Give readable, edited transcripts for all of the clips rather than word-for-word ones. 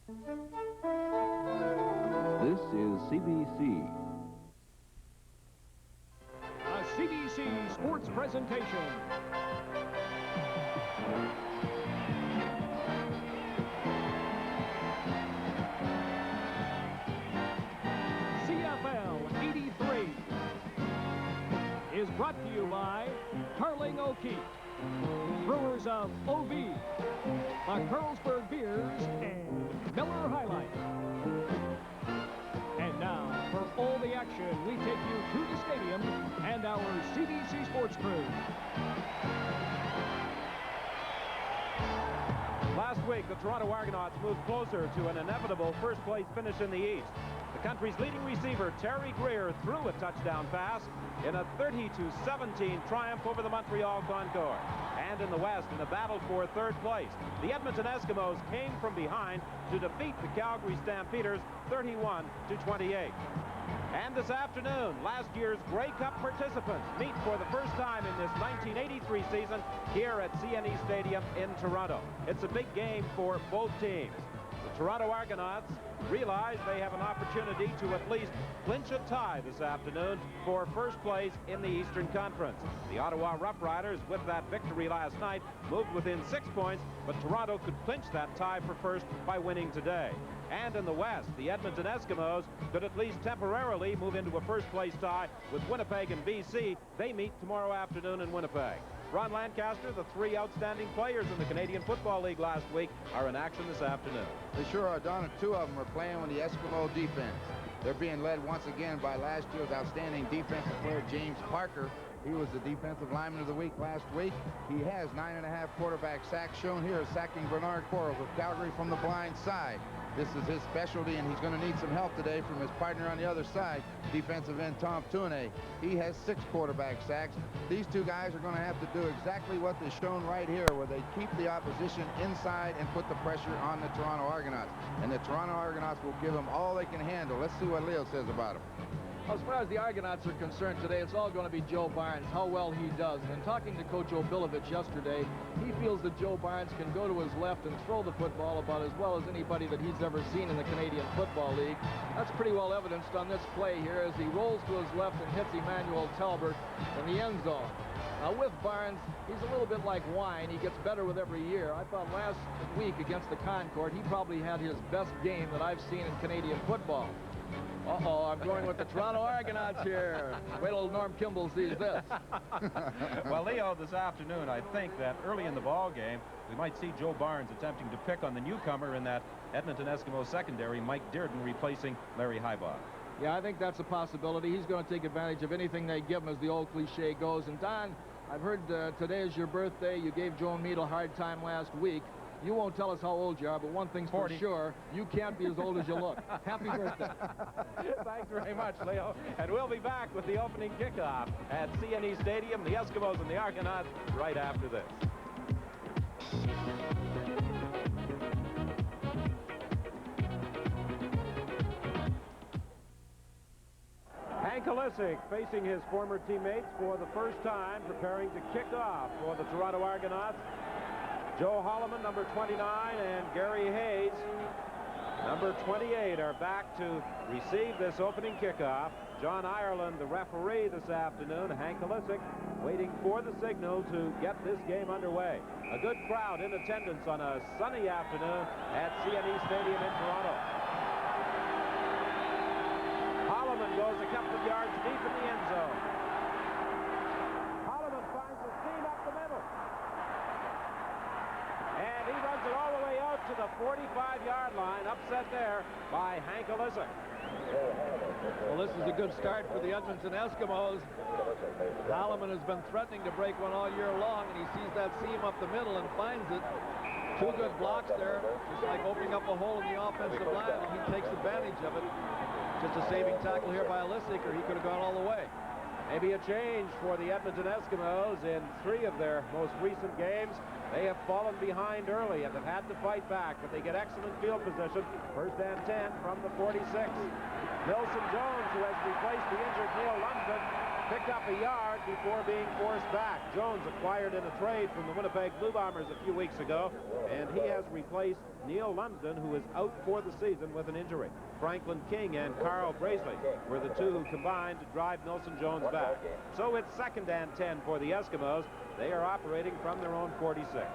This is CBC. A CBC Sports presentation. CFL 83 is brought to you by Carling O'Keefe, brewers of OV, the Carlsberg Beers, and Miller High Life. And now, for all the action, we take you to the stadium and our CBC Sports crew. Last week, the Toronto Argonauts moved closer to an inevitable first-place finish in the East. The country's leading receiver, Terry Greer, threw a touchdown pass in a 30-17 triumph over the Montreal Concorde. And in the West, in a battle for third place, the Edmonton Eskimos came from behind to defeat the Calgary Stampeders 31-28. And this afternoon, last year's Grey Cup participants meet for the first time in this 1983 season here at CNE Stadium in Toronto. It's a big game for both teams. The Toronto Argonauts realize they have an opportunity to at least clinch a tie this afternoon for first place in the Eastern Conference. The Ottawa Rough Riders, with that victory last night, moved within 6 points, but Toronto could clinch that tie for first by winning today. And in the West, the Edmonton Eskimos could at least temporarily move into a first-place tie with Winnipeg and BC. They meet tomorrow afternoon in Winnipeg. Ron Lancaster, the three outstanding players in the Canadian Football League last week, are in action this afternoon. They sure are, Don, and two of them are playing with the Eskimo defense. They're being led once again by last year's outstanding defensive player, James Parker. He was the defensive lineman of the week last week. He has 9.5 quarterback sacks, shown here sacking Bernard Quarles of Calgary from the blind side. This is his specialty, and he's going to need some help today from his partner on the other side, defensive end Tom Tooney. He has 6 quarterback sacks. These two guys are going to have to do exactly what they've shown right here, where they keep the opposition inside and put the pressure on the Toronto Argonauts. And the Toronto Argonauts will give them all they can handle. Let's see what Leo says about them. As far as the Argonauts are concerned today, it's all going to be Joe Barnes, how well he does. And in talking to Coach Obilovich yesterday, he feels that Joe Barnes can go to his left and throw the football about as well as anybody that he's ever seen in the Canadian Football League. That's pretty well evidenced on this play here as he rolls to his left and hits Emmanuel Talbert in the end zone. Now with Barnes, he's a little bit like wine. He gets better with every year. I thought last week against the Concorde, he probably had his best game that I've seen in Canadian football. Uh-oh, I'm going with the Toronto Argonauts here. Wait till Norm Kimball sees this. Well, Leo, this afternoon, I think that early in the ball game, we might see Joe Barnes attempting to pick on the newcomer in that Edmonton Eskimos secondary, Mike Dearden, replacing Larry Heibaugh. Yeah, I think that's a possibility. He's going to take advantage of anything they give him, as the old cliche goes. And Don, I've heard today is your birthday. You gave Joan Mead a hard time last week. You won't tell us how old you are, but one thing's 40. for sure, you can't be as old as you look. Happy birthday. Thanks very much, Leo. And we'll be back with the opening kickoff at CNE Stadium, the Eskimos and the Argonauts, right after this. Hank Olisic facing his former teammates for the first time, preparing to kick off for the Toronto Argonauts. Joe Holloman, number 29, and Gary Hayes, number 28, are back to receive this opening kickoff. John Ireland, the referee this afternoon. Hank Olisic waiting for the signal to get this game underway. A good crowd in attendance on a sunny afternoon at CNE Stadium in Toronto. Holloman goes a couple of yards deep in the end zone. Holloman finds a seam up the middle. And he runs it all the way out to the 45-yard line, upset there by Hank Olisic. Well, this is a good start for the Edmonton Eskimos. Holloman has been threatening to break one all year long, and he sees that seam up the middle and finds it. 2 good blocks there, just like opening up a hole in the offensive line, and he takes advantage of it. Just a saving tackle here by Olisic, or he could have gone all the way. Maybe a change for the Edmonton Eskimos. In 3 of their most recent games, they have fallen behind early and have had to fight back, but they get excellent field position. First and 10 from the 46. Milson Jones, who has replaced the injured Neil Lundgren, picked up a yard before being forced back. Jones acquired in a trade from the Winnipeg Blue Bombers a few weeks ago, and he has replaced Neil Lumsden, who is out for the season with an injury. Franklin King and Carl Braisley were the two who combined to drive Milson Jones back. So it's 2nd and 10 for the Eskimos. They are operating from their own 46.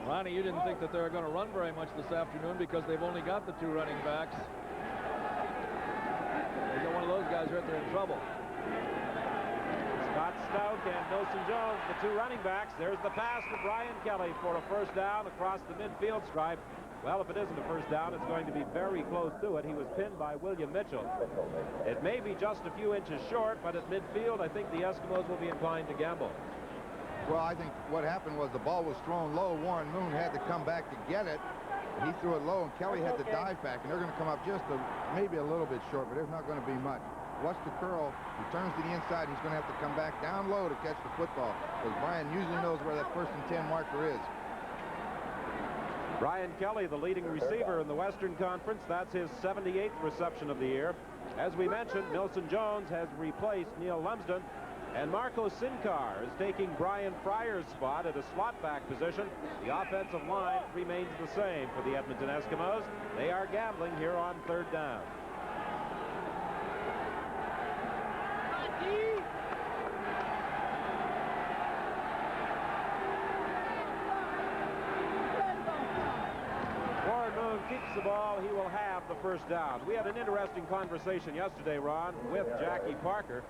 Ronnie, you didn't think that they were going to run very much this afternoon because they've only got the 2 running backs. They got one of those guys right there in trouble. Scott Stout and Milson Jones, the 2 running backs. There's the pass to Brian Kelly for a first down across the midfield stripe. Well, if it isn't a first down, it's going to be very close to it. He was pinned by William Mitchell. It may be just a few inches short, but at midfield, I think the Eskimos will be inclined to gamble. Well, I think what happened was the ball was thrown low. Warren Moon had to come back to get it. He threw it low, and Kelly had to dive back, and they're going to come up just maybe a little bit short, but there's not going to be much. Watch the curl. He turns to the inside. He's going to have to come back down low to catch the football, because Brian usually knows where that 1st and 10 marker is. Brian Kelly, the leading receiver in the Western Conference. That's his 78th reception of the year. As we mentioned, Milson Jones has replaced Neil Lumsden, and Marco Sinkar is taking Brian Fryer's spot at a slot back position. The offensive line remains the same for the Edmonton Eskimos. They are gambling here on 3rd down. Warren Moon keeps the ball. He will have the first down. We had an interesting conversation yesterday, Ron, with Jackie Parker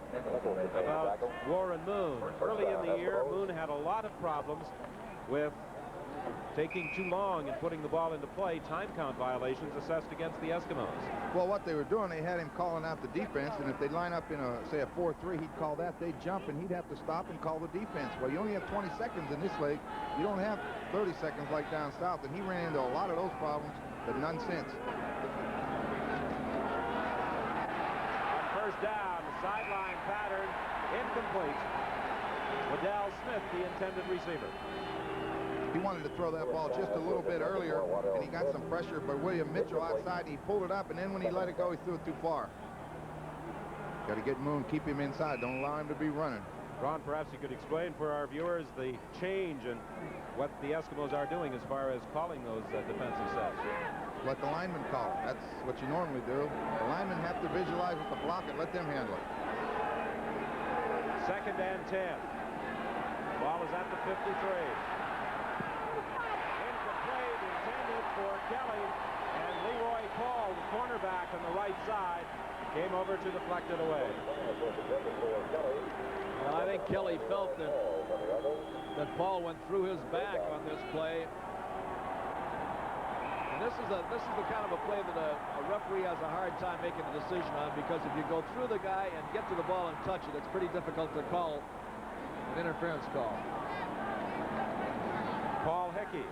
about Warren Moon. Early in the year, Moon had a lot of problems with taking too long and putting the ball into play. Time count violations assessed against the Eskimos. Well, what they were doing, they had him calling out the defense, and if they line up in say a 4-3, he'd call that. They'd jump, and he'd have to stop and call the defense. Well, you only have 20 seconds in this league. You don't have 30 seconds like down south, and he ran into a lot of those problems, but none since. On first down, the sideline pattern incomplete. Waddell Smith, the intended receiver. He wanted to throw that ball just a little bit earlier, and he got some pressure by William Mitchell outside. He pulled it up, and then when he let it go, he threw it too far. Got to get Moon, keep him inside. Don't allow him to be running. Ron, perhaps you could explain for our viewers the change in what the Eskimos are doing as far as calling those defensive sets. Let the linemen call it. That's what you normally do. The linemen have to visualize with the block and let them handle it. 2nd and 10. Ball is at the 53. For Kelly, and Leroy Paul, the cornerback on the right side, came over to deflect it away. Well, I think Kelly felt that Paul went through his back on this play. And this is the kind of a play that a referee has a hard time making a decision on, because if you go through the guy and get to the ball and touch it, it's pretty difficult to call an interference call. Paul Hickey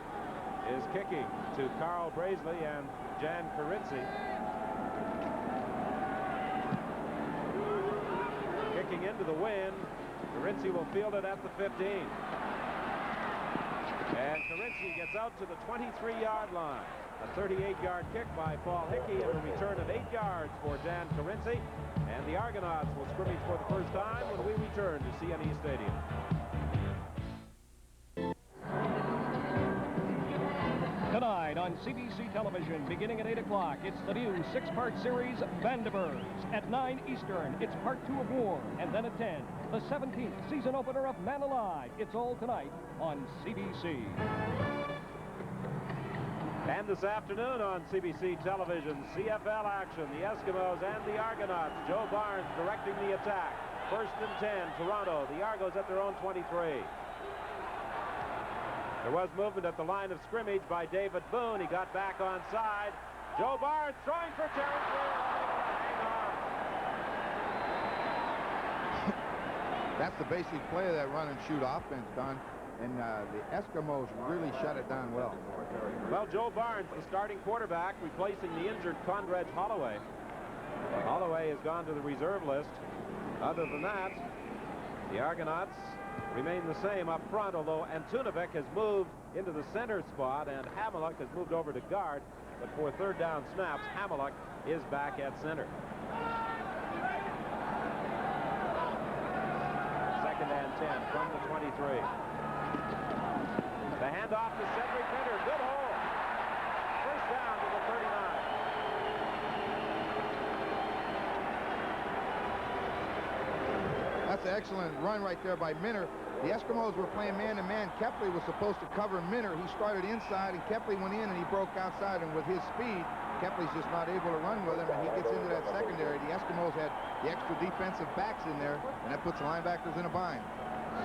is kicking to Carl Braisley and Jan Carinci. Kicking into the wind. Carinci will field it at the 15. And Carinci gets out to the 23-yard line. A 38-yard kick by Paul Hickey and a return of 8 yards for Jan Carinci. And the Argonauts will scrimmage for the first time when we return to CNE Stadium. Tonight on CBC television, beginning at 8 o'clock, it's the new 6-part series, Vanderbirs. At 9 Eastern, it's part 2 of War. And then at 10, the 17th season opener of Man Alive. It's all tonight on CBC. And this afternoon on CBC television, CFL action, the Eskimos and the Argonauts. Joe Barnes directing the attack. 1st and 10, Toronto. The Argos at their own 23. There was movement at the line of scrimmage by David Boone. He got back onside. Joe Barnes throwing for Terry Greer. That's the basic play of that run and shoot offense, Don. And the Eskimos really shut it down well. Well, Joe Barnes, the starting quarterback, replacing the injured Condredge Holloway. Holloway has gone to the reserve list. Other than that, the Argonauts remain the same up front, although Antunovic has moved into the center spot and Hamiluk has moved over to guard. But for 3rd down snaps, Hamiluk is back at center. second and 10 from the 23. The handoff to Cedric Minter. Good hole. First down to the 39. That's an excellent run right there by Minter. The Eskimos were playing man-to-man. Kepley was supposed to cover Minter. He started inside, and Kepley went in, and he broke outside. And with his speed, Kepley's just not able to run with him, and he gets into that secondary. The Eskimos had the extra defensive backs in there, and that puts the linebackers in a bind.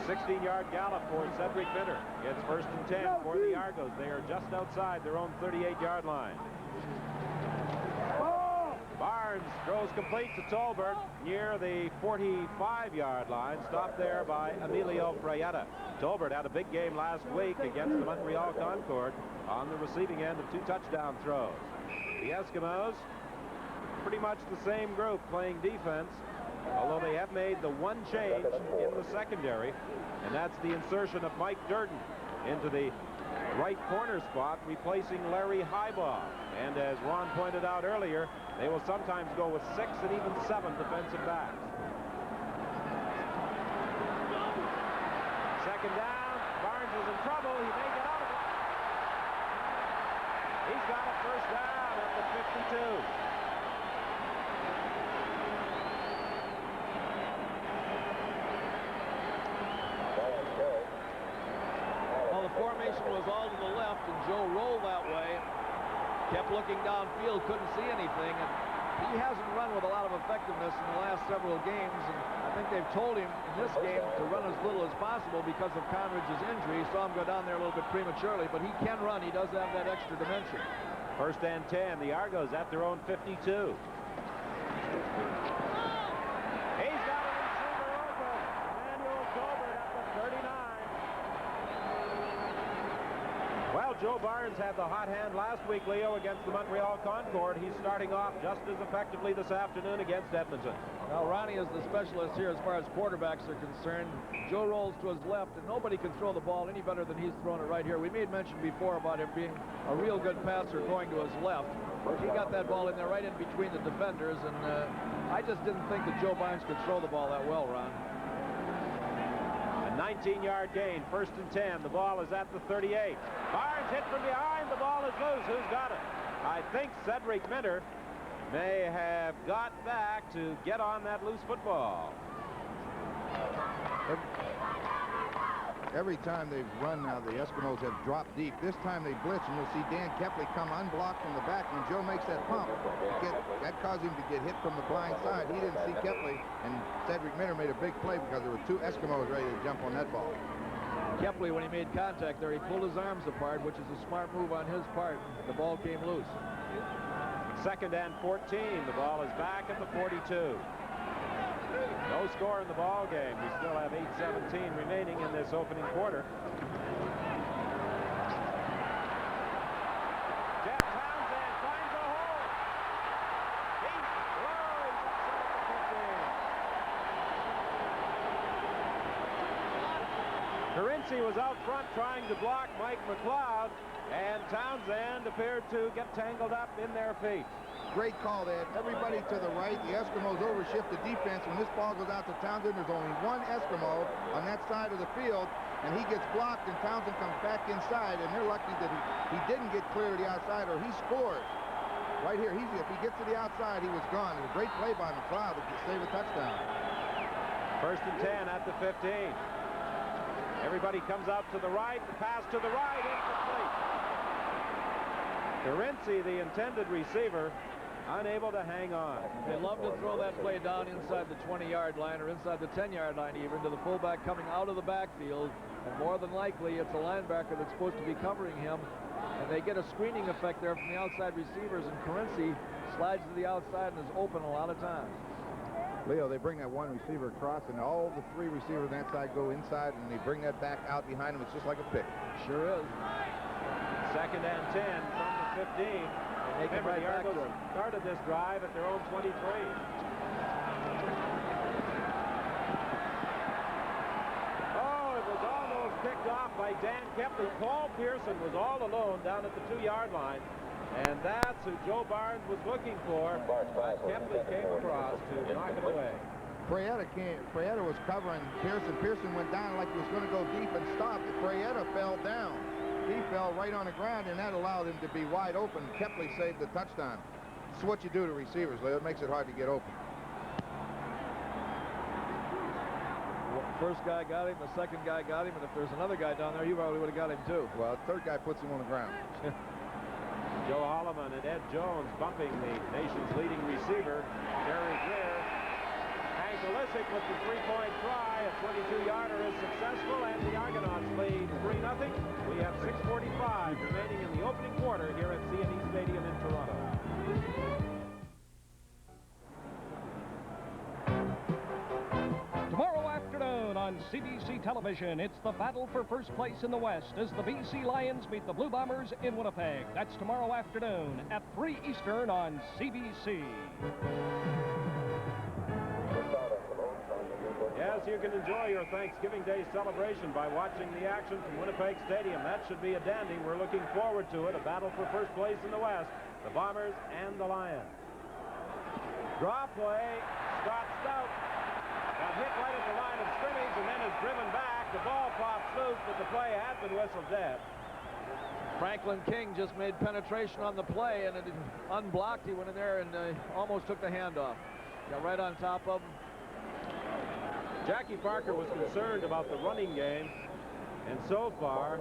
16-yard gallop for Cedric Minter. It's first and 10 for the Argos. They are just outside their own 38-yard line. Barnes throws complete to Tolbert near the 45-yard line. Stopped there by Emilio Fraietta. Tolbert had a big game last week against the Montreal Concord on the receiving end of 2 touchdown throws. The Eskimos, pretty much the same group playing defense, although they have made the one change in the secondary, and that's the insertion of Mike Durden into the right corner spot, replacing Larry Highbaugh. And as Ron pointed out earlier, they will sometimes go with 6 and even 7 defensive backs. Second down. Barnes is in trouble. He may get out of it. He's got a first down at the 52. Well, the formation was all to the left, and Joe rolled that way. Kept looking downfield, couldn't see anything, and he hasn't run with a lot of effectiveness in the last several games, and I think they've told him in this game to run as little as possible because of Conridge's injury. He saw him go down there a little bit prematurely, but he can run. He does have that extra dimension. First and 10, the Argos at their own 52. He's got a receiver open. Emmanuel Tolbert at the 39. Well, Joe Barnes had the hot hand last week, Leo, against the Montreal Concord. He's starting off just as effectively this afternoon against Edmonton. Well, Ronnie is the specialist here as far as quarterbacks are concerned. Joe rolls to his left, and nobody can throw the ball any better than he's thrown it right here. We made mention before about him being a real good passer going to his left. He got that ball in there right in between the defenders, and I just didn't think that Joe Barnes could throw the ball that well, Ron. 19-yard gain, first and 10. The ball is at the 38. Barnes hit from behind. The ball is loose. Who's got it? I think Cedric Minter may have got back to get on that loose football. Every time they've run now, the Eskimos have dropped deep. This time they blitz, and you'll see Dan Kepley come unblocked from the back. When Joe makes that pump, that caused him to get hit from the blind side. He didn't see Kepley, and Cedric Minter made a big play because there were 2 Eskimos ready to jump on that ball. Kepley, when he made contact there, he pulled his arms apart, which is a smart move on his part. The ball came loose. Second and 14. The ball is back at the 42. No score in the ball game. We still have 8:17 remaining in this opening quarter. Jeff Townsend finds a hole. He blows inside the 15. Carinci was out front trying to block Mike McLeod, and Townsend appeared to get tangled up in their feet. Great call, Ed. Everybody to the right. The Eskimos overshift the defense. When this ball goes out to Townsend, there's only 1 Eskimo on that side of the field, and he gets blocked, and Townsend comes back inside, and they're lucky that he didn't get clear to the outside, or he scores. Right here, if he gets to the outside, he was gone. It was a great play by McLeod to save a touchdown. First and 10 at the 15. Everybody comes out to the right. The pass to the right, incomplete. Carinci, the intended receiver, unable to hang on. They love to throw that play down inside the 20-yard line or inside the 10-yard line even to the fullback coming out of the backfield. And more than likely, it's a linebacker that's supposed to be covering him. And they get a screening effect there from the outside receivers, and Carinci slides to the outside and is open a lot of times. Leo, they bring that 1 receiver across, and all the 3 receivers on that side go inside, and they bring that back out behind them. It's just like a pick. Sure is. Second and 10 from the 15. Remember, the Argos started this drive at their own 23. Oh, it was almost picked off by Dan Kepley. Paul Pearson was all alone down at the 2-yard line, and that's who Joe Barnes was looking for. Kepley came across to knock it away. Frietta was covering Pearson. Pearson went down like he was going to go deep and stopped. Frietta fell down. He fell right on the ground, and that allowed him to be wide open. Kepley saved the touchdown. It's what you do to receivers, Leo. It makes it hard to get open. First guy got him, the second guy got him, and if there's another guy down there, you probably would have got him too. Well, the third guy puts him on the ground. Joe Holloman and Ed Jones bumping the nation's leading receiver, Terry Greer. Hank Olisic with the three-point try. A 22-yarder is successful, and the Argonauts lead 3-0. We have 6:45 remaining in the opening quarter here at C&E Stadium in Toronto. Tomorrow afternoon on CBC television, it's the battle for first place in the West as the BC Lions meet the Blue Bombers in Winnipeg. That's tomorrow afternoon at 3 Eastern on CBC. Yes, you can enjoy your Thanksgiving Day celebration by watching the action from Winnipeg Stadium. That should be a dandy. We're looking forward to it. A battle for first place in the West. The Bombers and the Lions. Draw play. Scott Stout got hit right at the line of scrimmage and then is driven back. The ball pops loose, but the play had been whistled dead. Franklin King just made penetration on the play, and it unblocked. He went in there and almost took the handoff. Got right on top of him. Jackie Parker was concerned about the running game, and so far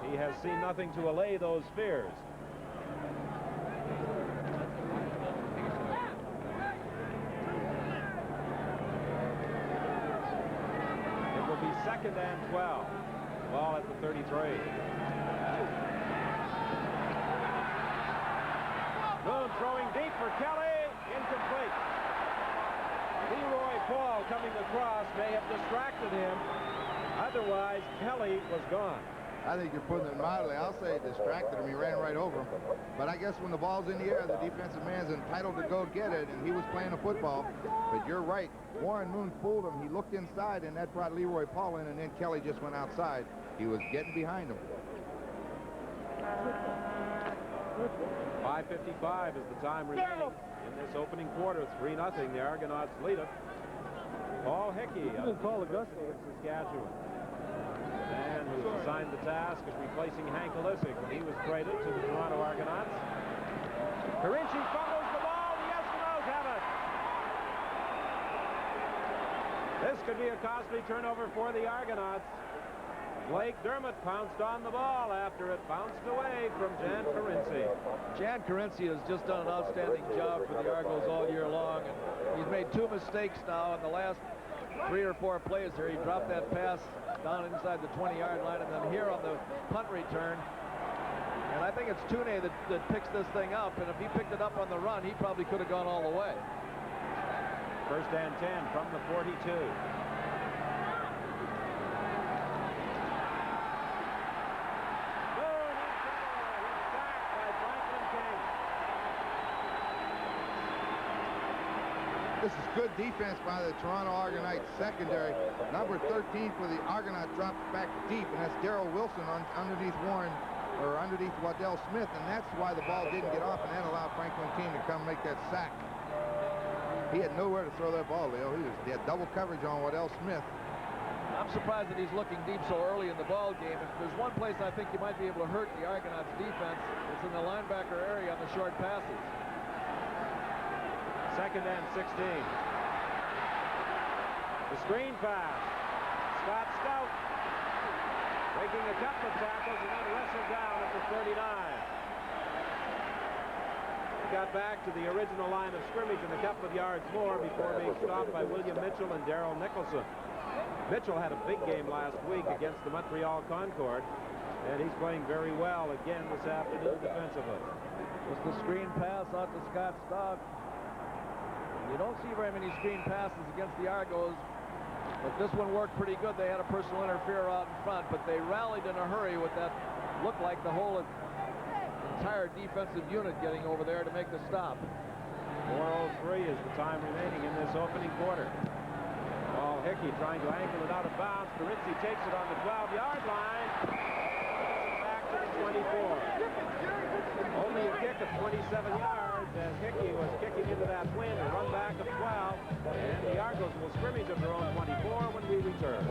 he has seen nothing to allay those fears. It will be 2nd and 12. Ball at the 33. Moon throwing deep for Kelly. Incomplete. Leroy Paul coming across may have distracted him. Otherwise, Kelly was gone. I think you're putting it mildly. I'll say it distracted him. He ran right over him. But I guess when the ball's in the air, the defensive man's entitled to go get it, and he was playing a football. But you're right. Warren Moon fooled him. He looked inside, and that brought Leroy Paul in, and then Kelly just went outside. He was getting behind him. 5:55 is the time remaining in this opening quarter. 3-0. The Argonauts lead it. Paul Hickey of Saskatchewan. And who was assigned the task of replacing Hank Olisic when he was traded to the Toronto Argonauts. Carinci fumbles the ball. The Eskimos have it. This could be a costly turnover for the Argonauts. Blake Dermott pounced on the ball after it bounced away from Jan Carinci. Jan Carinci has just done an outstanding job for the Argos all year long, and he's made 2 mistakes now in the last 3 or 4 plays here. He dropped that pass down inside the 20-yard line, and then here on the punt return. And I think it's Tune that picks this thing up, and if he picked it up on the run, he probably could have gone all the way. 1st and 10 from the 42. This is good defense by the Toronto Argonauts secondary. Number 13 for the Argonauts drops back deep, and that's Darrell Wilson underneath Waddell Smith, and that's why the ball didn't get off, and that allowed Franklin King to come make that sack. He had nowhere to throw that ball, Leo. He had double coverage on Waddell Smith. I'm surprised that he's looking deep so early in the ball game. If there's one place I think you might be able to hurt the Argonauts defense, it's in the linebacker area on the short passes. 2nd and 16. The screen pass. Scott Stout breaking a couple of tackles and then wrestled down at the 39. He got back to the original line of scrimmage and a couple of yards more before being stopped by William Mitchell and Darrell Nicholson. Mitchell had a big game last week against the Montreal Concord, and he's playing very well again this afternoon defensively. Just the screen pass out to Scott Stout. You don't see very many screen passes against the Argos, but this one worked pretty good. They had a personal interferer out in front, but they rallied in a hurry with that. Looked like the whole entire defensive unit getting over there to make the stop. 4:03 is the time remaining in this opening quarter. Paul Hickey trying to ankle it out of bounds. Carinci takes it on the 12-yard line. Back to the 24. Only a kick of 27 yards. yards as Hickey was kicking into that wind, a run back of 12. And the Argos will scrimmage at their own 24 when we return.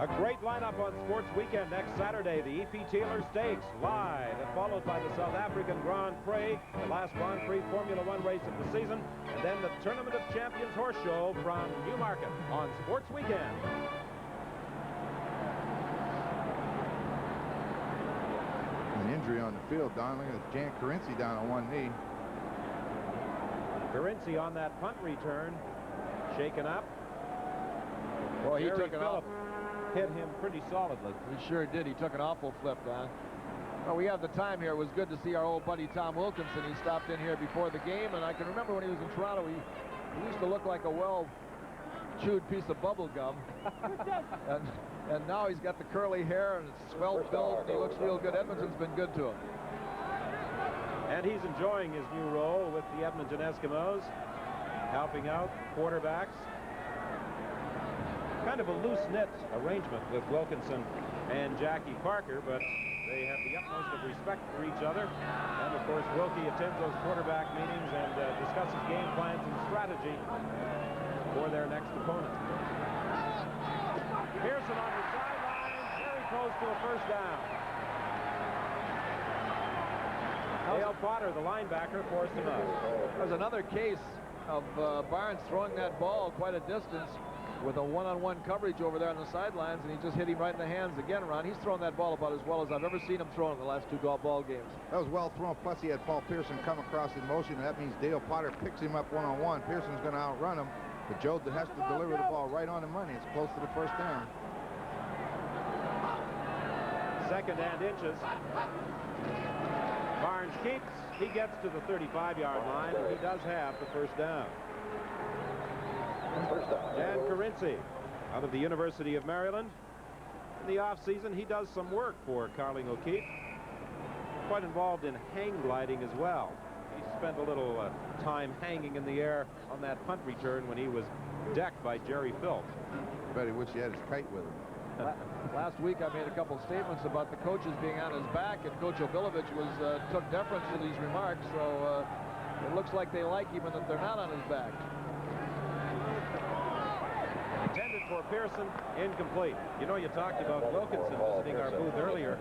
A great lineup on Sports Weekend next Saturday. The E.P. Taylor Stakes live, and followed by the South African Grand Prix, the last Grand Prix Formula One race of the season, and then the Tournament of Champions Horse Show from Newmarket on Sports Weekend. An injury on the field, Don. Look at Jan Carinci down on one knee. Carinci on that punt return, shaken up. Well, he took it off. Hit him pretty solidly. He sure did. He took an awful flip, Don. Well, we have the time here. It was good to see our old buddy Tom Wilkinson. He stopped in here before the game, and I can remember when he was in Toronto, he used to look like a well-chewed piece of bubble gum. and now he's got the curly hair and it's swell built. He looks real good. Edmonton's been good to him. And he's enjoying his new role with the Edmonton Eskimos, helping out quarterbacks. Kind of a loose-knit arrangement with Wilkinson and Jackie Parker, but they have the utmost of respect for each other. And, of course, Wilkie attends those quarterback meetings and discusses game plans and strategy for their next opponent. Pearson on the sideline, very close to a first down. Dale Potter, the linebacker, forced him out. There's another case of Barnes throwing that ball quite a distance with a one-on-one coverage over there on the sidelines, and he just hit him right in the hands again, Ron. He's thrown that ball about as well as I've ever seen him throw in the last two ball games. That was well thrown, plus he had Paul Pearson come across in motion, and that means Dale Potter picks him up one-on-one. Pearson's going to outrun him, but Joe has to deliver the ball right on the money. It's close to the first down. Second and inches. Barnes keeps. He gets to the 35-yard line, and he does have the first down. Jan Carinci out of the University of Maryland. In the off-season, he does some work for Carling O'Keefe. Quite involved in hang gliding as well. He spent a little time hanging in the air on that punt return when he was decked by Jerry Philp. Bet he wished he had his kite with him. Last week I made a couple statements about the coaches being on his back, and Coach Obilovich took deference to these remarks, so it looks like they like him and that they're not on his back. Intended for Pearson, incomplete. You know, you talked about Wilkinson visiting our booth earlier.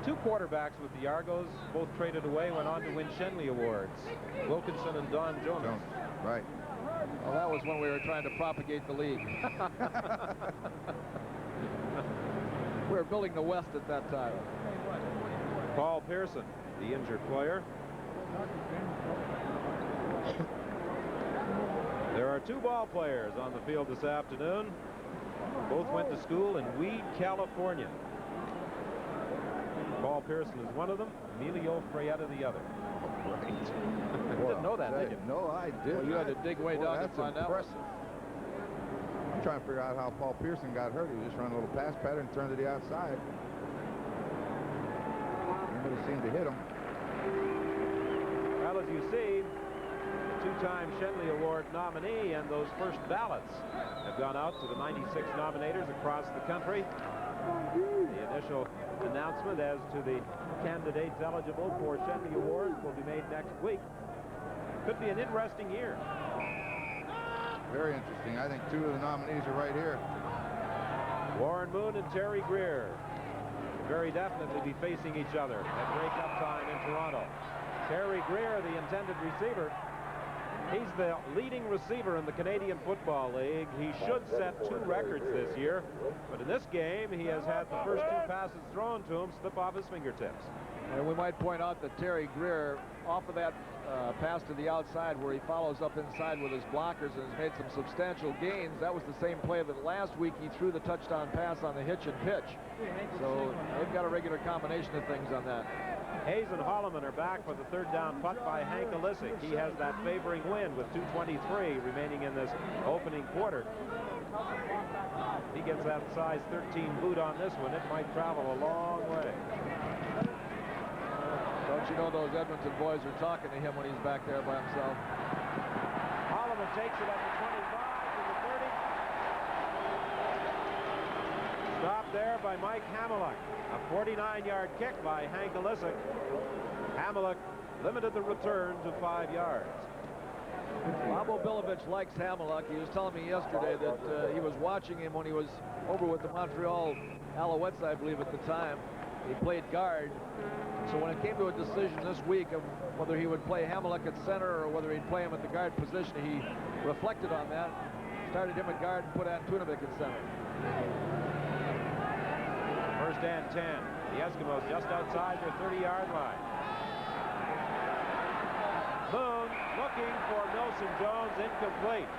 Two quarterbacks with the Argos, both traded away, went on to win Shenley Awards. Wilkinson and Don Jonas. Right. Well, that was when we were trying to propagate the league. We were building the West at that time. Paul Pearson, the injured player. There are two ball players on the field this afternoon. Both went to school in Weed, California. Paul Pearson is one of them, Emilio Freyetta the other. Right. You didn't know that, did you? No, I didn't. Well, you had to dig way down to that's find out. impressive. I'm trying to figure out how Paul Pearson got hurt. He just ran a little pass pattern, turned to the outside. Nobody seemed to hit him. Well, as you see, two-time Shenley Award nominee, and those first ballots have gone out to the 96 nominators across the country. The initial announcement as to the candidates eligible for Shenley Awards will be made next week. Could be an interesting year. Very interesting. I think two of the nominees are right here. Warren Moon and Terry Greer very definitely be facing each other at breakup time in Toronto. Terry Greer, the intended receiver, he's the leading receiver in the Canadian Football League. He should set 2 records this year, but in this game he has had the first 2 passes thrown to him slip off his fingertips. And we might point out that Terry Greer, off of that pass to the outside where he follows up inside with his blockers and has made some substantial gains, that was the same play that last week he threw the touchdown pass on the hitch and pitch. So they've got a regular combination of things on that. Hayes and Holloman are back for the 3rd down punt by Hank Alisic. He has that favoring wind with 2:23 remaining in this opening quarter. He gets that size 13 boot on this one. It might travel a long way. Don't you know those Edmonton boys are talking to him when he's back there by himself? Holloman takes it at the 25 to the 30. Stopped there by Mike Hamelick. A 49-yard kick by Hank Alisic. Hamelick limited the return to 5 yards. Bobo Bilovich likes Hamelick. He was telling me yesterday that he was watching him when he was over with the Montreal Alouettes, I believe, at the time. He played guard. So when it came to a decision this week of whether he would play Hamelick at center or whether he'd play him at the guard position, he reflected on that, started him at guard and put Antunovic at center. First and 10. The Eskimos just outside their 30-yard line. Boone looking for Milson Jones, incomplete.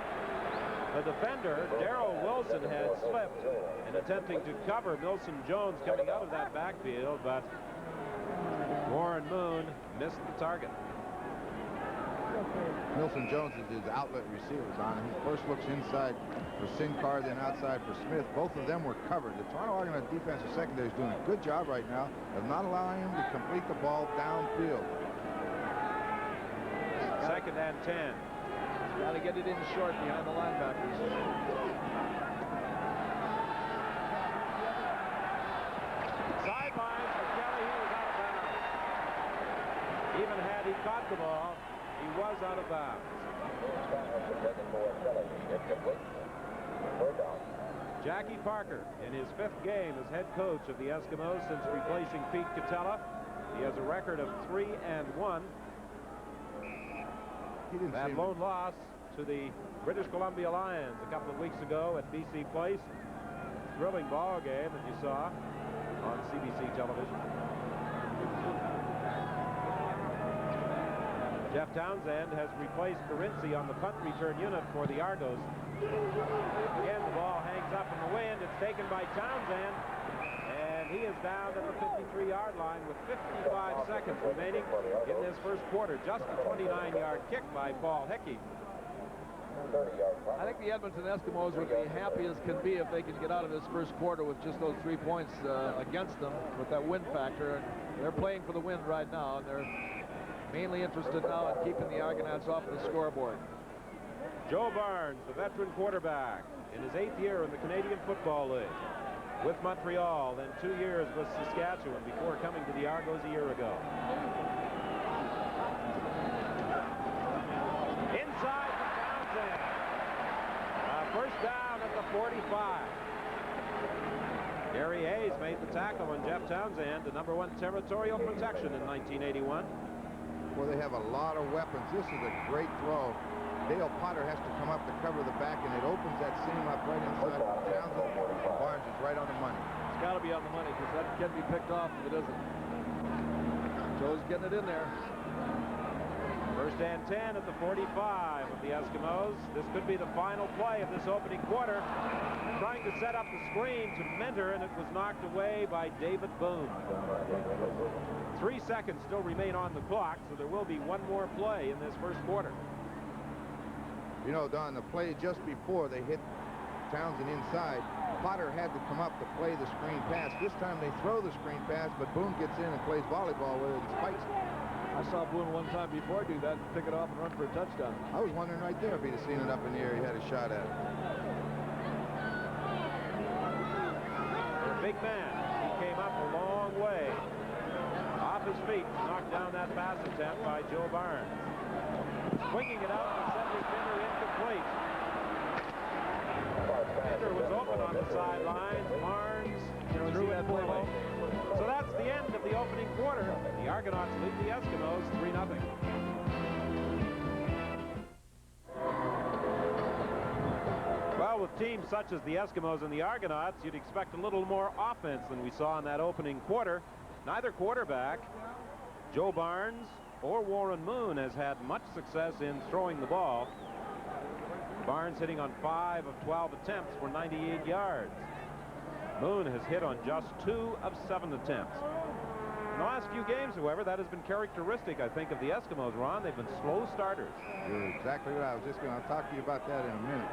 The defender, Darrell Wilson, had slipped in attempting to cover Milson Jones coming out of that backfield, but Warren Moon missed the target. Milson Jones is his outlet receivers on. He first looks inside for Sinclair, then outside for Smith. Both of them were covered. The Toronto Argonauts defensive secondary is doing a good job right now of not allowing him to complete the ball downfield. Second and 10. Got to get it in short behind the linebackers. Sidelines for Kelly. He was out of bounds. Even had he caught the ball, he was out of bounds. Jackie Parker in his 5th game as head coach of the Eskimos since replacing Pete Catella. He has a record of 3-1. That lone loss to the British Columbia Lions a couple of weeks ago at BC Place. Thrilling ball game that you saw on CBC television. Jeff Townsend has replaced Carinci on the punt return unit for the Argos. Again, the ball hangs up in the wind. It's taken by Townsend, and he is down at the 53-yard line with 55 seconds remaining in this first quarter. Just a 29-yard kick by Paul Hickey. I think the Edmonton Eskimos would be happy as can be if they could get out of this first quarter with just those 3 points against them with that win factor. They're playing for the win right now, and they're mainly interested now in keeping the Argonauts off the scoreboard. Joe Barnes, the veteran quarterback, in his 8th year in the Canadian Football League with Montreal, then 2 years with Saskatchewan before coming to the Argos a year ago. Inside for Townsend. First down at the 45. Gary Hayes made the tackle on Jeff Townsend, the #1 territorial protection in 1981. Well, they have a lot of weapons. This is a great throw. Dale Potter has to come up to cover the back, and it opens that seam up right inside for Townsend. Barnes is right on the money. It's got to be on the money because that can be picked off if it isn't. Joe's getting it in there. First and 10 at the 45 of the Eskimos. This could be the final play of this opening quarter. Trying to set up the screen to Mentor, and it was knocked away by David Boone. 3 seconds still remain on the clock, so there will be one more play in this first quarter. You know, Don, the play just before they hit Townsend inside, Potter had to come up to play the screen pass. This time they throw the screen pass, but Boone gets in and plays volleyball with it and spikes it. I saw Boone one time before do that, pick it off and run for a touchdown. I was wondering right there if he'd have seen it up in the air, he had a shot at it. A big man. He came up a long way. Off his feet to knock down that pass attempt by Joe Barnes. Swinging it out to Cedric Minter, incomplete. Minter was open on the sidelines. Barnes threw it below. So that's the end of the opening quarter. The Argonauts lead the Eskimos 3-0. Well, with teams such as the Eskimos and the Argonauts, you'd expect a little more offense than we saw in that opening quarter. Neither quarterback, Joe Barnes or Warren Moon, has had much success in throwing the ball. Barnes hitting on 5 of 12 attempts for 98 yards. Moon has hit on just 2 of 7 attempts. In the last few games, however, that has been characteristic, I think, of the Eskimos, Ron. They've been slow starters. You're exactly right. I was just going to talk to you about that in a minute.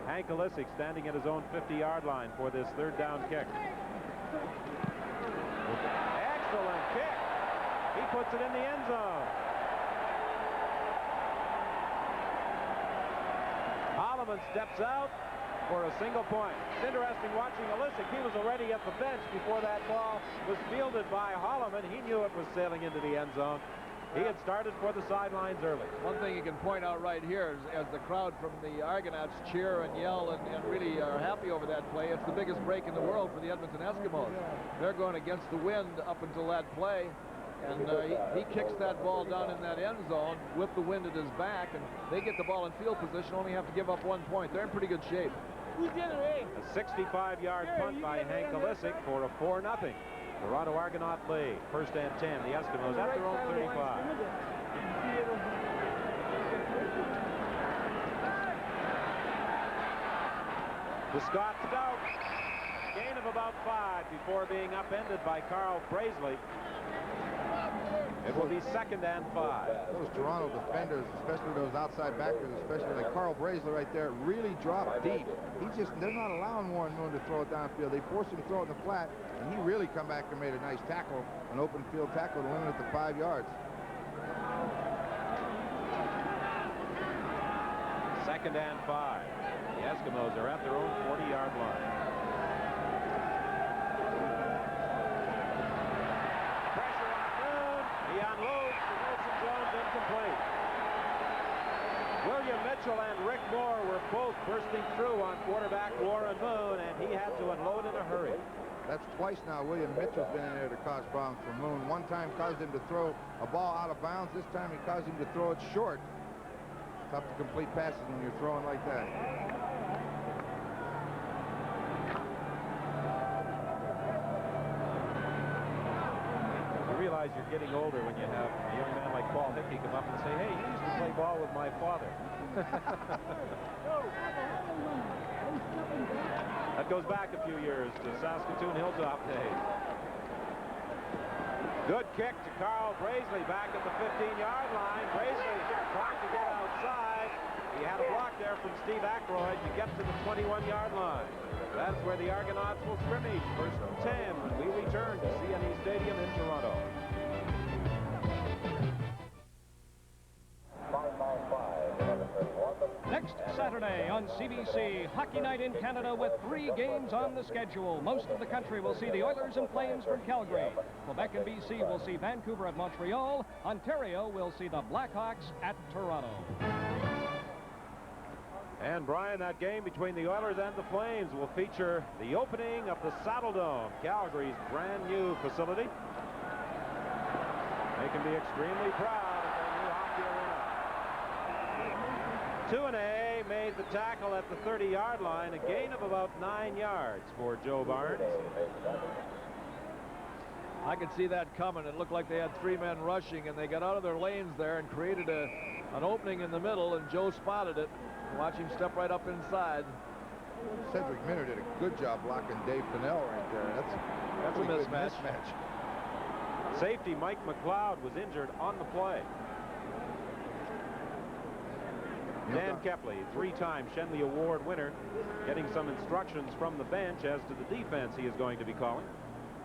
Hank Alisic standing at his own 50-yard line for this third down kick. Excellent kick. He puts it in the end zone. Holloman steps out for a single point. It's interesting watching Olisic. He was already at the bench before that ball was fielded by Holloman. He knew it was sailing into the end zone. He had started for the sidelines early. One thing you can point out right here is as the crowd from the Argonauts cheer and yell and really are happy over that play, it's the biggest break in the world for the Edmonton Eskimos. They're going against the wind up until that play, and he kicks that ball down in that end zone with the wind at his back, and they get the ball in field position, only have to give up 1 point. They're in pretty good shape. A 65-yard punt by Hank Olisic for a 4-0. Toronto Argonaut lead. First and 10. The Eskimos at their own 35. To Scott Stout. Gain of about 5 before being upended by Carl Brazeley. It will be 2nd and 5. Those Toronto defenders, especially those outside backers, especially like Carl Brazeley right there, really dropped deep. They're not allowing Warren Moon to throw it downfield. They forced him to throw it in the flat, and he really come back and made a nice tackle, an open field tackle to limit it to 5 yards. 2nd and 5. The Eskimos are at their own 40-yard line. Pressure on Moon. He unloads to Wilson Jones, incomplete. William Mitchell and Rick Moore were both bursting through on quarterback Warren Moon, and he had to unload in a hurry. That's twice now William Mitchell's been in there to cause problems for Moon. One time caused him to throw a ball out of bounds. This time he caused him to throw it short. Tough to complete passes when you're throwing like that. You realize you're getting older when you have a young man like Paul Hickey come up and say, hey, he used to play ball with my father. That goes back a few years to Saskatoon Hilltop days. Good kick to Carl Brazeley back at the 15-yard line. Brazeley trying to get outside. He had a block there from Steve Aykroyd to get to the 21-yard line. That's where the Argonauts will scrimmage. 1st and 10 when we return to CNE Stadium in Toronto. Next Saturday on CBC, Hockey Night in Canada with 3 games on the schedule. Most of the country will see the Oilers and Flames from Calgary. Quebec and BC will see Vancouver at Montreal. Ontario will see the Blackhawks at Toronto. And Brian, that game between the Oilers and the Flames will feature the opening of the Saddle Dome, Calgary's brand new facility. They can be extremely proud of their new hockey arena. Tuanay made the tackle at the 30-yard line, a gain of about 9 yards for Joe Barnes. I could see that coming. It looked like they had 3 men rushing, and they got out of their lanes there and created an opening in the middle, and Joe spotted it. Watch him step right up inside. Cedric Minner did a good job blocking Dave Pinnell right there. That's a mismatch. Safety Mike McLeod was injured on the play. Dan Kepley, 3-time Shenley Award winner, getting some instructions from the bench as to the defense he is going to be calling.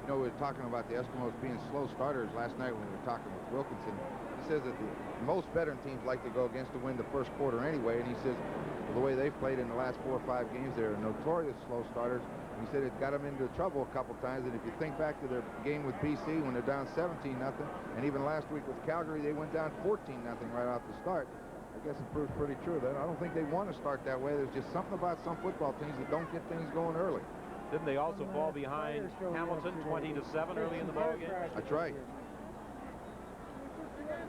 You know, we were talking about the Eskimos being slow starters last night when we were talking with Wilkinson. He says that most veteran teams like to go against the wind the first quarter anyway, and he says well, the way they've played in the last 4 or 5 games, they're notorious slow starters. He said it got them into trouble a couple times, and if you think back to their game with BC when they're down 17-0, and even last week with Calgary, they went down 14-0 right off the start. I guess it proves pretty true that I don't think they want to start that way. There's just something about some football teams that don't get things going early. Didn't they also fall behind Hamilton 20-7 early in the ballgame? That's right.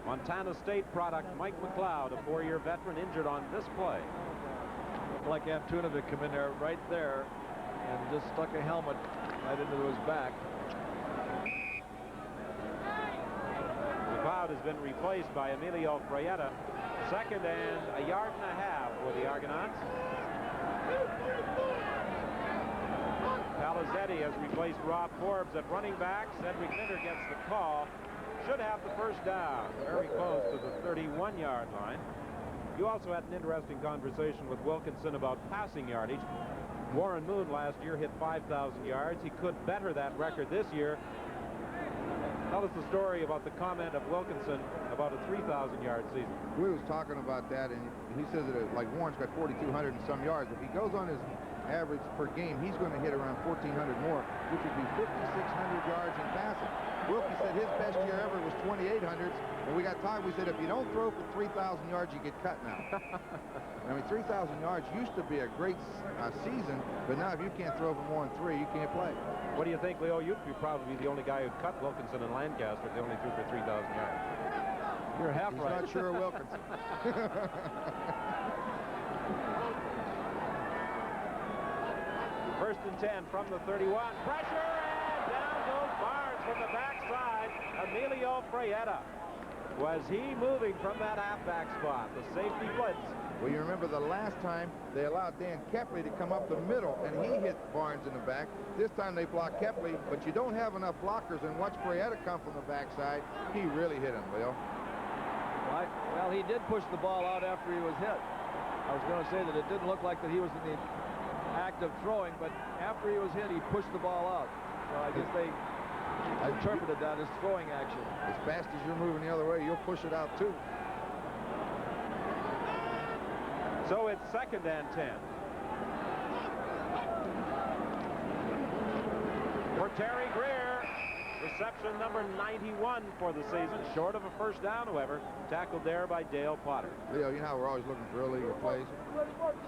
Montana State product Mike McLeod, a 4-year veteran, injured on this play. Looked like Antunovic come in there right there and just stuck a helmet right into his back. McLeod has been replaced by Emilio Fraietta. 2nd and a yard and a half for the Argonauts. Palizzetti has replaced Rob Forbes at running back. Cedric Minner gets the call. Should have the first down. Very close to the 31-yard line. You also had an interesting conversation with Wilkinson about passing yardage. Warren Moon last year hit 5,000 yards. He could better that record this year. Tell us the story about the comment of Wilkinson about a 3,000-yard season. We was talking about that, and he says that like Warren's got 4,200 and some yards. If he goes on his average per game, he's going to hit around 1,400 more, which would be 5,600 yards in passing. Wilkie said his best year ever was 2,800s, and we got talking. We said if you don't throw for 3,000 yards, you get cut now. I mean, 3,000 yards used to be a great season, but now if you can't throw for more than 3, you can't play. What do you think, Leo? You'd be probably the only guy who'd cut Wilkinson and Lancaster if they only threw for 3,000 yards. You're half He's right. not sure of Wilkinson. First and 10 from the 31. Pressure, and down goes Barnes from the backside. Emilio Frietta. Was he moving from that halfback spot? The safety blitz. Well, you remember the last time they allowed Dan Kepley to come up the middle, and he hit Barnes in the back. This time they blocked Kepley, but you don't have enough blockers, and watch Frietta come from the backside. He really hit him, Leo. Right. Well, he did push the ball out after he was hit. I was going to say that it didn't look like that he was in the act of throwing, but after he was hit, he pushed the ball out. So I guess they interpreted that as throwing action. As fast as you're moving the other way, you'll push it out too. So it's second and 10. For Terry Greer, reception number 91 for the season. Short of a first down, however. Tackled there by Dale Potter. Leo, you know how we're always looking for illegal plays?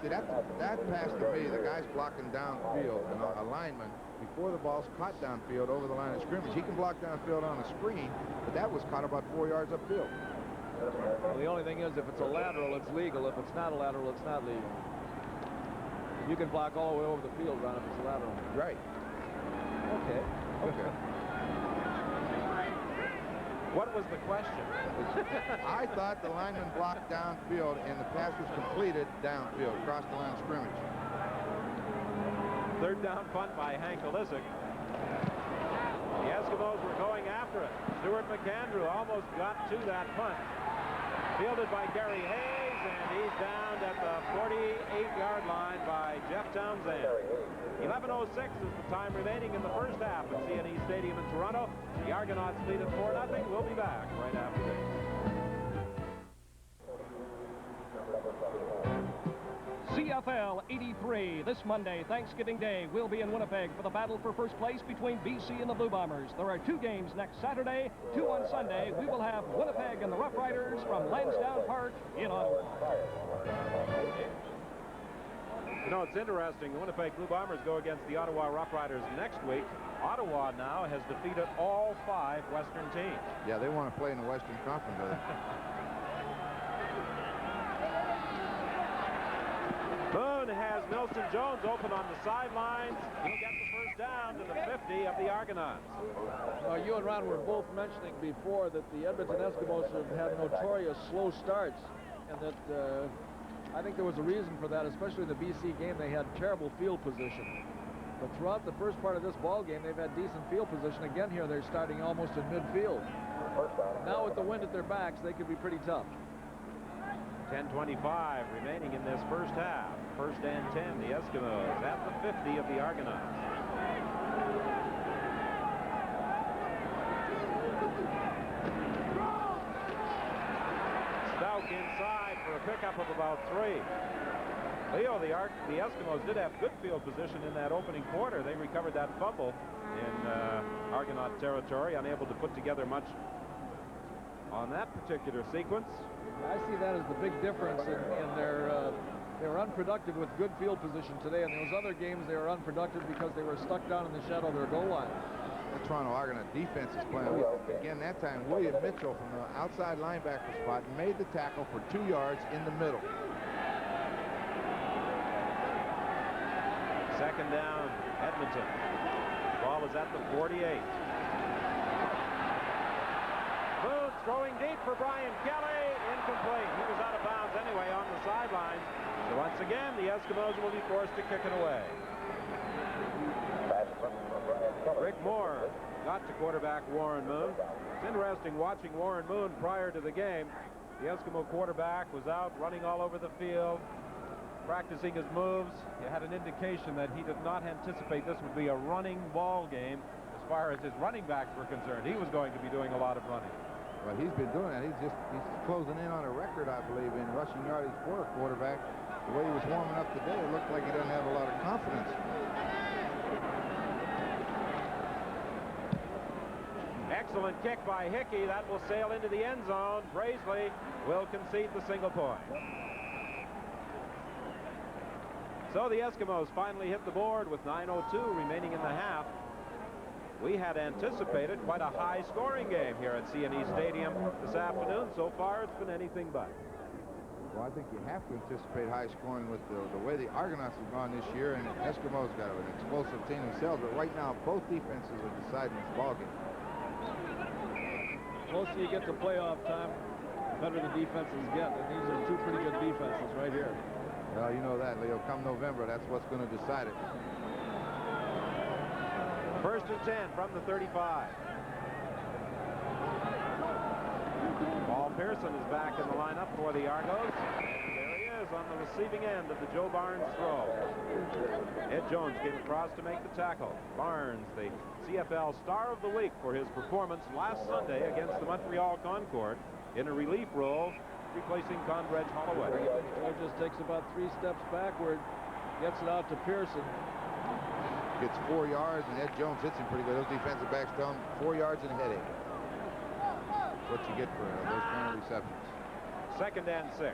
See, that pass to me, the guy's blocking downfield, and a lineman, before the ball's caught downfield over the line of scrimmage. He can block downfield on a screen, but that was caught about 4 yards upfield. Well, the only thing is, if it's a lateral, it's legal. If it's not a lateral, it's not legal. You can block all the way over the field, Ron, if it's a lateral. Right. Okay. Okay. What was the question? I thought the lineman blocked downfield and the pass was completed downfield, across the line of scrimmage. Third down punt by Hank Olisic. The Eskimos were going after it. Stuart McAndrew almost got to that punt. Fielded by Gary Hayes, and he's down at the 48-yard line by Jeff Townsend. 11:06 is the time remaining in the first half at CNE Stadium in Toronto. The Argonauts lead at 4-0. We'll be back right after this. CFL 83 this Monday, Thanksgiving Day, will be in Winnipeg for the battle for first place between BC and the Blue Bombers. There are 2 games next Saturday, 2 on Sunday. We will have Winnipeg and the Rough Riders from Lansdowne Park in Ottawa. You know, it's interesting. The Winnipeg Blue Bombers go against the Ottawa Rough Riders next week. Ottawa now has defeated all 5 Western teams. Yeah, they want to play in the Western Conference. Boone has Milton Jones open on the sidelines. He'll get the first down to the 50 of the Argonauts. You and Ron were both mentioning before that the Edmonton Eskimos have had notorious slow starts, and that I think there was a reason for that, especially in the BC game. They had terrible field position. But throughout the first part of this ball game, they've had decent field position. Again here, they're starting almost in midfield. Now with the wind at their backs, they could be pretty tough. 10:25 remaining in this first half. First and 10, the Eskimos at the 50 of the Argonauts. Stout inside for a pickup of about 3. Leo, the Eskimos did have good field position in that opening quarter. They recovered that fumble in Argonaut territory, unable to put together much on that particular sequence. I see that as the big difference in their they were unproductive with good field position today. In those other games, they were unproductive because they were stuck down in the shadow of their goal line. The Toronto Argonaut defense is playing. Again, that time, William Mitchell from the outside linebacker spot made the tackle for 2 yards in the middle. Second down, Edmonton. Ball is at the 48. Boone throwing deep for Brian Kelly. Incomplete. He was out of bounds anyway on the sidelines. So once again, the Eskimos will be forced to kick it away. Rick Moore got to quarterback Warren Moon. It's interesting watching Warren Moon prior to the game. The Eskimo quarterback was out running all over the field, practicing his moves. He had an indication that he did not anticipate this would be a running ball game as far as his running backs were concerned. He was going to be doing a lot of running. Well, he's been doing that. He's closing in on a record, I believe, in rushing yardage for a quarterback. The way he was warming up today, it looked like he doesn't have a lot of confidence. Excellent kick by Hickey. That will sail into the end zone. Braisley will concede the single point. So the Eskimos finally hit the board with 9:02 remaining in the half. We had anticipated quite a high-scoring game here at C&E Stadium this afternoon. So far, it's been anything but. Well, I think you have to anticipate high scoring with the way the Argonauts have gone this year, and Eskimos got an explosive team themselves. But right now, both defenses are deciding this ballgame. Closer you get to playoff time, the better the defenses get, and these are two pretty good defenses right here. Well, you know that, Leo. Come November, that's what's going to decide it. First and 10 from the 35. Paul Pearson is back in the lineup for the Argos. And there he is on the receiving end of the Joe Barnes throw. Ed Jones came across to make the tackle. Barnes, the CFL Star of the Week for his performance last Sunday against the Montreal Concord in a relief role, replacing Condredge Holloway. It just takes about 3 steps backward, gets it out to Pearson. Gets 4 yards, and Ed Jones hits him pretty good. Those defensive backs tell him 4 yards and a headache. That's what you get for those kind of receptions. Second and 6.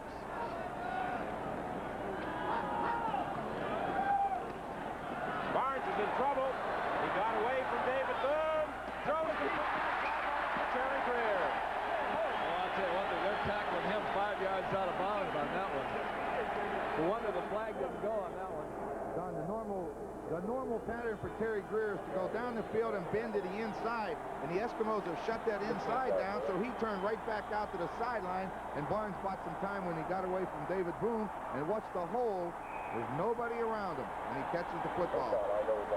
Barnes is in trouble. He got away from David Boone. Throws it to Terry Greer. Well, I'll tell you what, they're tackling him 5 yards out of bounds on that one. No wonder the flag didn't go on that one. Don, the normal pattern for Terry Greer is to go down the field and bend to the inside, and the Eskimos have shut that inside down, so he turned right back out to the sideline, and Barnes bought some time when he got away from David Boone, and watch the hole. There's nobody around him, and he catches the football.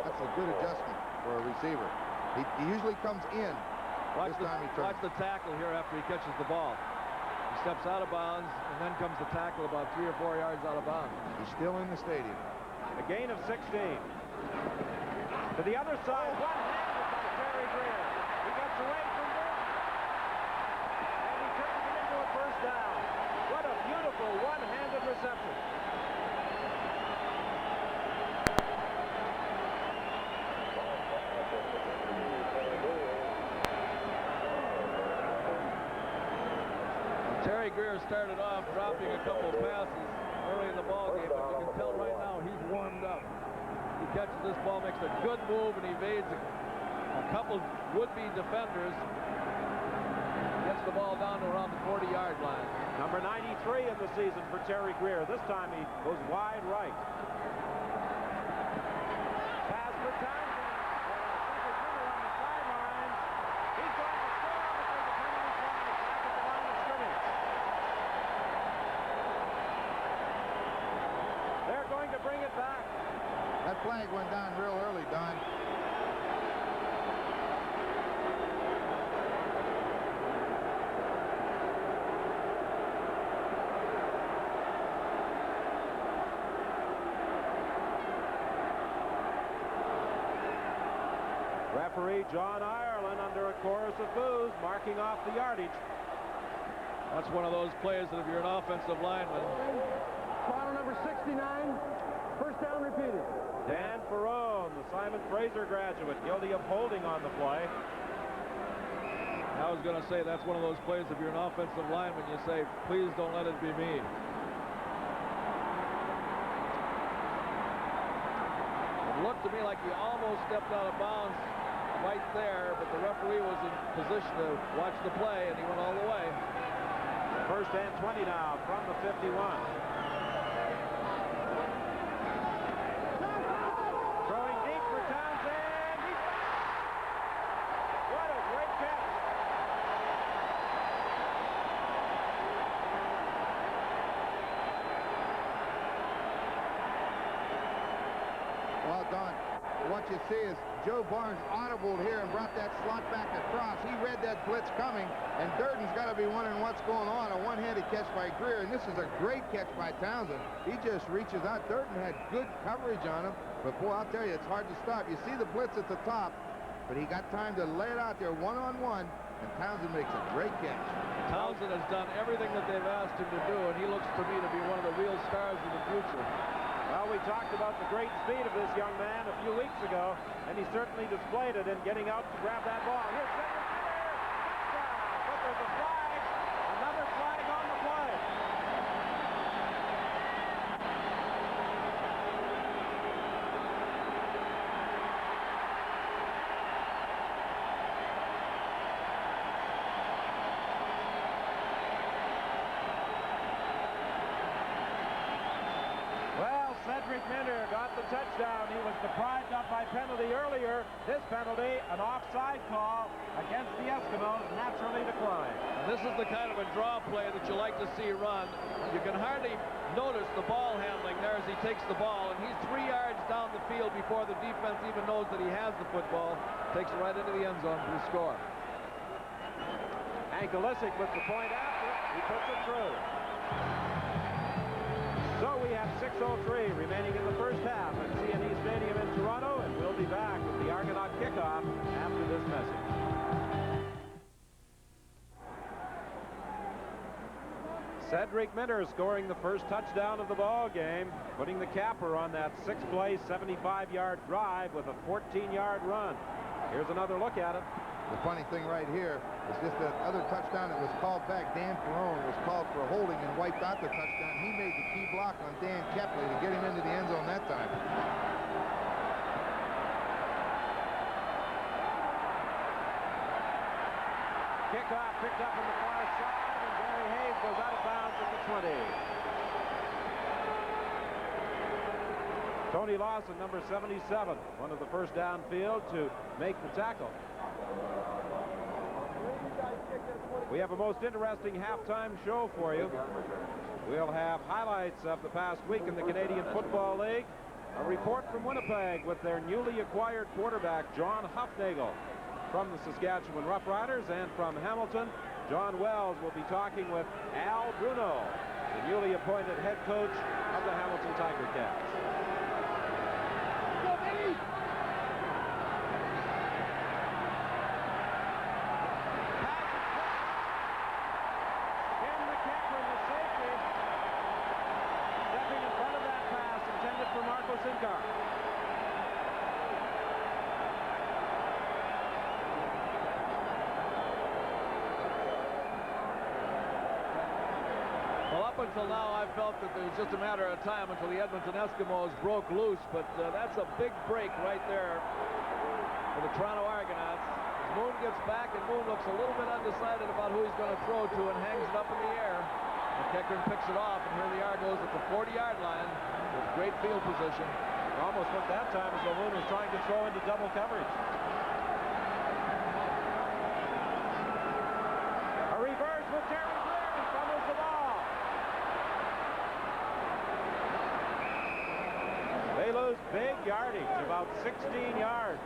That's a good adjustment for a receiver. He usually comes in. This time he turns. Watch the tackle here after he catches the ball. He steps out of bounds, and then comes the tackle about 3 or 4 yards out of bounds. He's still in the stadium. A gain of 16. To the other side, one-handed by Terry Greer. He gets away from Boone, and he turns it into a first down. What a beautiful one-handed reception. Terry Greer started off dropping a couple of passes early in the ballgame, but you can tell right now he's warmed up. He catches this ball, makes a good move, and evades a couple would-be defenders. Gets the ball down to around the 40-yard line. Number 93 in the season for Terry Greer. This time he goes wide right. Pass for Townsend. On the sidelines. He's going to score before the penalty flag back at the line of scrimmage. They're going to bring it back. That flag went down real early, Don. Referee John Ireland, under a chorus of boos, marking off the yardage. That's one of those plays that if you're an offensive lineman. Bottle number 69, first down repeated. Dan Ferrone, the Simon Fraser graduate, guilty of holding on the play. I was going to say that's one of those plays if you're an offensive lineman, you say, please don't let it be me. It looked to me like he almost stepped out of bounds right there, but the referee was in position to watch the play, and he went all the way. First and 20 now from the 51. Throwing deep for Townsend. What a great catch. Well, Don, what you see is Joe Barnes audibled here and brought that slot back across. He read that blitz coming, and Durden's got to be wondering what's going on. A one-handed catch by Greer, and this is a great catch by Townsend. He just reaches out. Durden had good coverage on him, but boy, I'll tell you, it's hard to stop. You see the blitz at the top, but he got time to lay it out there one-on-one, and Townsend makes a great catch. Townsend has done everything that they've asked him to do, and he looks to me to be one of the real stars of the future. Well, we talked about the great speed of this young man a few weeks ago, and he certainly displayed it in getting out to grab that ball. Here's Cedric Miller, touchdown, but there's a flag, another flag on the play. Cedric Miller got the touchdown. He was deprived of by penalty earlier. This penalty, an offside call against the Eskimos, naturally declined. And this is the kind of a draw play that you like to see run. You can hardly notice the ball handling there as he takes the ball, and he's 3 yards down the field before the defense even knows that he has the football. Takes it right into the end zone for the score. Hank Olisic with the point after. He puts it through. So we have 6:03 remaining in the first half at CNE Stadium in Toronto, and we'll be back with the Argonaut kickoff after this message. Cedric Minter scoring the first touchdown of the ball game, putting the capper on that 6-play, 75-yard drive with a 14-yard run. Here's another look at it. The funny thing right here is just that other touchdown that was called back. Dan Perrone was called for holding and wiped out the touchdown. He made the key block on Dan Kepley to get him into the end zone that time. Kickoff picked up on the far side, and Gary Hayes goes out of bounds at the 20. Tony Lawson, number 77, one of the first downfield to make the tackle. We have a most interesting halftime show for you. We'll have highlights of the past week in the Canadian Football League, a report from Winnipeg with their newly acquired quarterback, John Hufnagel, from the Saskatchewan Roughriders, and from Hamilton, John Wells will be talking with Al Bruno, the newly appointed head coach of the Hamilton Tiger Cats. Until now, I felt that it was just a matter of time until the Edmonton Eskimos broke loose, but that's a big break right there for the Toronto Argonauts. Moon gets back, and Moon looks a little bit undecided about who he's going to throw to and hangs it up in the air. McEachern picks it off, and here the Argos at the 40-yard line with great field position. It almost looked that time as though Moon was trying to throw into double coverage. A reverse with Terry Greer. He fumbles the ball. They lose big yardage, about 16 yards.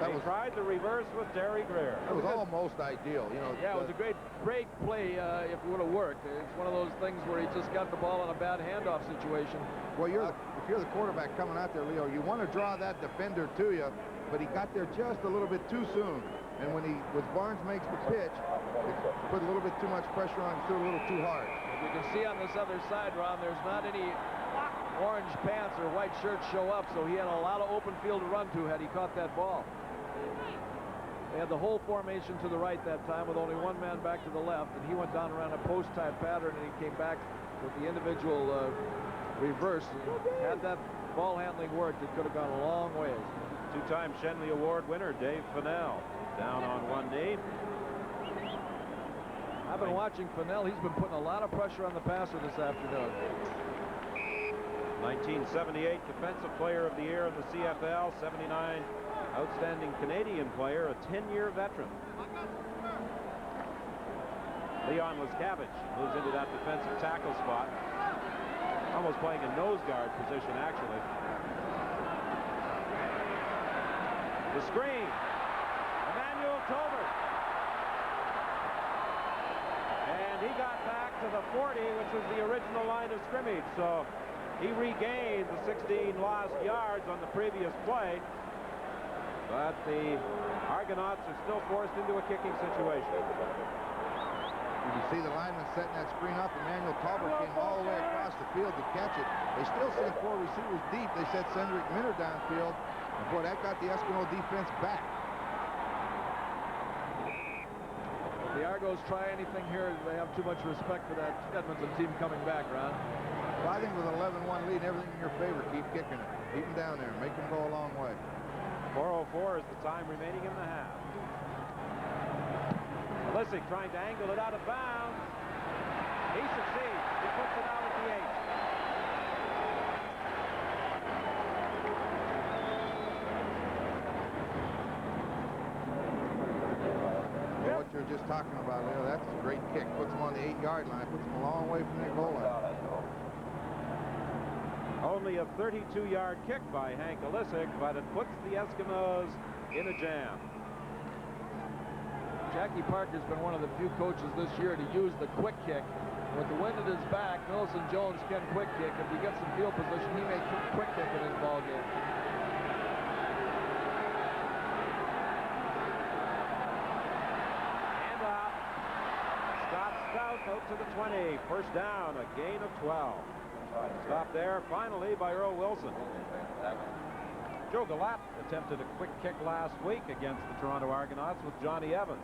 They tried the reverse with Terry Greer. It was almost ideal, you know. Yeah, it was a great break play if it would have worked. It's one of those things where he just got the ball in a bad handoff situation. Well, if you're the quarterback coming out there, Leo, you want to draw that defender to you, but he got there just a little bit too soon. And when Barnes makes the pitch, it put a little bit too much pressure on him, threw a little too hard. As you can see on this other side, Ron, there's not any orange pants or white shirts show up, so he had a lot of open field to run to had he caught that ball. They had the whole formation to the right that time with only one man back to the left, and he went down around a post-type pattern, and he came back with the individual reverse. Had that ball handling worked, it could have gone a long ways. Two-time Shenley Award winner Dave Fennell down on one knee. I've been watching Fennell. He's been putting a lot of pressure on the passer this afternoon. 1978 Defensive Player of the Year in the CFL, 79 Outstanding Canadian Player, a 10-year veteran. Leon Lescavage moves into that defensive tackle spot, almost playing a nose guard position, actually. The screen, Emmanuel Tolbert. And he got back to the 40, which was the original line of scrimmage, so he regained the 16 lost yards on the previous play. But the Argonauts are still forced into a kicking situation. You can see the lineman setting that screen up. Emmanuel Talbot came all the way across the field to catch it. They still sent 4 receivers deep. They set Cedric Minner downfield. And boy, that got the Eskimo defense back. If the Argos try anything here, they have too much respect for that Edmonton team coming back, Ron. Well, I think with an 11-1 lead and everything in your favor, keep kicking it. Keep them down there. Make them go a long way. 4:04 is the time remaining in the half. Melisic trying to angle it out of bounds. He succeeds. He puts it out at the 8. Well, what you're just talking about, Leo, that's a great kick. Puts them on the 8-yard line. Puts them a long way from their goal line. Only a 32-yard kick by Hank Melisic, but it puts the Eskimos in a jam. Jackie Parker's been one of the few coaches this year to use the quick kick. With the wind at his back, Millicent Jones can quick kick. If he gets some field position, he may quick kick in his ball game. And out. Scott Stout out to the 20. First down, a gain of 12. Stopped there finally by Earl Wilson. Joe Galat attempted a quick kick last week against the Toronto Argonauts with Johnny Evans.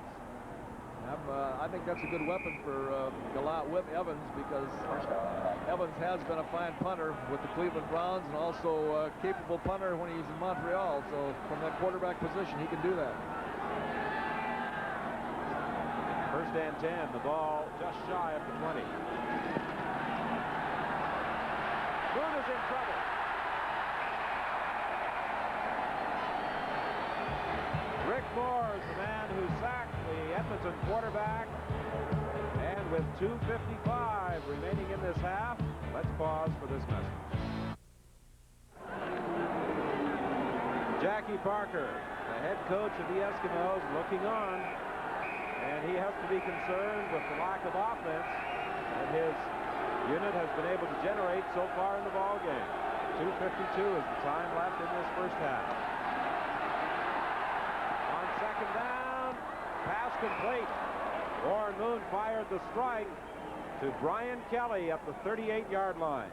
I think that's a good weapon for Galat with Evans, because Evans has been a fine punter with the Cleveland Browns and also a capable punter when he's in Montreal. So from that quarterback position, he can do that. First and 10, the ball just shy of the 20. Moon is in trouble. Rick Moore is the man who sacked the Edmonton quarterback. And with 2:55 remaining in this half, let's pause for this message. Jackie Parker, the head coach of the Eskimos, looking on. And he has to be concerned with the lack of offense that his unit has been able to generate so far in the ball game. 2:52 is the time left in this first half. On second down, pass complete. Warren Moon fired the strike to Brian Kelly up the 38-yard line.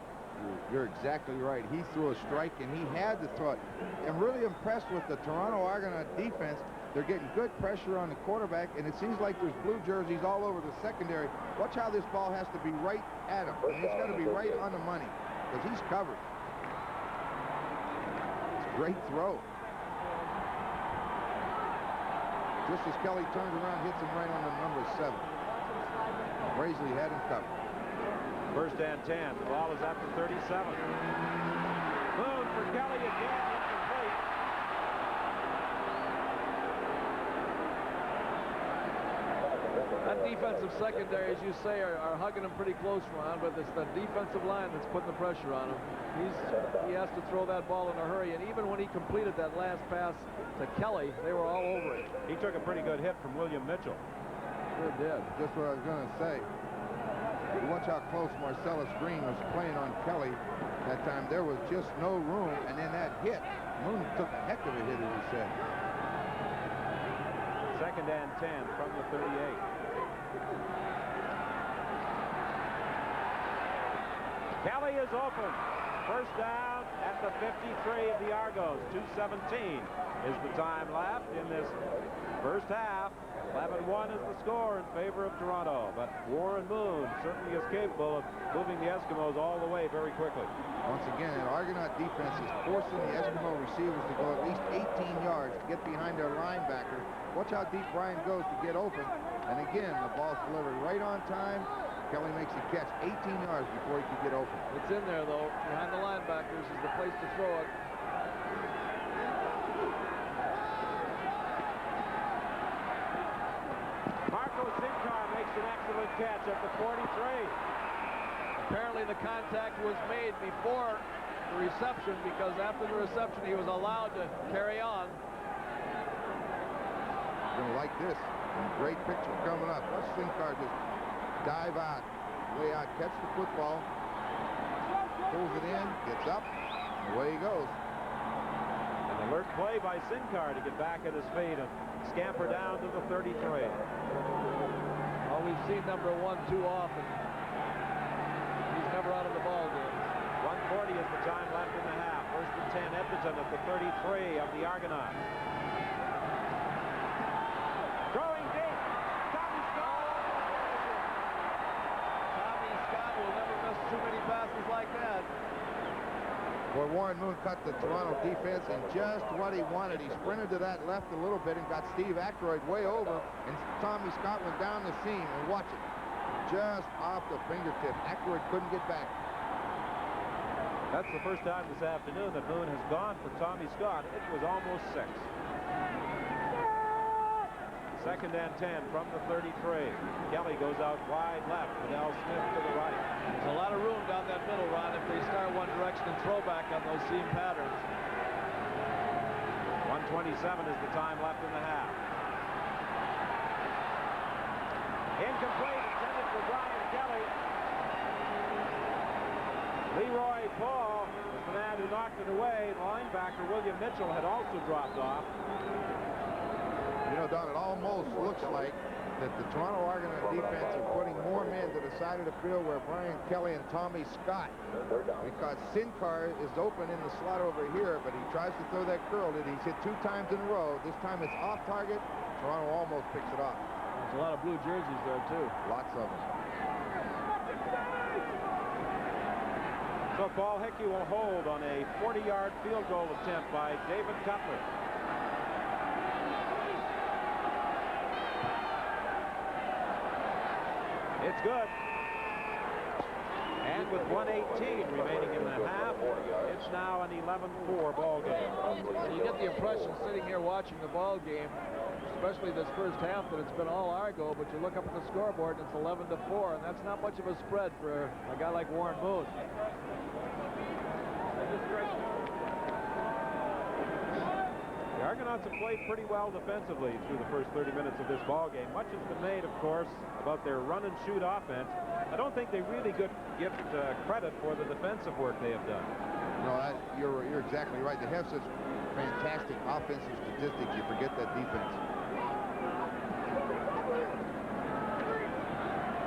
You're exactly right. He threw a strike, and he had to throw it. I'm really impressed with the Toronto Argonaut defense. They're getting good pressure on the quarterback, and it seems like there's blue jerseys all over the secondary. Watch how this ball has to be right at him. And it's got to be right on the money, because he's covered. It's a great throw. Just as Kelly turns around, hits him right on the number 7. Raisley had him covered. First and 10. The ball is at the 37. Moon for Kelly again. Incomplete. That defensive secondary, as you say, are hugging him pretty close, Ron, but it's the defensive line that's putting the pressure on him. He has to throw that ball in a hurry, and even when he completed that last pass to Kelly, they were all over it. He took a pretty good hit from William Mitchell. Sure did. Just what I was going to say. Watch how close Marcellus Green was playing on Kelly that time. There was just no room, and then that hit. Moon took a heck of a hit, as he said. Second and 10 from the 38. Kelly is open. First down at the 53 of the Argos. 2:17 is the time left in this first half. 11-1 is the score in favor of Toronto, but Warren Moon certainly is capable of moving the Eskimos all the way very quickly. Once again, an Argonaut defense is forcing the Eskimo receivers to go at least 18 yards to get behind their linebacker. Watch how deep Brian goes to get open. And again, the ball's delivered right on time. Kelly makes the catch 18 yards before he can get open. It's in there, though. Behind the linebackers is the place to throw it. Makes an excellent catch at the 43. Apparently the contact was made before the reception, because after the reception he was allowed to carry on. Gonna like this. Great picture coming up. Watch Sinkar just dive out, way out, catch the football, pulls it in, gets up, and away he goes. And the Alert play by Sinkar to get back at his feet and scamper down to the 33. Well, we've seen number 1 too often. He's never out of the ball game. 1:40 is the time left in the half. First and 10, Edmonton at the 33 of the Argonauts. Throwing deep. Tommy Scott. Tommy Scott will never miss too many passes like that. Boy, Warren Moon cut the Toronto defense and just what he wanted. He sprinted to that left a little bit and got Steve Aykroyd way over, and Tommy Scott went down the seam, and watch it. Just off the fingertip. Aykroyd couldn't get back. That's the first time this afternoon that Moon has gone for Tommy Scott. It was almost 6. Second and 10 from the 33. Kelly goes out wide left. Fidel Smith to the right. There's a lot of room down that middle, Ron, if they start one direction and throw back on those seam patterns. 1:27 is the time left in the half. Incomplete, intended for Brian Kelly. Leroy Paul was the man who knocked it away. The linebacker, William Mitchell, had also dropped off. You know, Don, it almost looks like that the Toronto Argonaut defense are putting more men to the side of the field where Brian Kelly and Tommy Scott, because Sinkar is open in the slot over here, but he tries to throw that curl that he's hit 2 times in a row. This time it's off target. Toronto almost picks it off. There's a lot of blue jerseys there, too. Lots of them. So Paul Hickey will hold on a 40-yard field goal attempt by David Cutler. It's good. And with 1:18 remaining in the half, it's now an 11-4 ball game. And you get the impression sitting here watching the ball game, especially this first half, that it's been all Argo, but you look up at the scoreboard and it's 11-4, and that's not much of a spread for a guy like Warren Moon. The Argonauts have played pretty well defensively through the first 30 minutes of this ball game. Much has been made, of course, about their run-and-shoot offense. I don't think they really give credit for the defensive work they have done. No, you're exactly right. They have such fantastic offensive statistics. You forget that defense.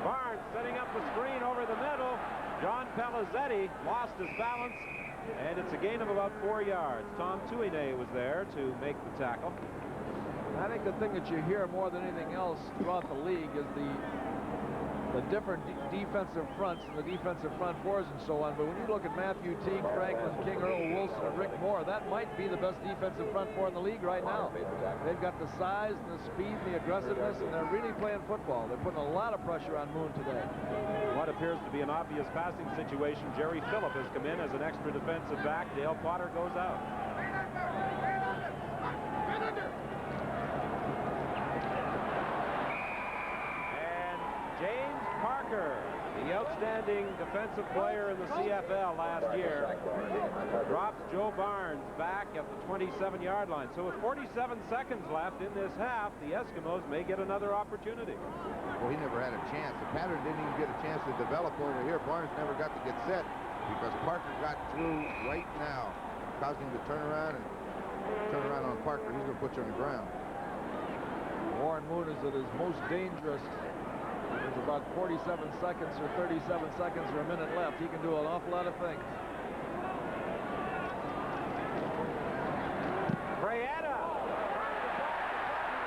Barnes setting up the screen over the middle. John Pelizzetti lost his balance, and it's a gain of about 4 yards. Tom Tuine was there to make the tackle. I think the thing that you hear more than anything else throughout the league is the different defensive fronts and the defensive front fours and so on. But when you look at Matthew Teague, Franklin King, Earl Wilson, and Rick Moore, that might be the best defensive front four in the league right now. They've got the size and the speed and the aggressiveness, and they're really playing football. They're putting a lot of pressure on Moon today. What appears to be an obvious passing situation, Jerry Phillip has come in as an extra defensive back. Dale Potter goes out. James Parker, the outstanding defensive player in the CFL last year, drops Joe Barnes back at the 27-yard line. So with 47 seconds left in this half, the Eskimos may get another opportunity. Well, he never had a chance. The pattern didn't even get a chance to develop over here. Barnes never got to get set because Parker got through right now, causing him to turn around on Parker. He's going to put you on the ground. Warren Moon is at his most dangerous. There's about 47 seconds or 37 seconds or a minute left. He can do an awful lot of things. Freyetta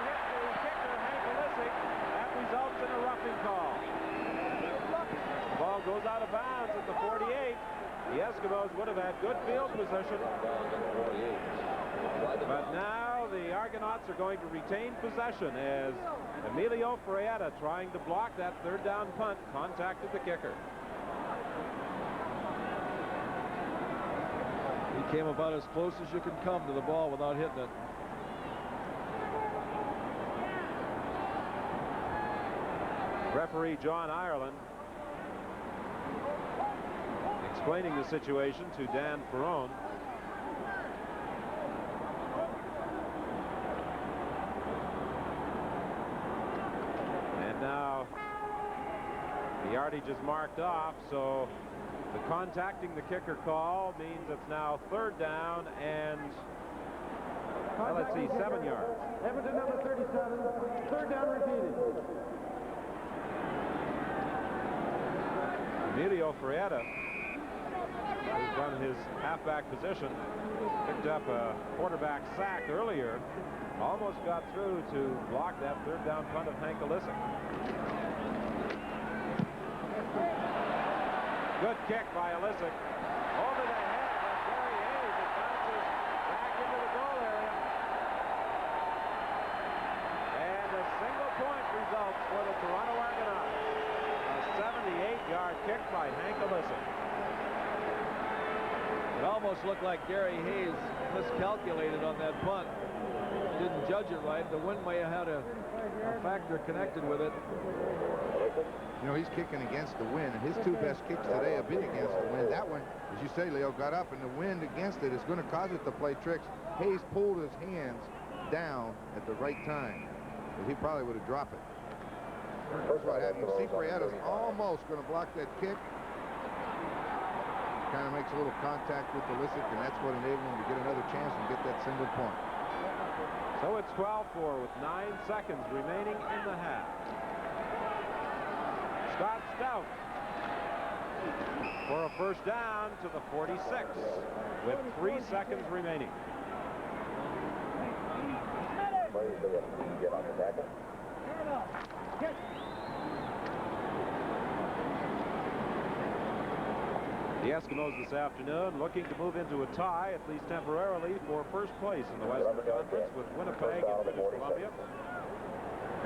hit the kicker, Hank Olisic. That results in a roughing call. The ball goes out of bounds at the 48. The Eskimos would have had good field position. But now the Argonauts are going to retain possession as Emilio Freyetta, trying to block that third down punt, contacted the kicker. He came about as close as you can come to the ball without hitting it. Referee John Ireland explaining the situation to Dan Ferrone. Now, the yardage is marked off, so the contacting the kicker call means it's now third down and Well, let's see, 7 yards. Edmonton number 37, third down repeated. Emilio Ferreira, who's run his halfback position, picked up a quarterback sack earlier. Almost got through to block that third down punt of Hank Olisic. Good kick by Olisic. Over the head of Gary Hayes. It bounces back into the goal area. And a single point results for the Toronto Argonauts. A 78-yard kick by Hank Olisic. It almost looked like Gary Hayes miscalculated on that punt. Didn't judge it right. The wind may have had a factor connected with it. You know, he's kicking against the wind, and his two best kicks today have been against the wind. That one, as you say, Leo, got up, and the wind against it is going to cause it to play tricks. Hayes pulled his hands down at the right time, but he probably would have dropped it. That's what happened. You see Ferreira's almost going to block that kick. Kind of makes a little contact with Olisic, and that's what enabled him to get another chance and get that single point. So it's 12-4 with 9 seconds remaining in the half. Scott Stout for a first down to the 46 with 3 seconds remaining. The Eskimos this afternoon looking to move into a tie, at least temporarily, for first place in the Western Conference with Winnipeg and British Columbia.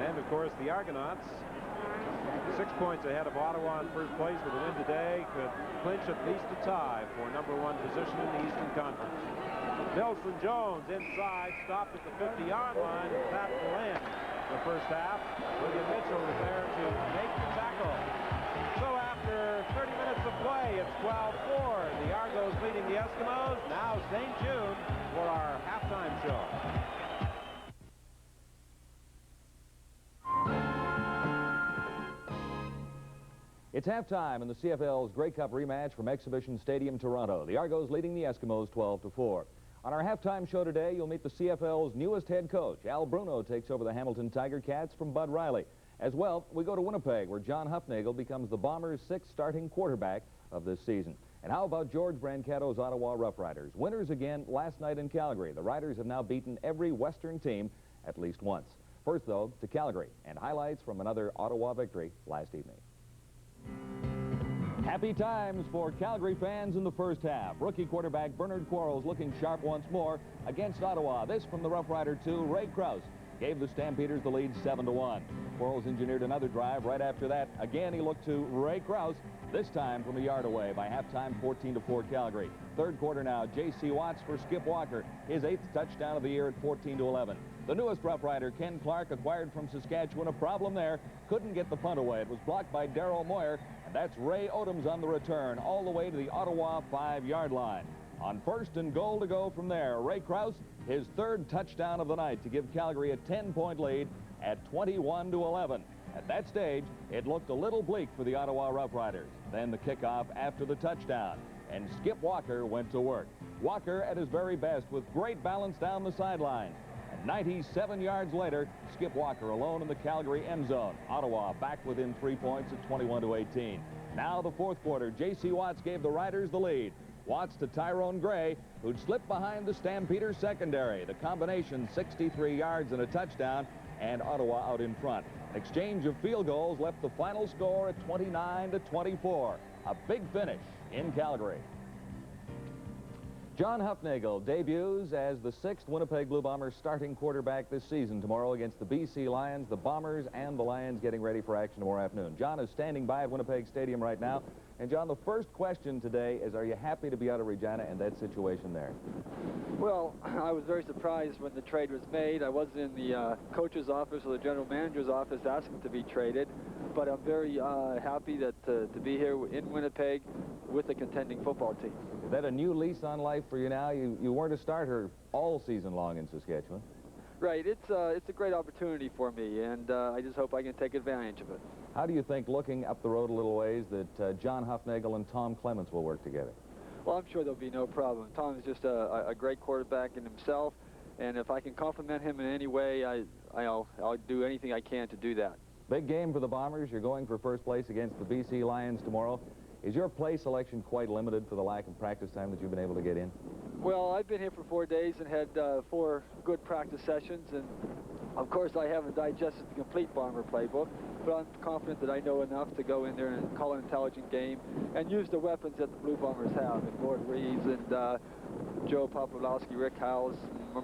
And, of course, the Argonauts, 6 points ahead of Ottawa in first place with a win today, could clinch at least a tie for #1 position in the Eastern Conference. Nelson Jones inside, stopped at the 50-yard line, and that will end the first half. William Mitchell was there to make the tackle. So after 30 minutes of play, it's 12-4. The Argos leading the Eskimos. Now St. Jude for our halftime show. It's halftime in the CFL's Grey Cup rematch from Exhibition Stadium, Toronto. The Argos leading the Eskimos 12-4. On our halftime show today, you'll meet the CFL's newest head coach. Al Bruno takes over the Hamilton Tiger Cats from Bud Riley. As well, we go to Winnipeg, where John Hufnagel becomes the Bombers' 6th starting quarterback of this season. And how about George Brancato's Ottawa Roughriders? Winners again last night in Calgary. The Riders have now beaten every Western team at least once. First, though, to Calgary, and highlights from another Ottawa victory last evening. Happy times for Calgary fans in the first half. Rookie quarterback Bernard Quarles looking sharp once more against Ottawa. This from the Rough Rider 2, Ray Krause, gave the Stampeders the lead 7-1. Quarles engineered another drive right after that. Again, he looked to Ray Krause, this time from a yard away. By halftime, 14-4 Calgary. Third quarter now, J.C. Watts for Skip Walker, his 8th touchdown of the year at 14-11. The newest Rough Rider, Ken Clark, acquired from Saskatchewan. A problem there, couldn't get the punt away. It was blocked by Darryl Moyer, and that's Ray Odoms on the return, all the way to the Ottawa 5-yard line. On first and goal to go from there, Ray Krause, his 3rd touchdown of the night to give Calgary a 10-point lead at 21-11. At that stage, it looked a little bleak for the Ottawa Rough Riders. Then the kickoff after the touchdown, and Skip Walker went to work. Walker at his very best with great balance down the sideline. And 97 yards later, Skip Walker alone in the Calgary end zone. Ottawa back within 3 points at 21-18. Now the fourth quarter, J.C. Watts gave the Riders the lead. Watts to Tyrone Gray, who'd slipped behind the Stampeders secondary. The combination, 63 yards and a touchdown, and Ottawa out in front. An exchange of field goals left the final score at 29-24. A big finish in Calgary. John Hufnagel debuts as the 6th Winnipeg Blue Bombers starting quarterback this season tomorrow against the BC Lions. The Bombers and the Lions getting ready for action tomorrow afternoon. John is standing by at Winnipeg Stadium right now. And, John, the first question today is, are you happy to be out of Regina and that situation there? Well, I was very surprised when the trade was made. I wasn't in the coach's office or the general manager's office asking to be traded, but I'm very happy that to be here in Winnipeg with a contending football team. Is that a new lease on life for you now? You weren't a starter all season long in Saskatchewan. Right. It's a great opportunity for me, and I just hope I can take advantage of it. How do you think, looking up the road a little ways, that John Hufnagel and Tom Clements will work together? Well, I'm sure there'll be no problem. Tom's just a great quarterback in himself, And if I can compliment him in any way, I'll do anything I can to do that. Big game for the Bombers. You're going for first place against the BC Lions tomorrow. Is your play selection quite limited for the lack of practice time that you've been able to get in? Well, I've been here for 4 days and had 4 good practice sessions, and of course I haven't digested the complete Bomber playbook, but I'm confident that I know enough to go in there and call an intelligent game and use the weapons that the Blue Bombers have, and Gord Reeves and Joe Popolowski, Rick Howes,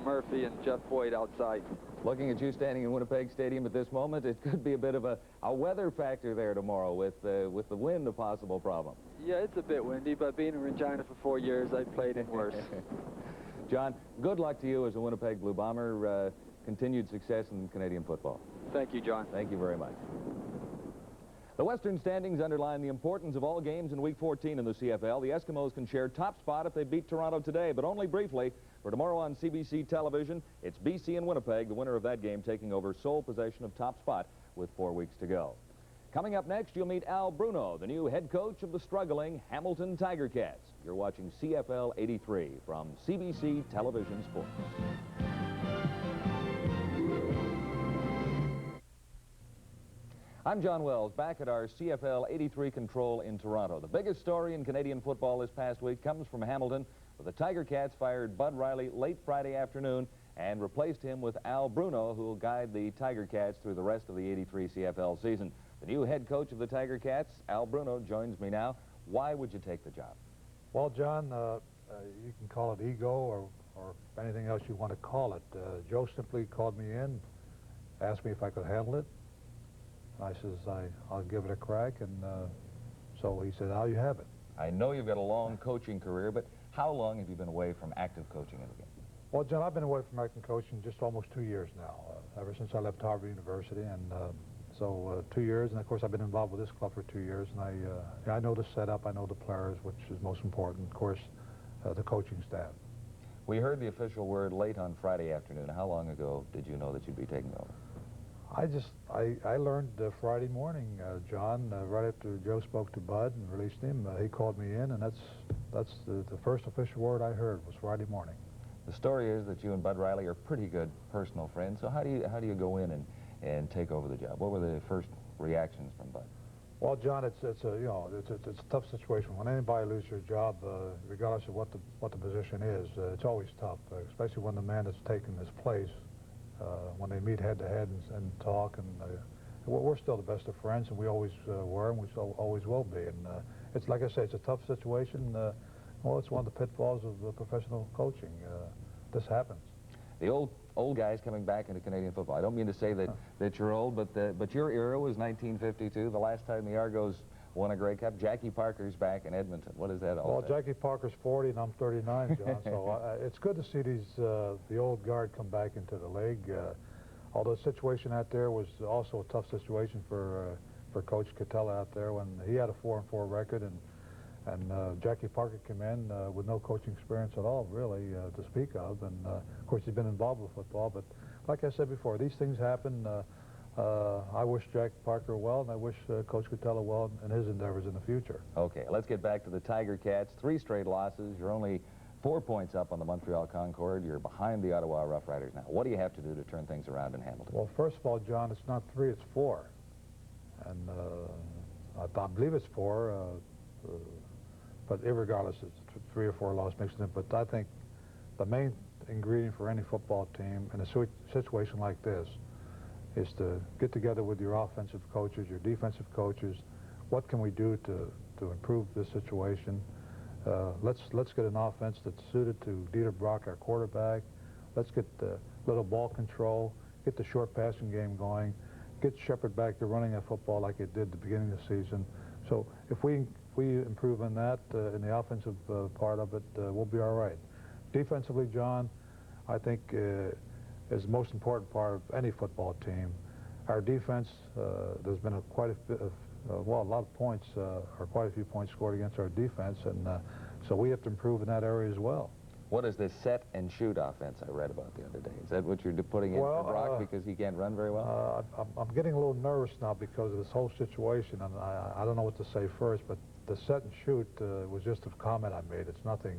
Murphy, and Jeff Boyd outside. Looking at you standing in Winnipeg Stadium at this moment, it could be a bit of a weather factor there tomorrow with the wind a possible problem. Yeah, it's a bit windy, but being in Regina for 4 years, I've played in worse. John, good luck to you as a Winnipeg Blue Bomber. Continued success in Canadian football. Thank you, John. Thank you very much. The Western standings underline the importance of all games in Week 14 in the CFL. The Eskimos can share top spot if they beat Toronto today, but only briefly. For tomorrow on CBC television, it's BC and Winnipeg, the winner of that game taking over sole possession of top spot with 4 weeks to go. Coming up next, you'll meet Al Bruno, the new head coach of the struggling Hamilton Tiger Cats. You're watching CFL 83 from CBC Television Sports. I'm John Wells, back at our CFL 83 control in Toronto. The biggest story in Canadian football this past week comes from Hamilton, where the Tiger Cats fired Bud Riley late Friday afternoon and replaced him with Al Bruno, who will guide the Tiger Cats through the rest of the 83 CFL season. The new head coach of the Tiger Cats, Al Bruno, joins me now. Why would you take the job? Well, John, you can call it ego or anything else you want to call it. Joe simply called me in, asked me if I could handle it. I says, I'll give it a crack, and so he said, "How you have it." I know you've got a long coaching career, but how long have you been away from active coaching in the game? Well, John, I've been away from active coaching just almost 2 years now, ever since I left Harvard University, and so 2 years, and of course I've been involved with this club for 2 years, and I know the setup, I know the players, which is most important, of course, the coaching staff. We heard the official word late on Friday afternoon. How long ago did you know that you'd be taking over? I learned Friday morning, John, right after Joe spoke to Bud and released him. He called me in, and that's the first official word I heard was Friday morning. The story is that you and Bud Riley are pretty good personal friends. So how do you go in and take over the job? What were the first reactions from Bud? Well, John, it's a tough situation. When anybody loses their job, regardless of what the position is, it's always tough, especially when the man that's taken his place. When they meet head-to-head and talk, and we're still the best of friends, and we always were, and we always will be. And it's like I say, it's a tough situation. Well, it's one of the pitfalls of professional coaching. This happens. The old guys coming back into Canadian football. I don't mean to say that you're old, but your era was 1952, the last time the Argos won a Grey Cup. Jackie Parker's back in Edmonton. What is that all Well, say? Jackie Parker's 40 and I'm 39, John, so it's good to see the old guard come back into the league. Although the situation out there was also a tough situation for Coach Catella out there when he had a 4-4 record, and Jackie Parker came in with no coaching experience at all, really, to speak of. And of course, he's been involved with football, but like I said before, these things happen. I wish Jack Parker well, and I wish Coach Catella well in his endeavors in the future. Okay, let's get back to the Tiger Cats. 3 straight losses. You're only 4 points up on the Montreal Concorde. You're behind the Ottawa Rough Riders now. What do you have to do to turn things around in Hamilton? Well, first of all, John, it's not 3, it's 4. And I believe it's 4, but irregardless, it's 3 or 4 losses mixed in. But I think the main ingredient for any football team in a situation like this is to get together with your offensive coaches, your defensive coaches. What can we do to improve this situation? Let's get an offense that's suited to Dieter Brock, our quarterback. Let's get a little ball control, get the short passing game going, get Shepard back to running a football like it did at the beginning of the season. So if we improve on that in the offensive part of it, we'll be all right. Defensively, John, I think is the most important part of any football team. Our defense, there's been quite a lot of points, or quite a few points scored against our defense, and so we have to improve in that area as well. What is this set and shoot offense I read about the other day? Is that what you're putting in for Brock because he can't run very well? I'm getting a little nervous now because of this whole situation, and I don't know what to say first, but the set and shoot was just a comment I made. It's nothing,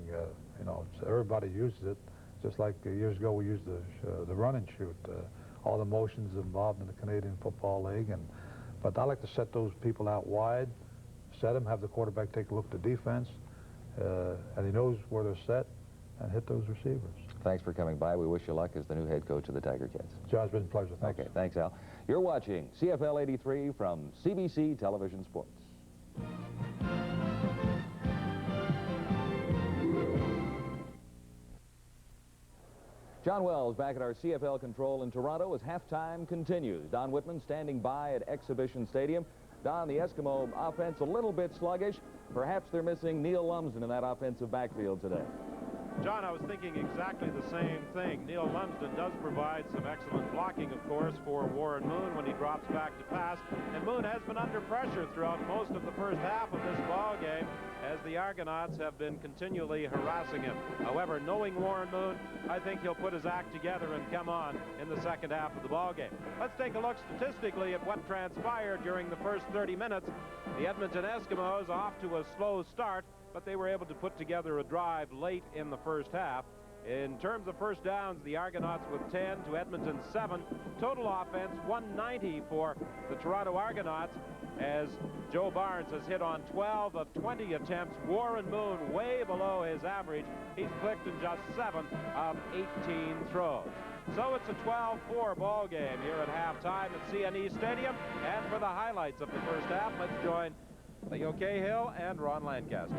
everybody uses it. just like years ago we used the run and shoot. All the motions involved in the Canadian Football League, but I like to set those people out wide, set them, have the quarterback take a look at the defense, and he knows where they're set, and hit those receivers. Thanks for coming by. We wish you luck as the new head coach of the Tiger Cats. John, it's been a pleasure. Thanks. Okay, thanks, Al. You're watching CFL 83 from CBC Television Sports. John Wells back at our CFL control in Toronto as halftime continues. Don Whitman standing by at Exhibition Stadium. Don, the Eskimo offense a little bit sluggish. Perhaps they're missing Neil Lumsden in that offensive backfield today. John, I was thinking exactly the same thing. Neil Lumsden does provide some excellent blocking, of course, for Warren Moon when he drops back to pass. And Moon has been under pressure throughout most of the first half of this ball game as the Argonauts have been continually harassing him. However, knowing Warren Moon, I think he'll put his act together and come on in the second half of the ball game. Let's take a look statistically at what transpired during the first 30 minutes. The Edmonton Eskimos off to a slow start, but they were able to put together a drive late in the first half. In terms of first downs, the Argonauts with 10 to Edmonton 7. Total offense 190 for the Toronto Argonauts as Joe Barnes has hit on 12 of 20 attempts. Warren Moon way below his average. He's clicked in just 7 of 18 throws. So it's a 12-4 ball game here at halftime at CNE Stadium. And for the highlights of the first half, let's join Leo Cahill and Ron Lancaster.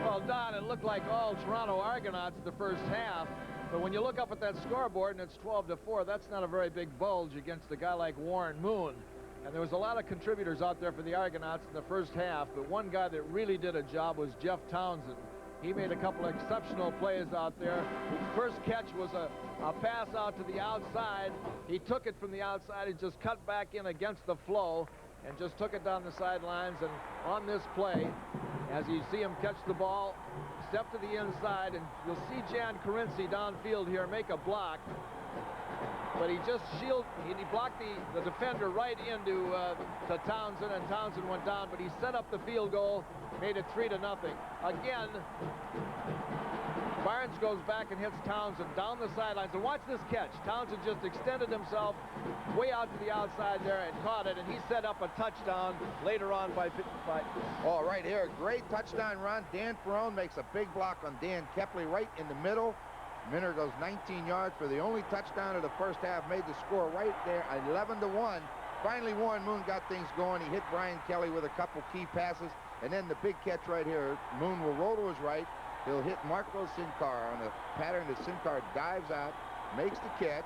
Well, Don, it looked like all Toronto Argonauts the first half, but when you look up at that scoreboard and it's 12-4, that's not a very big bulge against a guy like Warren Moon. And there was a lot of contributors out there for the Argonauts in the first half, but one guy that really did a job was Jeff Townsend. He made a couple of exceptional plays out there. His first catch was a pass out to the outside. He took it from the outside and just cut back in against the flow and just took it down the sidelines. And on this play, as you see him catch the ball, step to the inside, and you'll see Jan Carinci downfield here make a block. But he just he blocked the defender right into to Townsend, and Townsend went down, but he set up the field goal, made it 3-0. Again, Barnes goes back and hits Townsend down the sidelines. And watch this catch. Townsend just extended himself way out to the outside there and caught it, and he set up a touchdown later on by Oh, right here, great touchdown run. Dan Ferrone makes a big block on Dan Kepley right in the middle. Minner goes 19 yards for the only touchdown of the first half, made the score right there, 11-1. Finally, Warren Moon got things going. He hit Brian Kelly with a couple key passes, and then the big catch right here. Moon will roll to his right. He'll hit Marco Sincar on a pattern that Sincar dives out, makes the catch,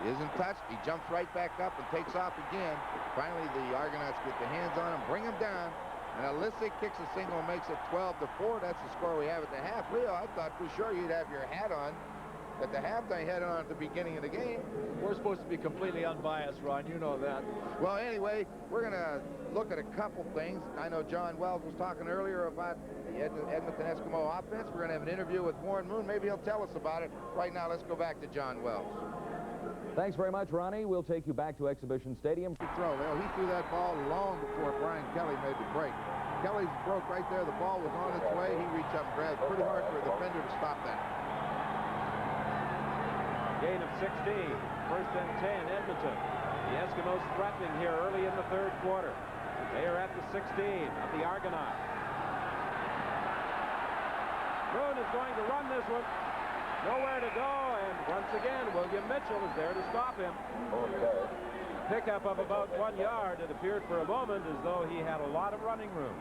isn't touched. He jumps right back up and takes off again. Finally, the Argonauts get the hands on him, bring him down, and Alisse kicks a single and makes it 12-4. That's the score we have at the half. Leo, I thought for sure you'd have your hat on at the halftime, had on at the beginning of the game. We're supposed to be completely unbiased, Ron. You know that. Well, anyway, we're going to look at a couple things. I know John Wells was talking earlier about the Edmonton Eskimo offense. We're going to have an interview with Warren Moon. Maybe he'll tell us about it. Right now, let's go back to John Wells. Thanks very much, Ronnie. We'll take you back to Exhibition Stadium. He threw that ball long before Brian Kelly made the break. Kelly's broke right there. The ball was on its way. He reached up and grabbed pretty hard for a defender to stop that. Gain of 16, first and 10, Edmonton. The Eskimos threatening here early in the third quarter. They are at the 16 of the Argonauts. Moon is going to run this one. Nowhere to go, and once again, William Mitchell is there to stop him. Pickup of about 1 yard. It appeared for a moment as though he had a lot of running room.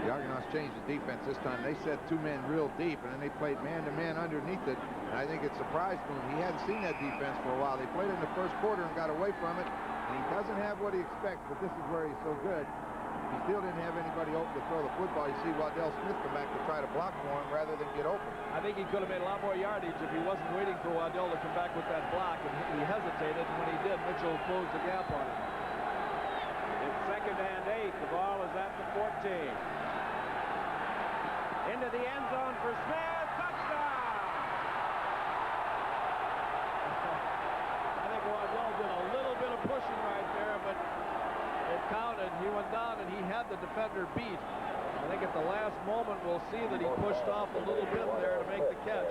The Argonauts changed the defense this time. They set two men real deep, and then they played man-to-man underneath it. And I think it surprised Moon. He hadn't seen that defense for a while. They played it in the first quarter and got away from it. And he doesn't have what he expects, but this is where he's so good. He still didn't have anybody open to throw the football. You see Waddell Smith come back to try to block for him rather than get open. I think he could have made a lot more yardage if he wasn't waiting for Waddell to come back with that block, and he hesitated, and when he did, Mitchell closed the gap on him. It's 2nd and 8. The ball is at the 14. Into the end zone for Smith. Touchdown! I think Waddell did a little bit of pushing right there, but it counted. He went down and he had the defender beat. I think at the last moment we'll see that he pushed off a little bit there to make the catch.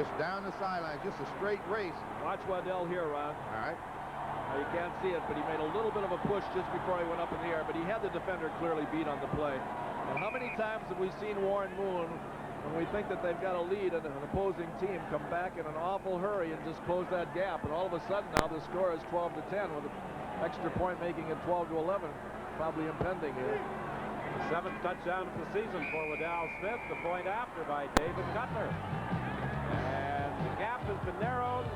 Just down the sideline, just a straight race. Watch Waddell here, Ron. All right. You can't see it, but he made a little bit of a push just before he went up in the air, but he had the defender clearly beat on the play. And how many times have we seen Warren Moon, when we think that they've got a lead and an opposing team, come back in an awful hurry and just close that gap, and all of a sudden now the score is 12-10 with an extra point making it 12-11, probably impending here. The 7th touchdown of the season for Waddell Smith, the point after by David Cutler. And the gap has been narrowed to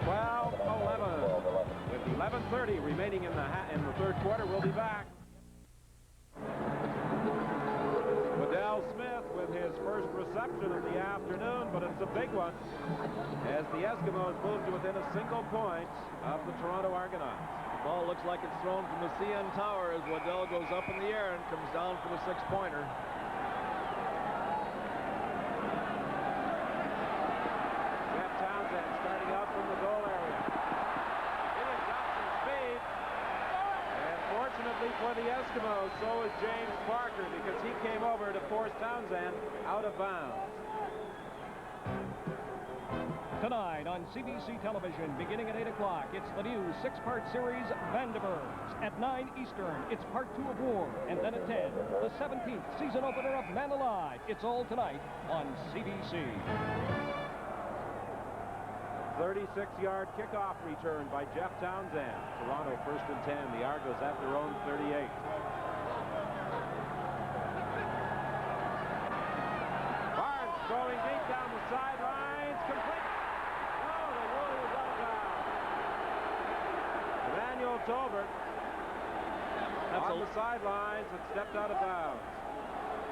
12-11. With 11:30 remaining in the third quarter, we'll be back. Waddell Smith with his first reception of the afternoon, but it's a big one as the Eskimos move to within a single point of the Toronto Argonauts. The ball looks like it's thrown from the CN Tower as Waddell goes up in the air and comes down for the 6-pointer. For the Eskimos, so is James Parker, because he came over to force Townsend out of bounds. Tonight on CBC television, beginning at 8 o'clock, it's the new 6-part series, Vanderburgs. At 9 Eastern, it's part 2 of War. And then at 10, the 17th season opener of Man Alive. It's all tonight on CBC. 36-yard kickoff return by Jeff Townsend. Toronto 1st and 10. The Argos at their own 38. Barnes throwing deep down the sidelines. Complete. No, the rule was out of bounds. Emmanuel Tolbert on the sidelines and stepped out of bounds.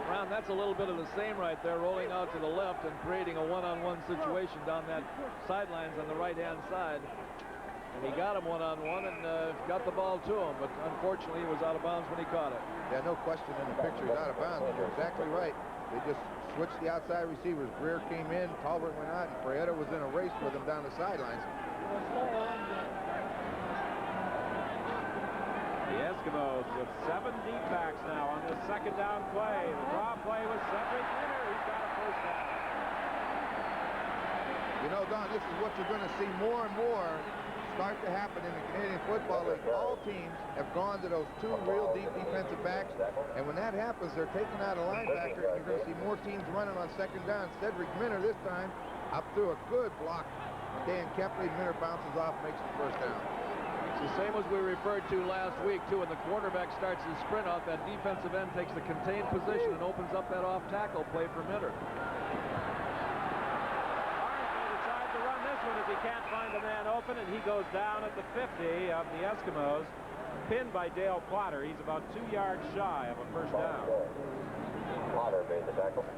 Ron, that's a little bit of the same right there, rolling out to the left and creating a one-on-one situation down that sidelines on the right-hand side. And he got him one-on-one and got the ball to him, but unfortunately he was out of bounds when he caught it. Yeah, no question in the picture, he's out of bounds. You're exactly right. They just switched the outside receivers. Greer came in, Talbot went out, and Prieto was in a race with him down the sidelines. The Eskimos with 7 deep backs now on this second down play. The draw play was Cedric Winter. He's got a first down. You know, Don, this is what you're going to see more and more start to happen in the Canadian Football League. All teams have gone to those 2 real deep defensive backs, and when that happens, they're taking out a linebacker, and you're going to see more teams running on second down. Cedric Minter this time up through a good block. Dan Kepley, Minter bounces off, makes the first down. It's the same as we referred to last week, too. When the quarterback starts his sprint out, that defensive end takes the contained position and opens up that off-tackle play for Minter. Barnes may decide to run this one as he can't find a man open, and he goes down at the 50 of the Eskimos, pinned by Dale Potter. He's about 2 yards shy of a first down. Potter made the tackle. I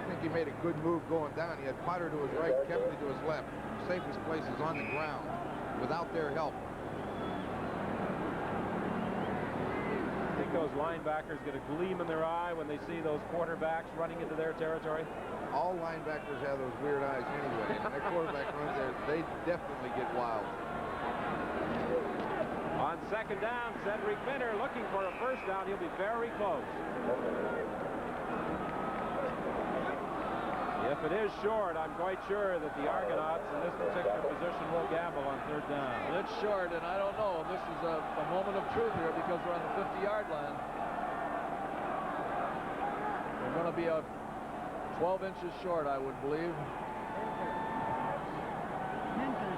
think he made a good move going down. He had Potter to his right, Kepley to his left. Safest place is on the ground without their help. I think those linebackers get a gleam in their eye when they see those quarterbacks running into their territory. All linebackers have those weird eyes anyway. And that quarterback runs there, they definitely get wild. On second down, Cedric Minter looking for a first down. He'll be very close. If it is short, I'm quite sure that the Argonauts in this particular position will gamble on third down. It's short, and I don't know. This is a moment of truth here because we're on the 50-yard line. We're going to be 12 inches short, I would believe.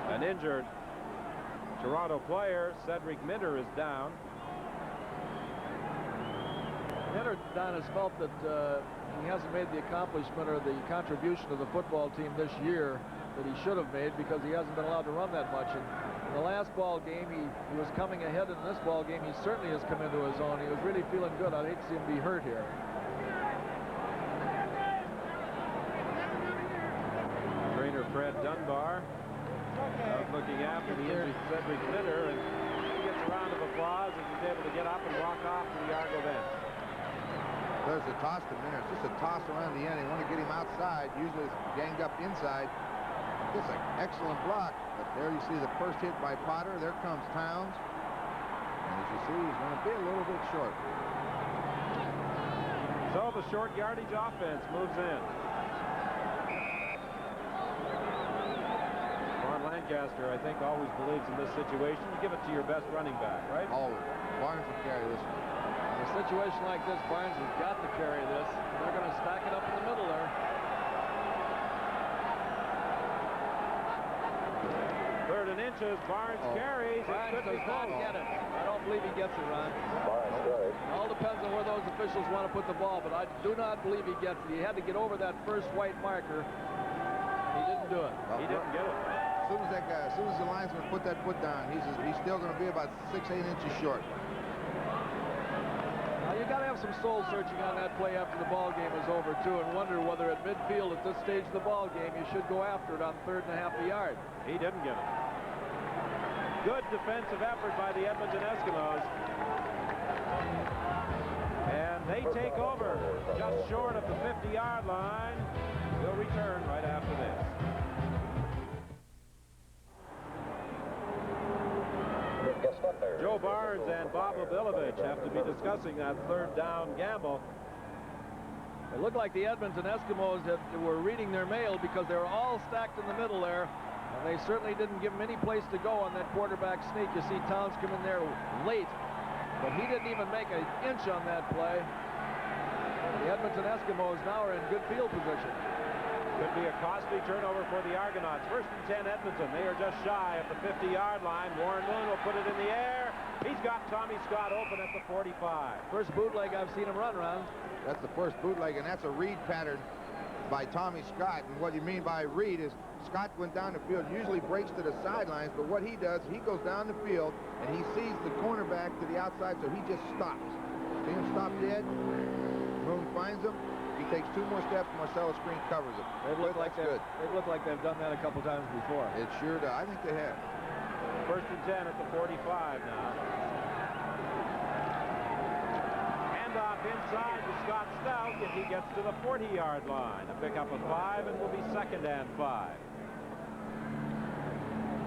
An injured Toronto player, Cedric Minter, is down. Minter, Don, has felt that he hasn't made the accomplishment or the contribution to the football team this year that he should have made because he hasn't been allowed to run that much. And in the last ball game, he was coming ahead. In this ball game, he certainly has come into his own. He was really feeling good. I'd hate to see him be hurt here. Trainer Fred Dunbar looking after the injured Cedric Minter, and he gets a round of applause as he's able to get up and walk off to the Argo bench. There's a toss to Minter. It's just a toss around the end. They want to get him outside. Usually it's ganged up inside. It's an excellent block. But there you see the first hit by Potter. There comes Towns. And as you see, he's going to be a little bit short. So the short yardage offense moves in. broadcaster, I think, always believes in this situation. You give it to your best running back, right? Always. Barnes will carry this one. In a situation like this, Barnes has got to carry this. They're going to stack it up in the middle there. 3rd and inches. Barnes carries. Barnes It could be does not close. get it. I don't believe he gets it, Ron. Barnes carries. It all depends on where those officials want to put the ball, but I do not believe he gets it. He had to get over that first white marker. He didn't do it. He didn't get it. As soon as the linesman put that foot down, he's still going to be about 6-8 inches short. Now you got to have some soul searching on that play after the ball game is over too, and wonder whether at midfield at this stage of the ball game you should go after it on 3rd and a half a yard. He didn't get it. Good defensive effort by the Edmonton Eskimos. And they take over just short of the 50-yard line. We'll return right after this. Joe Barnes and Bob Obilovich have to be discussing that 3rd down gamble. It looked like the Edmonton Eskimos were reading their mail because they were all stacked in the middle there. And they certainly didn't give him any place to go on that quarterback sneak. You see Towns come in there late, but he didn't even make an inch on that play. The Edmonton Eskimos now are in good field position. Could be a costly turnover for the Argonauts. 1st and 10 Edmonton. They are just shy of the 50-yard line. Warren Moon will put it in the air. He's got Tommy Scott open at the 45. First bootleg I've seen him run around. That's the first bootleg, and that's a read pattern by Tommy Scott. And what you mean by read is Scott went down the field, usually breaks to the sidelines, but what he does, he goes down the field and he sees the cornerback to the outside, so he just stops. See him stop dead? Moon finds him. He takes 2 more steps. Marcellus Green covers him. They've looked like they've done that a couple times before. It sure does. I think they have. 1st and 10 at the 45 now. Handoff inside to Scott Stout, and he gets to the 40-yard line. A pickup of 5, and will be 2nd and 5.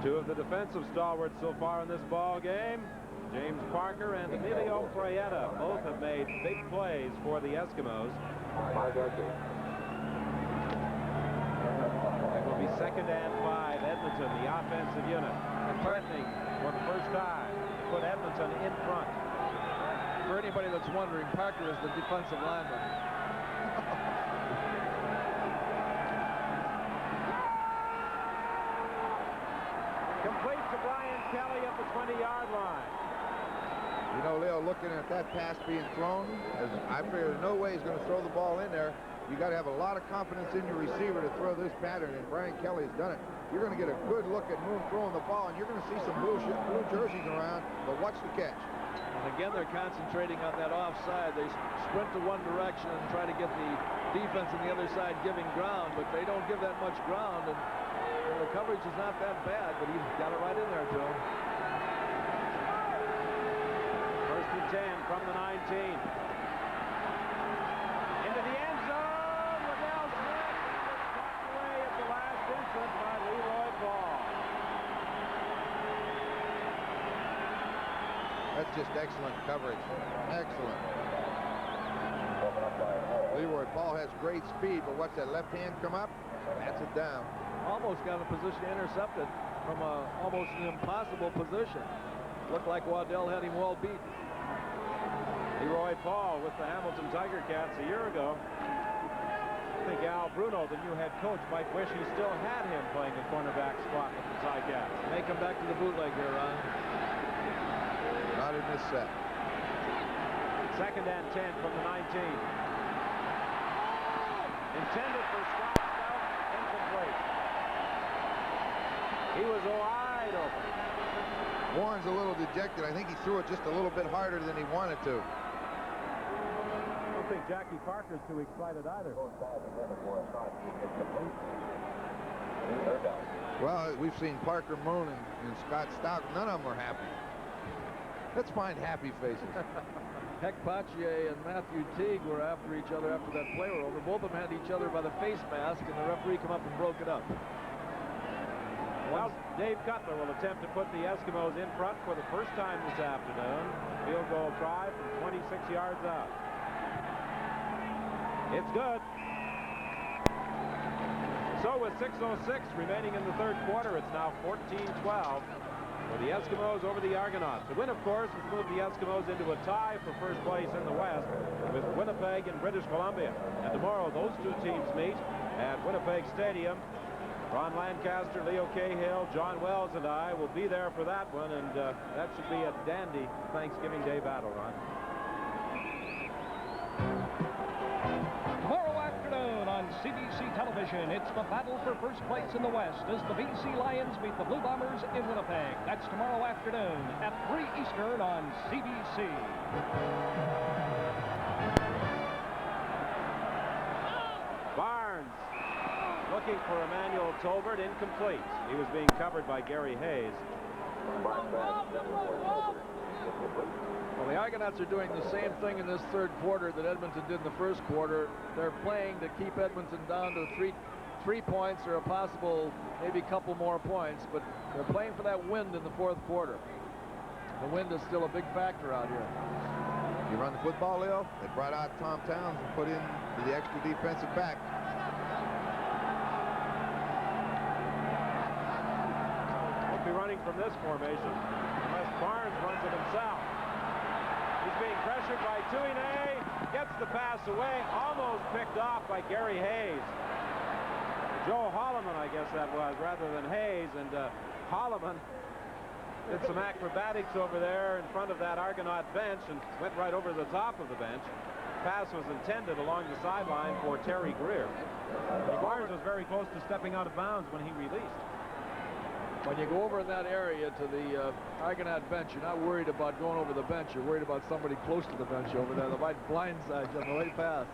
2 of the defensive stalwarts so far in this ball game. James Parker and Emilio Fraietta both have made big plays for the Eskimos. It will be 2nd and 5, Edmonton, the offensive unit, and threatening for the first time to put Edmonton in front. For anybody that's wondering, Parker is the defensive lineman. Complete to Brian Kelly at the 20-yard line. You know, Leo, looking at that pass being thrown, as I figure there's no way he's going to throw the ball in there. You got to have a lot of confidence in your receiver to throw this pattern, and Brian Kelly has done it. You're going to get a good look at Moon throwing the ball, and you're going to see some blue jerseys around, but watch the catch. And again, they're concentrating on that offside. They sprint to one direction and try to get the defense on the other side giving ground, but they don't give that much ground, and the coverage is not that bad, but he's got it right in there to him. 1st and 10 from the 19. Into the end zone. Liddell Smith tucked away at the last instant by Leroy Paul. That's just excellent coverage. Excellent. Leroy Paul has great speed, but watch that left hand come up. That's it down. Almost got in a position to intercept it from almost an impossible position. Looked like Waddell had him well beat. Leroy Paul with the Hamilton Tiger Cats a year ago. I think Al Bruno, the new head coach, might wish he still had him playing the cornerback spot with the Ticats. May come back to the bootleg here, Ron. Not in this set. 2nd and 10 from the 19. Intended for Scott Stout, incomplete. He was wide open. Warren's a little dejected. I think he threw it just a little bit harder than he wanted to. I don't think Jackie Parker's too excited either. Well, we've seen Parker Moon and Scott Stout. None of them are happy. Let's find happy faces. Heck Pachier and Matthew Teague were after each other after that play were over. Both of them had each other by the face mask, and the referee come up and broke it up. Well, Dave Cutler will attempt to put the Eskimos in front for the first time this afternoon. Field goal try from 26 yards out. It's good. So with 6:06 remaining in the third quarter, it's now 14-12 for the Eskimos over the Argonauts. The win, of course, has moved the Eskimos into a tie for first place in the West with Winnipeg and British Columbia. And tomorrow, those two teams meet at Winnipeg Stadium. Ron Lancaster, Leo Cahill, John Wells, and I will be there for that one, and that should be a dandy Thanksgiving Day battle, Ron. Tomorrow afternoon on CBC television, it's the battle for first place in the West as the BC Lions meet the Blue Bombers in Winnipeg. That's tomorrow afternoon at 3 Eastern on CBC. Barnes looking for Emmanuel Tolbert, incomplete. He was being covered by Gary Hayes. Well, the Argonauts are doing the same thing in this third quarter that Edmonton did in the first quarter. They're playing to keep Edmonton down to three points or a possible maybe couple more points, but they're playing for that wind in the fourth quarter. The wind is still a big factor out here. You run the football, Leo? They brought out Tom Towns and put in the extra defensive back. Won't be running from this formation unless Barnes runs it himself. He's being pressured by Tuine, gets the pass away, almost picked off by Gary Hayes. Joe Holloman, I guess that was, rather than Hayes, and Holloman did some acrobatics over there in front of that Argonaut bench and went right over the top of the bench. Pass was intended along the sideline for Terry Greer. Barnes was very close to stepping out of bounds when he released. When you go over in that area to the Argonaut bench, you're not worried about going over the bench. You're worried about somebody close to the bench over there that might blindside you on the way past.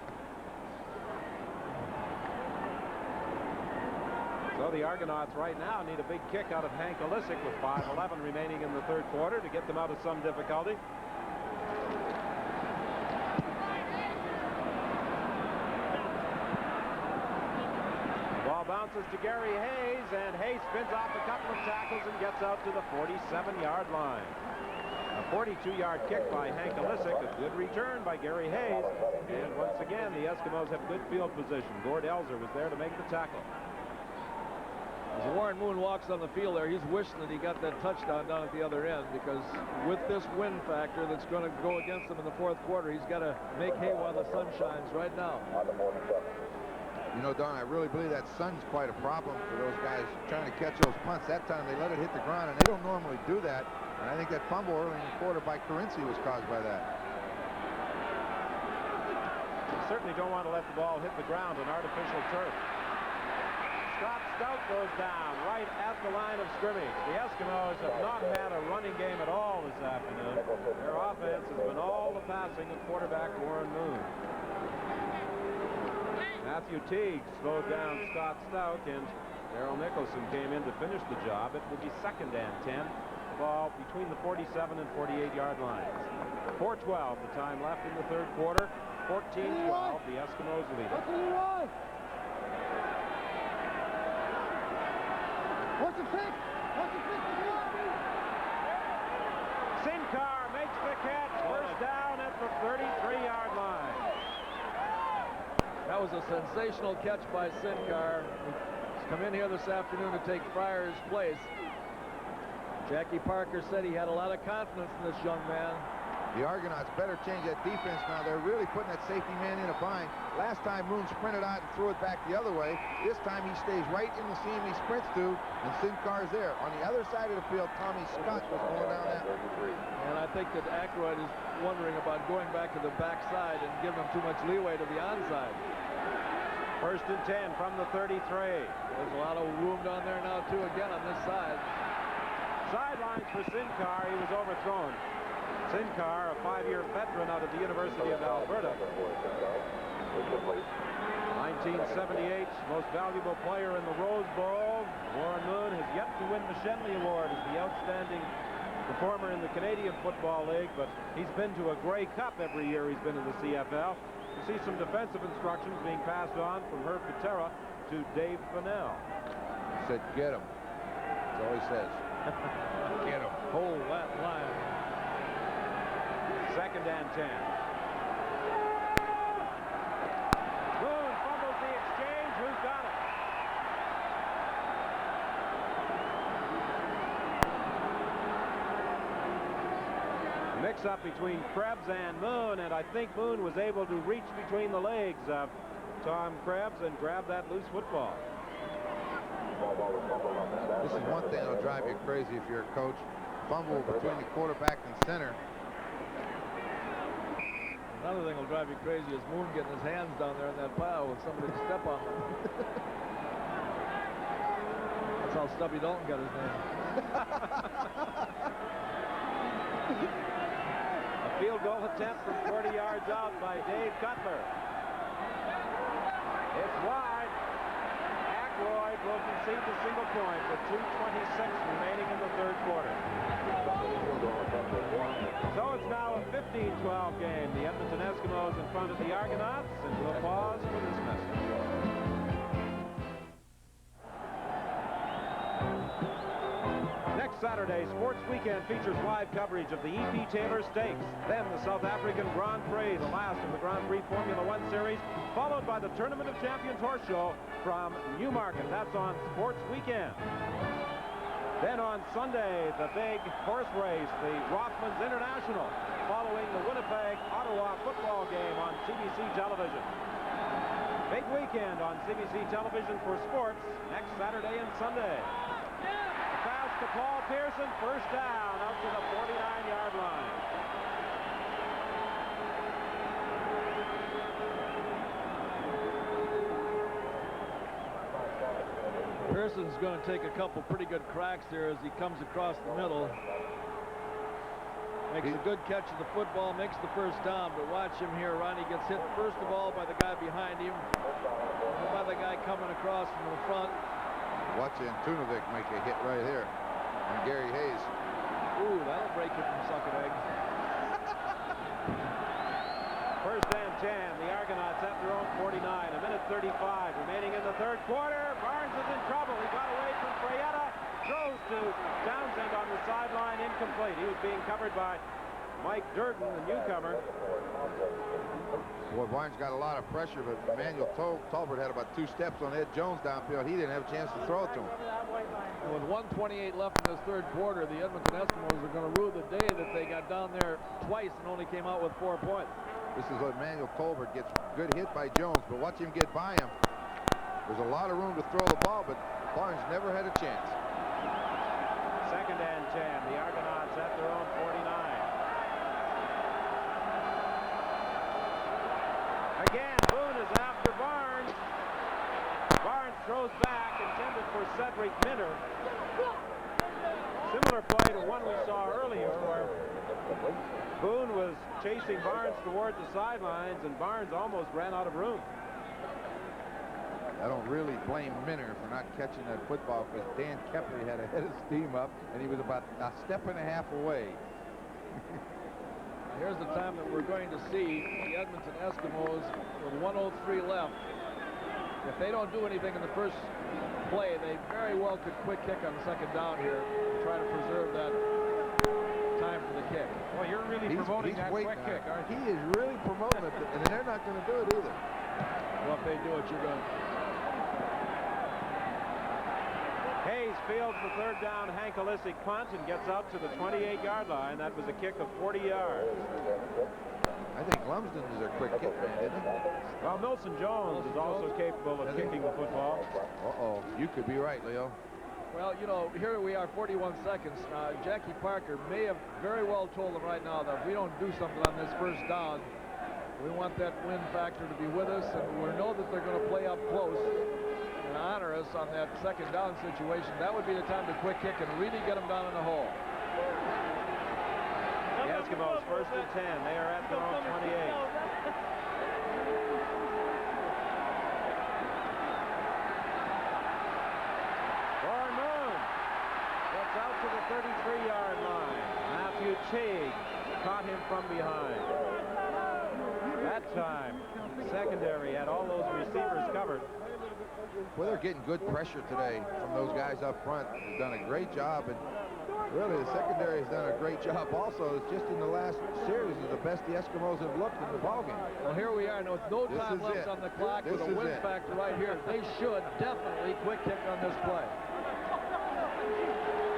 So the Argonauts right now need a big kick out of Hank Olisic with 5:11 remaining in the third quarter to get them out of some difficulty. Ball bounces to Gary Hayes, and Hayes spins off a couple of tackles and gets out to the 47-yard line. A 42-yard kick by Hank Olisic, a good return by Gary Hayes, and once again the Eskimos have good field position. Gord Elzer was there to make the tackle. As Warren Moon walks on the field there, he's wishing that he got that touchdown down at the other end, because with this wind factor that's going to go against him in the fourth quarter, he's got to make hay while the sun shines right now. You know, Don, I really believe that sun's quite a problem for those guys trying to catch those punts. That time they let it hit the ground, and they don't normally do that. And I think that fumble early in the quarter by Carinci was caused by that. You certainly don't want to let the ball hit the ground on artificial turf. Scott Stout goes down right at the line of scrimmage. The Eskimos have not had a running game at all this afternoon. Their offense has been all the passing of quarterback Warren Moon. Matthew Teague slowed down Scott Stout, and Darrell Nicholson came in to finish the job. It will be 2nd and 10. The ball between the 47 and 48-yard lines. 4:12 the time left in the third quarter. 14-12, the Eskimos lead it. What's the pick? Sinkar makes the catch. First down at the 33-yard line. That was a sensational catch by Sinkar. He's come in here this afternoon to take Fryer's place. Jackie Parker said he had a lot of confidence in this young man. The Argonauts better change that defense now. They're really putting that safety man in a bind. Last time Moon sprinted out and threw it back the other way. This time he stays right in the seam he sprints to, and Sincar's there. On the other side of the field, Tommy Scott was going down that way. And I think that Aykroyd is wondering about going back to the backside and giving him too much leeway to the onside. 1st and 10 from the 33. There's a lot of room down there now, too, again on this side. Sidelines for Sinkar. He was overthrown. Sinkar, a 5-year veteran out of the University of Alberta. 1978, most valuable player in the Rose Bowl. Warren Moon has yet to win the Shenley Award as the outstanding performer in the Canadian Football League, but he's been to a Grey Cup every year he's been in the CFL. You see some defensive instructions being passed on from Herb Patera to Dave Fennell. He said, get him. That's all he says. Get him. Hold that line. 2nd and 10. Moon fumbles the exchange. Who's got it? mix-up between Krebs and Moon, and I think Moon was able to reach between the legs of Tom Krebs and grab that loose football. This is one thing that'll drive you crazy if you're a coach. Fumble between the quarterback and center. Another thing will drive you crazy is Moon getting his hands down there in that pile with somebody to step on them. That's how Stubby Dalton got his name. A field goal attempt from 40 yards out by Dave Cutler. It's wide. Aykroyd will concede the single point with 2:26 remaining in the third quarter. So it's now a 15-12 game. The Edmonton Eskimos in front of the Argonauts, and we'll pause for this message. Next Saturday, Sports Weekend features live coverage of the E.P. Taylor Stakes, then the South African Grand Prix, the last of the Grand Prix Formula One series, followed by the Tournament of Champions horse show from Newmarket. That's on Sports Weekend. Then on Sunday, the big horse race, the Rothmans International, following the Winnipeg-Ottawa football game on CBC television. Big weekend on CBC television for sports next Saturday and Sunday. The pass to Paul Pearson, first down out to the 49-yard line. Pearson's going to take a couple pretty good cracks there as he comes across the middle. Makes a good catch of the football, makes the first down, but watch him here. Ronnie gets hit first of all by the guy behind him, and by the guy coming across from the front. Watch Antunovic make a hit right here on Gary Hayes. Ooh, that'll break you from sucking eggs. First and 10, the Argonauts at their own 49, a minute 35 remaining in the third quarter. Barnes is in trouble. He got away from Frayetta, throws to Townsend on the sideline, incomplete. He was being covered by Mike Durden, the newcomer. Boy, Barnes got a lot of pressure, but Emmanuel Tolbert had about 2 steps on Ed Jones downfield. He didn't have a chance to throw it to him. With 1:28 left in this third quarter, the Edmonton Eskimos are going to rue the day that they got down there twice and only came out with 4 points. This is Emmanuel Tolbert gets good hit by Jones, but watch him get by him. There's a lot of room to throw the ball, but Barnes never had a chance. Second and 10, the Argonauts at their own 49. Again, Boone is after Barnes. Barnes throws back, intended for Cedric Minter. Similar play to one we saw earlier where Boone was chasing Barnes towards the sidelines, and Barnes almost ran out of room. I don't really blame Minter for not catching that football because Dan Kepley had a head of steam up, and he was about a step and a half away. Here's the time that we're going to see the Edmonton Eskimos with 1:03 left. If they don't do anything in the first play, they very well could quick kick on second down here and try to preserve that time for the kick. Well, you're really promoting that quick kick, aren't you? He is really promoting it, and they're not going to do it either. Well, if they do it, you're going to. Hayes fields the third down Hank Olisic punt and gets out to the 28-yard line. That was a kick of 40 yards. I think Lumsden is a quick kick man, isn't he? Well, Milson Jones is also capable of kicking the football. Uh-oh, you could be right, Leo. Well, you know, here we are, 41 seconds. Jackie Parker may have very well told them right now that if we don't do something on this first down, we want that win factor to be with us, and we know that they're going to play up close and honor us on that second down situation. That would be the time to quick kick and really get them down in the hole. The Eskimos first and 10. They are at their own 28. Warren Moon gets out to the 33-yard line. Matthew Teague caught him from behind. That time, secondary had all those receivers covered. Well, they're getting good pressure today from those guys up front. They've done a great job, and really the secondary has done a great job also. It's just in the last series is the best the Eskimos have looked in the ballgame. Well, here we are. No time left on the clock with a win factor right here. They should definitely quick kick on this play.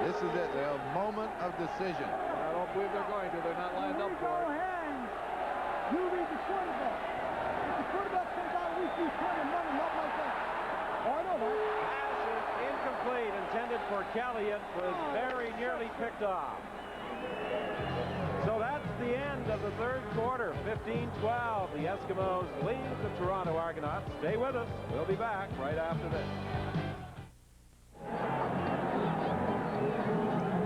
This is it, the moment of decision. I don't believe they're going to. They're not lined up for it. Hands. You read the quarterback. If the quarterback comes out, we see 20 money, not like that. Oh, I know that. Pass is incomplete, intended for Kelly. It was very nearly picked off. So that's the end of the third quarter. 15-12. The Eskimos lead the Toronto Argonauts. Stay with us. We'll be back right after this.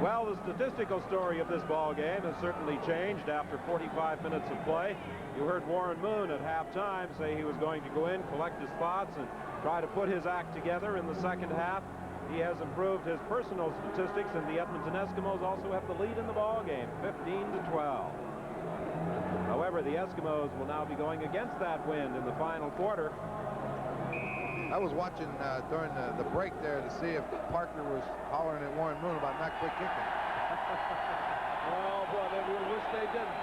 Well, the statistical story of this ball game has certainly changed after 45 minutes of play. You heard Warren Moon at halftime say he was going to go in, collect his thoughts, and try to put his act together in the second half. He has improved his personal statistics, and the Edmonton Eskimos also have the lead in the ball game, 15-12. However, the Eskimos will now be going against that wind in the final quarter. I was watching during the break there to see if Parker was hollering at Warren Moon about not quit kicking. Oh, boy, we wish they didn't.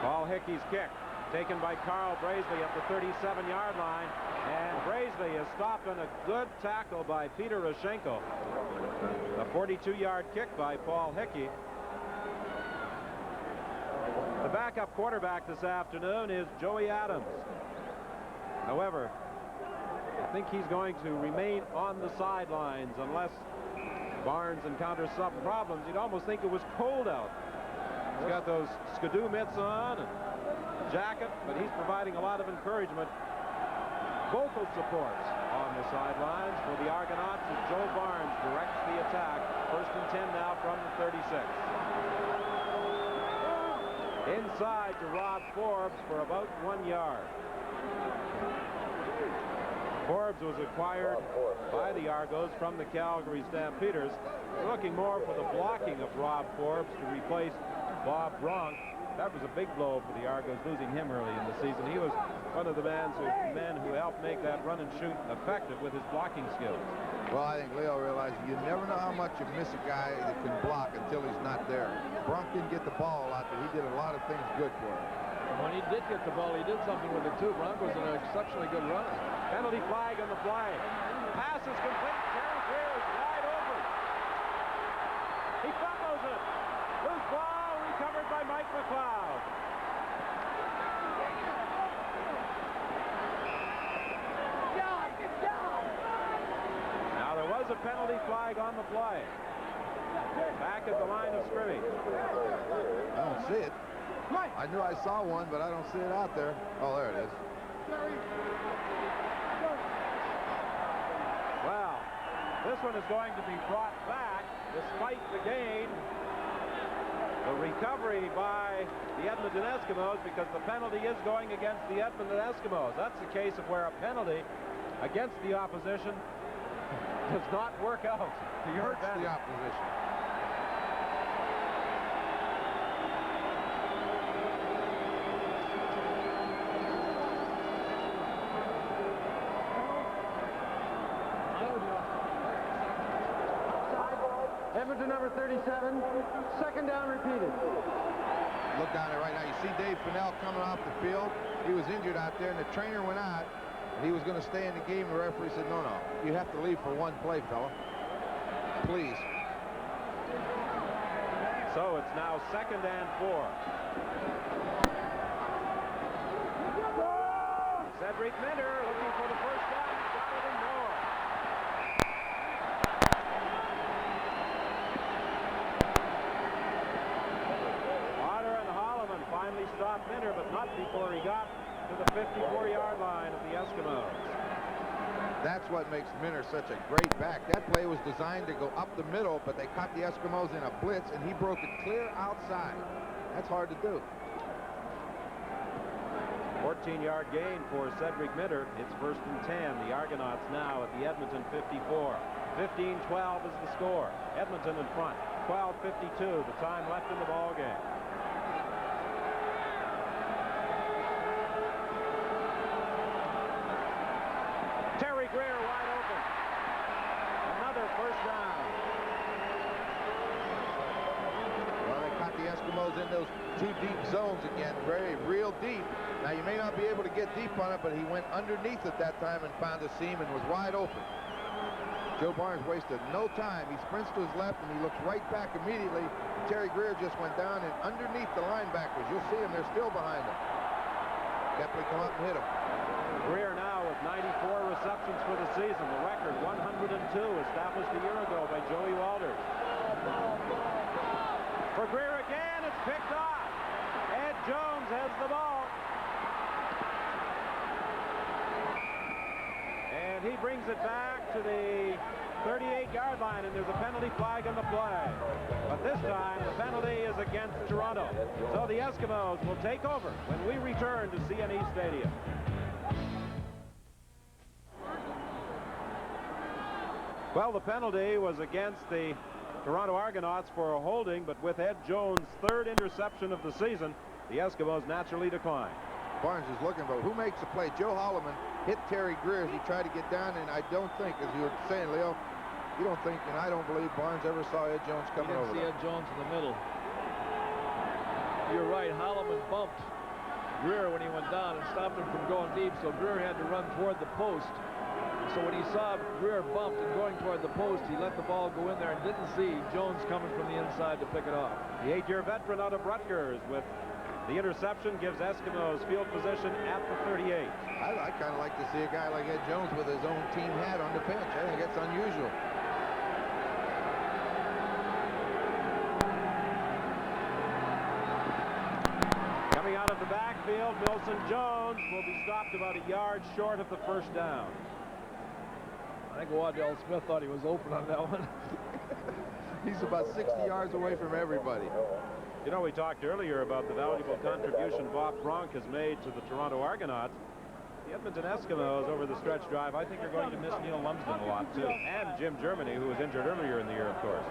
Paul Hickey's kick taken by Carl Brazeley at the 37-yard line, and Brazeley is stopped on a good tackle by Peter Rashenko. A 42-yard kick by Paul Hickey. The backup quarterback this afternoon is Joey Adams. However, I think he's going to remain on the sidelines unless Barnes encounters some problems. You'd almost think it was cold out. He's got those skidoo mitts on and a jacket, but he's providing a lot of encouragement. Vocal supports on the sidelines for the Argonauts as Joe Barnes directs the attack. 1st and 10 now from the 36. Inside to Rob Forbes for about 1 yard. Forbes was acquired by the Argos from the Calgary Stampeders. Looking more for the blocking of Rob Forbes to replace Bob Bronk. That was a big blow for the Argos, losing him early in the season. He was one of the men who helped make that run and shoot effective with his blocking skills. Well, I think Leo realized you never know how much you miss a guy that can block until he's not there. Bronk didn't get the ball a lot, but he did a lot of things good for him. When he did get the ball, he did something with it, too. Bronk was an exceptionally good runner. Penalty flag on the play. Pass is complete. Terry Greer is wide open. He fumbles it. Loose ball recovered by Mike McLeod. Now there was a penalty flag on the play. Back at the line of scrimmage. I don't see it. I knew I saw one, but I don't see it out there. Oh, there it is. Well, this one is going to be brought back despite the gain. The recovery by the Edmonton Eskimos, because the penalty is going against the Edmonton Eskimos. That's the case of where a penalty against the opposition does not work out to your advantage. The opposition. Edmonton number 37, 2nd down repeated. Look down there right now. You see Dave Pinnell coming off the field. He was injured out there, and the trainer went out. He was going to stay in the game. The referee said, no, you have to leave for one play, fella. Please. So it's now 2nd and 4. Cedric Minter looking for the first down. Jonathan Moore. Otter and Holloman finally stopped Minter, but not before he got to the 54-yard line of the Eskimos. That's what makes Minter such a great back. That play was designed to go up the middle, but they caught the Eskimos in a blitz, and he broke it clear outside. That's hard to do. 14-yard gain for Cedric Minter. It's 1st and 10. The Argonauts now at the Edmonton 54. 15-12 is the score. Edmonton in front. 12:52, the time left in the ball game. Terry Greer wide open. Another first down. Well, they caught the Eskimos in those 2 deep zones again, very real deep. Now, you may not be able to get deep on it, but he went underneath at that time and found a seam and was wide open. Joe Barnes wasted no time. He sprints to his left, and he looks right back immediately. Terry Greer just went down and underneath the linebackers. You'll see him. They're still behind him. Kepley come up and hit him. Greer now with 94 receptions for the season. The record 102 established a year ago by Joey Walters. For Greer again, it's picked off. Ed Jones has the ball. And he brings it back to the 38-yard line, and there's a penalty flag on the play. But this time, the penalty is against Toronto. So the Eskimos will take over when we return to CNE Stadium. Well, the penalty was against the Toronto Argonauts for a holding, but with Ed Jones' 3rd interception of the season, the Eskimos naturally decline. Barnes is looking, but who makes the play? Joe Holloman hit Terry Greer as he tried to get down, and I don't think, as you were saying, Leo, you don't think, and I don't believe Barnes ever saw Ed Jones coming over there. Ed Jones in the middle. You're right, Holloman bumped Greer when he went down and stopped him from going deep, so Greer had to run toward the post. So when he saw Greer bumped and going toward the post, he let the ball go in there and didn't see Jones coming from the inside to pick it off. The 8-year veteran out of Rutgers with the interception gives Eskimos field position at the 38. I kind of like to see a guy like Ed Jones with his own team hat on the bench. I think that's unusual. Coming out of the backfield, Milson Jones will be stopped about a yard short of the 1st down. I think Waddell Smith thought he was open on that one. He's about 60 yards away from everybody. You know, we talked earlier about the valuable contribution Bob Bronk has made to the Toronto Argonauts. The Edmonton Eskimos over the stretch drive, I think, are going to miss Neil Lumsden a lot, too. And Jim Germany, who was injured earlier in the year, of course.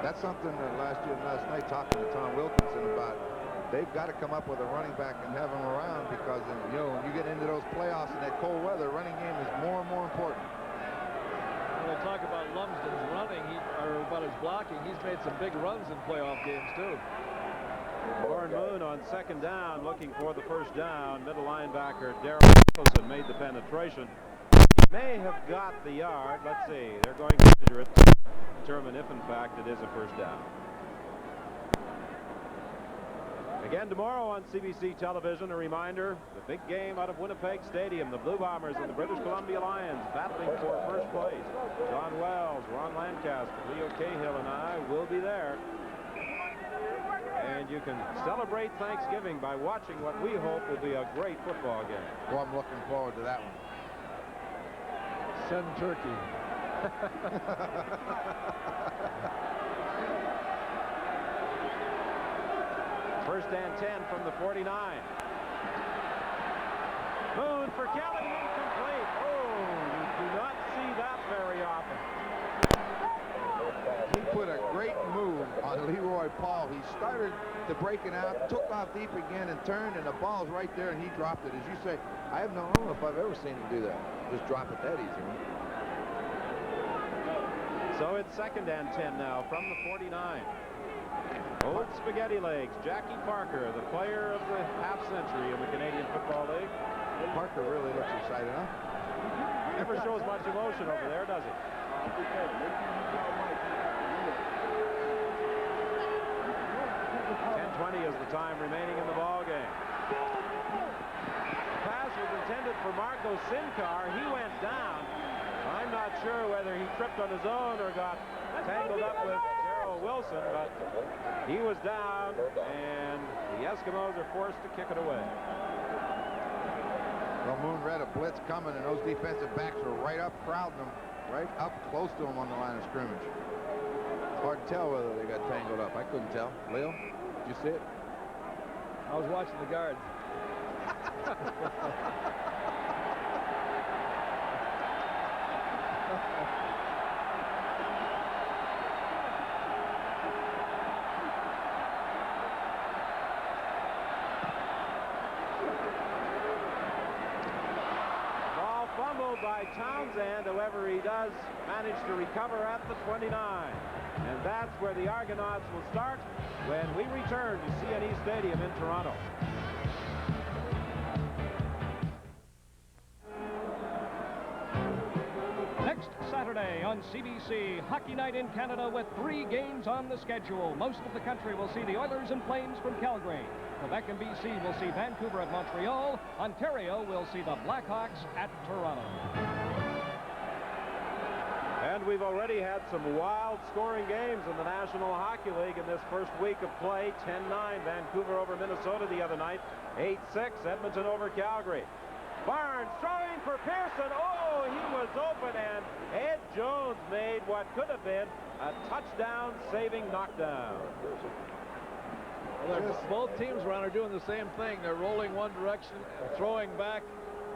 That's something that last night, talking to Tom Wilkinson about, they've got to come up with a running back and have him around because, you know, when you get into those playoffs in that cold weather, running game is more and more important. When I talk about Lumsden's running, or about his blocking, he's made some big runs in playoff games, too. Warren Moon on 2nd down, looking for the 1st down. Middle linebacker Darrell Nicholson made the penetration. He may have got the yard. Let's see. They're going to measure it to determine if, in fact, it is a 1st down. Again tomorrow on CBC television, a reminder, the big game out of Winnipeg Stadium, the Blue Bombers and the British Columbia Lions battling for 1st place. John Wells, Ron Lancaster, Leo Cahill, and I will be there. And you can celebrate Thanksgiving by watching what we hope will be a great football game. Well, I'm looking forward to that one. Send turkey. First and 10 from the 49. Moon for Kelly, incomplete. Oh, you do not see that very often. He put a great move on Leroy Paul. He started to break it out, took off deep again, and turned, and the ball's right there, and he dropped it. As you say, I don't know if I've ever seen him do that. Just drop it that easy. Right? So it's 2nd and 10 now from the 49. Old spaghetti legs, Jackie Parker, the player of the half-century in the Canadian Football League. Parker really looks excited, huh? Never shows much emotion over there, does he? 10:20 is the time remaining in the ball game. The pass was intended for Marco Sinkar. He went down. I'm not sure whether he tripped on his own or got tangled up with Wilson, but he was down, and the Eskimos are forced to kick it away. Well, Moon read a blitz coming, and those defensive backs were right up, crowding them, right up close to him on the line of scrimmage. It's hard to tell whether they got tangled up. I couldn't tell. Leo, did you see it? I was watching the guard. By Townsend, however, he does manage to recover at the 29, and that's That's where the Argonauts will start when we return to CNE Stadium in Toronto. Next Saturday on CBC, Hockey Night in Canada with 3 games on the schedule. Most of the country will see the Oilers and Flames from Calgary. Quebec and BC will see Vancouver at Montreal. Ontario will see the Blackhawks at Toronto. And we've already had some wild scoring games in the National Hockey League in this first week of play. 10-9, Vancouver over Minnesota the other night. 8-6, Edmonton over Calgary. Barnes throwing for Pearson. Oh, he was open, and Ed Jones made what could have been a touchdown-saving knockdown. Well, both teams around are doing the same thing. They're rolling one direction and throwing back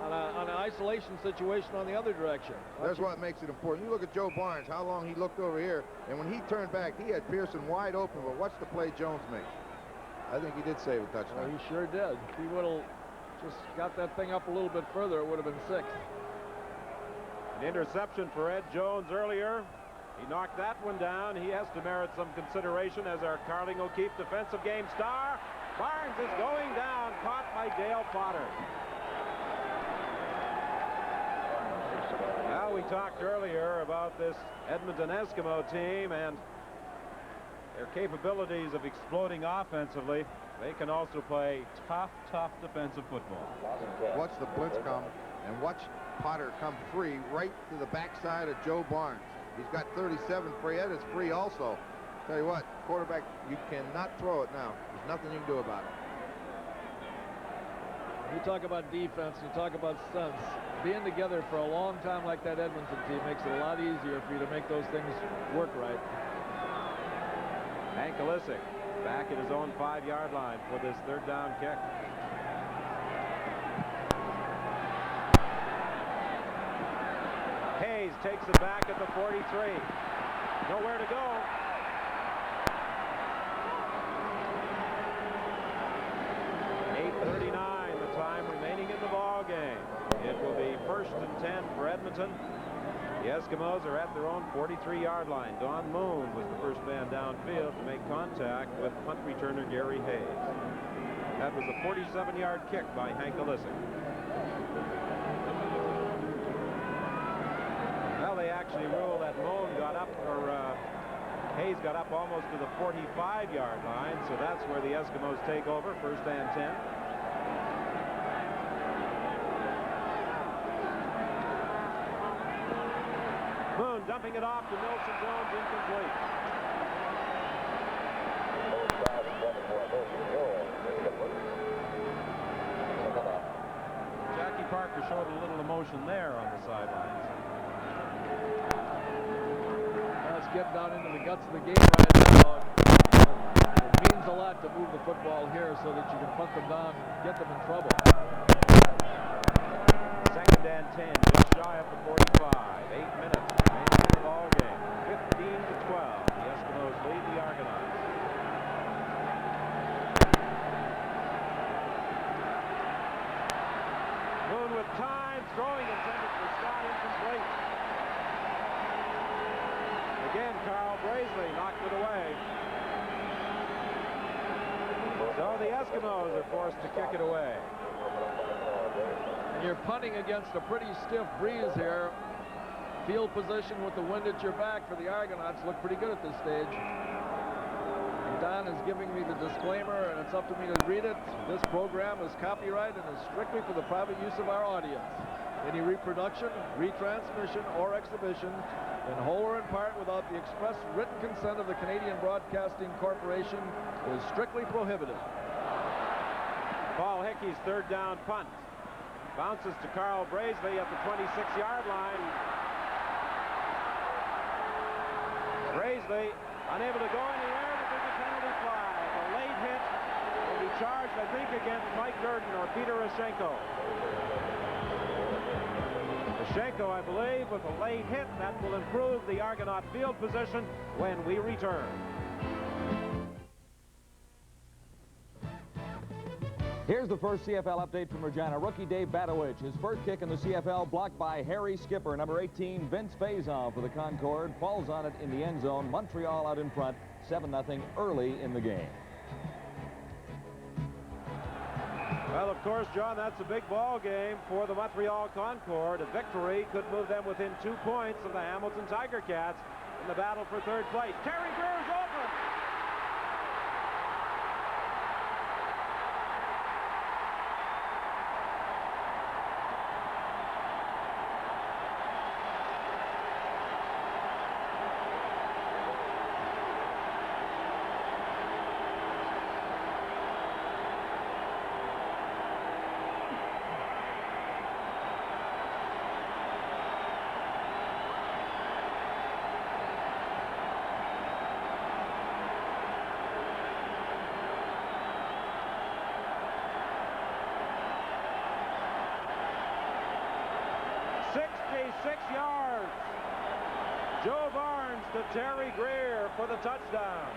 on an isolation situation on the other direction. That's what makes it important. You look at Joe Barnes, how long he looked over here, and when he turned back, he had Pearson wide open. But watch the play Jones makes. I think he did save a touchdown. Well, he sure did. If he would have just got that thing up a little bit further, it would have been 6. An interception for Ed Jones earlier. He knocked that one down. He has to merit some consideration as our Carling O'Keefe defensive game star. Barnes is going down, caught by Dale Potter. Now, we talked earlier about this Edmonton Eskimo team and their capabilities of exploding offensively. They can also play tough defensive football. Watch the blitz come, and watch Potter come free right to the backside of Joe Barnes. He's got 37. Fred is free also. Tell you what, quarterback, you cannot throw it now. There's nothing you can do about it. You talk about defense, you talk about stunts. Being together for a long time like that Edmonton team makes it a lot easier for you to make those things work right. Hank Kalisic back at his own 5-yard line for this 3rd down kick. Hayes takes it back at the 43. Nowhere to go. .8:39, the time remaining in the ball game. It will be 1st and 10 for Edmonton. The Eskimos are at their own 43-yard line. Don Moon was the first man downfield to make contact with punt returner Gary Hayes. That was a 47-yard kick by Hank Kalisic. Well, they actually ruled that Moon got up, or Hayes got up almost to the 45-yard line, so that's where the Eskimos take over, 1st and 10. Moon dumping it off to Milson Jones, incomplete. Jackie Parker showed a little emotion there on the sidelines. That's getting down into the guts of the game right now. It means a lot to move the football here so that you can punt them down and get them in trouble. 2nd and 10, just shy of the 45. 8 minutes remaining in the ball game. 15-12. The Eskimos lead the Argonauts. Moon with time, throwing intended for Scott, incomplete. Again, Carl Brazeley knocked it away. So the Eskimos are forced to kick it away. And you're punting against a pretty stiff breeze here. Field position with the wind at your back for the Argonauts look pretty good at this stage. And Don is giving me the disclaimer, and it's up to me to read it. This program is copyrighted and is strictly for the private use of our audience. Any reproduction, retransmission, or exhibition, in whole or in part, without the express written consent of the Canadian Broadcasting Corporation, is strictly prohibited. Paul Hickey's 3rd down punt. Bounces to Carl Brazeley at the 26-yard line. Brazeley unable to go in the air, but there's a penalty flag. A late hit will be charged, I think, against Mike Durden or Peter Ashenko. Ashenko, I believe, with a late hit that will improve the Argonaut field position when we return. Here's the first CFL update from Regina. Rookie Dave Badowich. His first kick in the CFL blocked by Harry Skipper. Number 18, Vince Faison for the Concorde. Falls on it in the end zone. Montreal out in front, 7-0 early in the game. Well, of course, John, that's a big ball game for the Montreal Concorde. A victory could move them within 2 points of the Hamilton Tiger Cats in the battle for third place. Terry Greer's open. Yards. Joe Barnes to Terry Greer for the touchdown.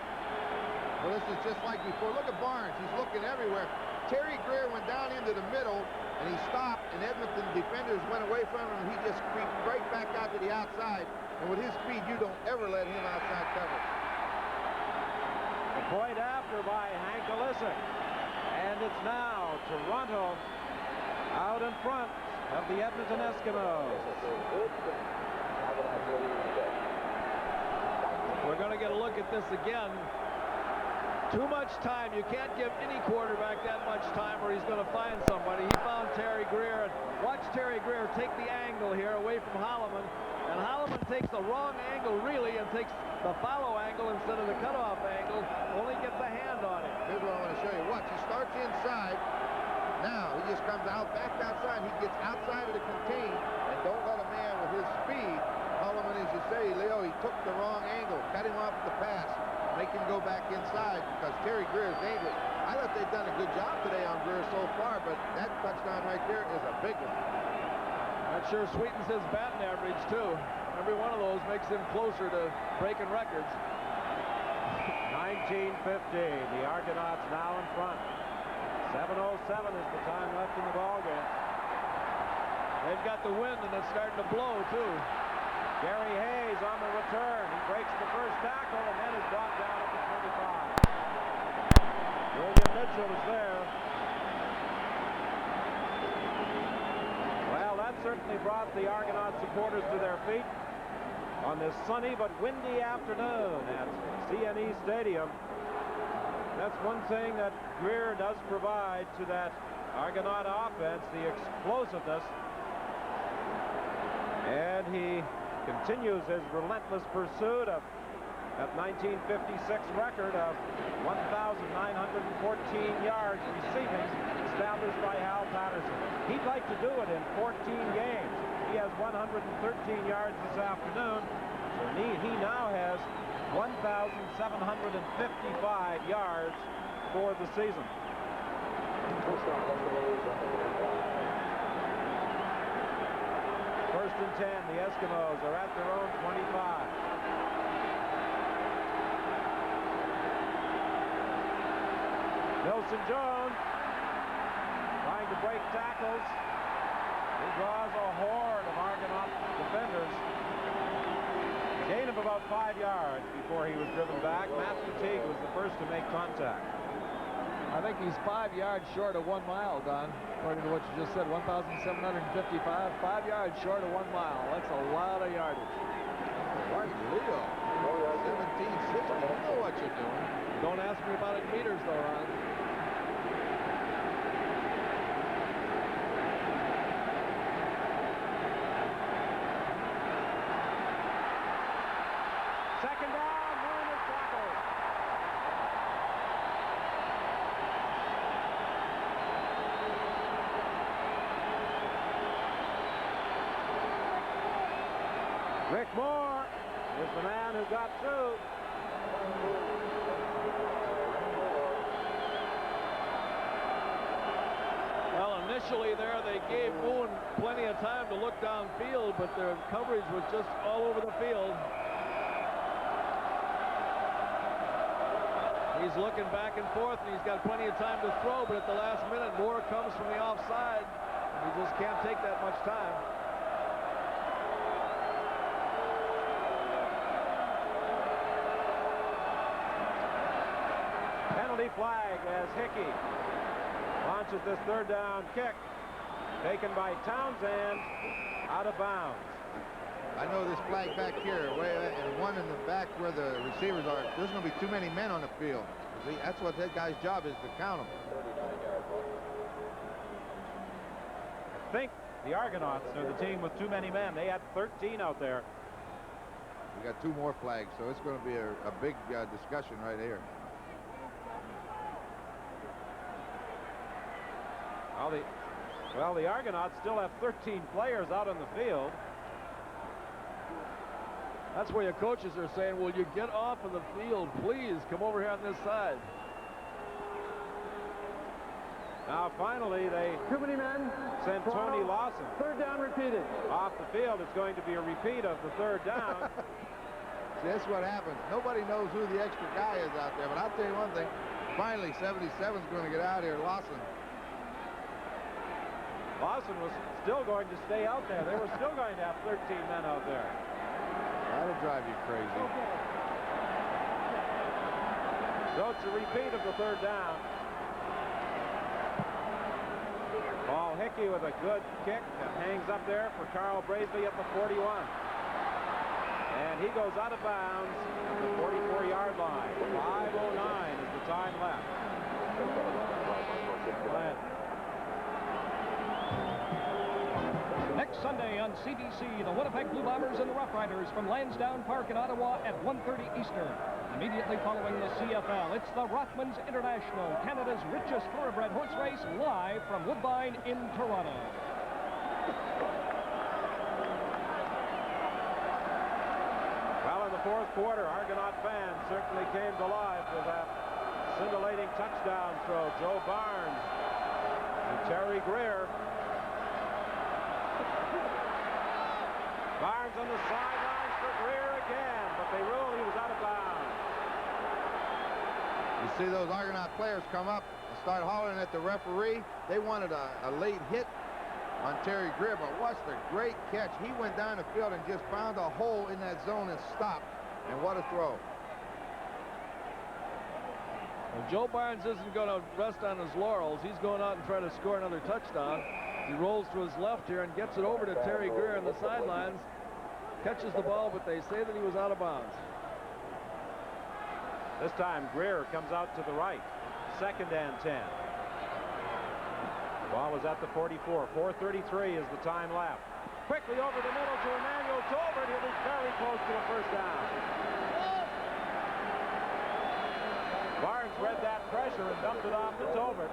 Well, this is just like before. Look at Barnes. He's looking everywhere. Terry Greer went down into the middle, and he stopped, and Edmonton defenders went away from him, and he just creeped right back out to the outside. And with his speed, you don't ever let him outside cover. The point after by Hank Olisic. And it's now Toronto out in front of the Edmonton Eskimos. We're going to get a look at this again. Too much time. You can't give any quarterback that much time or he's going to find somebody. He found Terry Greer. And watch Terry Greer take the angle here away from Holloman. And Holloman takes the wrong angle, really, and takes the follow angle instead of the cutoff angle. Only gets a hand on it. Here's what I want to show you. Watch. He starts inside. Now he just comes out, back outside. He gets outside of the contain, and don't let a man with his speed. Holloman, as you say, Leo, he took the wrong angle, cut him off at the pass, make him go back inside because Terry Greer is dangerous. I thought they've done a good job today on Greer so far, but that touchdown right there is a big one. That sure sweetens his batting average too. Every one of those makes him closer to breaking records. 19:15. The Argonauts now in front. 7:07 is the time left in the ball game. They've got the wind and it's starting to blow too. Gary Hayes on the return. He breaks the first tackle and then is brought down at the 25. William Mitchell is there. Well, that certainly brought the Argonaut supporters to their feet on this sunny but windy afternoon at CNE Stadium. That's one thing that Greer does provide to that Argonaut offense, the explosiveness. And he continues his relentless pursuit of that 1956 record of 1,914 yards receiving established by Hal Patterson. He'd like to do it in 14 games. He has 113 yards this afternoon, so he now has 1,755 yards for the season. First and 10, the Eskimos are at their own 25. Nelson Jones trying to break tackles. He draws a horde of Argonaut defenders. Gain of about 5 yards before he was driven back. Matt Fatigue was the first to make contact. I think he's 5 yards short of 1 mile, Don, according to what you just said. 1,755, 5 yards short of 1 mile. That's a lot of yardage. Right, Leo. 1760. You know what you're doing. Don't ask me about it in meters, though, Ron. Second down, Moon is tackled. Rick Moore is the man who got through. Well, initially there, they gave Moon plenty of time to look downfield, but their coverage was just all over the field. He's looking back and forth, and he's got plenty of time to throw, but at the last minute, more comes from the offside. And he just can't take that much time. Penalty flag as Hickey launches this third down kick. Taken by Townsend, out of bounds. I know this flag back here, and one in the back where the receivers are, there's going to be too many men on the field. See, that's what that guy's job is, to count them. I think the Argonauts are the team with too many men. They had 13 out there. We got 2 more flags, so it's going to be a big discussion right here. Well, the Argonauts still have 13 players out on the field. That's where your coaches are saying, will you get off of the field, please? Come over here on this side. Now, finally, they Too many men. sent Tony Lawson Third down repeated. off the field. It's going to be a repeat of the third down. See, that's what happens. Nobody knows who the extra guy is out there, but I'll tell you one thing. Finally, 77's going to get out here. Lawson was still going to stay out there. They were still going to have 13 men out there. That'll drive you crazy. So it's a repeat of the third down. Paul Hickey with a good kick that hangs up there for Carl Brazeley at the 41. And he goes out of bounds at the 44-yard line. 5:09 is the time left. Next Sunday on CBC, the Winnipeg Blue Bombers and the Rough Riders from Lansdowne Park in Ottawa at 1:30 Eastern. Immediately following the CFL, it's the Rothmans International, Canada's richest thoroughbred horse race, live from Woodbine in Toronto. Well, in the fourth quarter, Argonaut fans certainly came to life with that scintillating touchdown throw. Joe Barnes and Terry Greer. Barnes on the sidelines for Greer again, but they ruled he was out of bounds. You see those Argonaut players come up and start hollering at the referee. They wanted a late hit on Terry Greer, but watch the great catch. He went down the field and just found a hole in that zone and stopped. And what a throw. Well, Joe Barnes isn't going to rest on his laurels. He's going out and trying to score another touchdown. He rolls to his left here and gets it over to Terry Greer on the sidelines. Catches the ball, but they say that he was out of bounds. This time Greer comes out to the right. 2nd and 10. Ball is at the 44. 4:33 is the time left. Quickly over the middle to Emmanuel Tolbert. He was very close to a first down. Barnes read that pressure and dumped it off to Tolbert.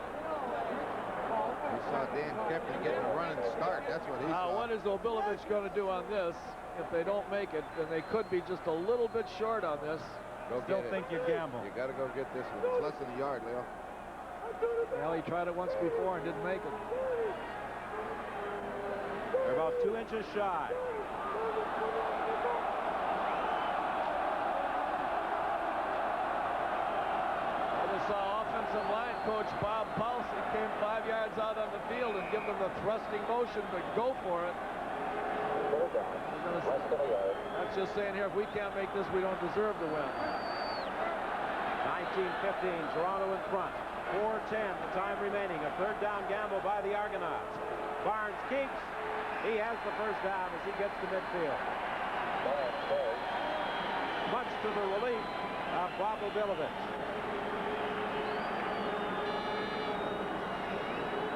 We saw Dan Kepner getting a running start. That's what he saw. Now, what is Obilovich going to do on this? If they don't make it, then they could be just a little bit short on this. Still think you gamble. You got to go get this one. It's less than a yard, Leo. Well, he tried it once before and didn't make it. They're about 2 inches shy. I just saw offensive line coach Bob Paulson came 5 yards out on the field and give them the thrusting motion, but go for it. That's just saying here, if we can't make this, we don't deserve to win. 19-15, Toronto in front. 4:10, the time remaining. A third down gamble by the Argonauts. Barnes keeps. He has the first down as he gets to midfield. Much to the relief of Bob Obilovich.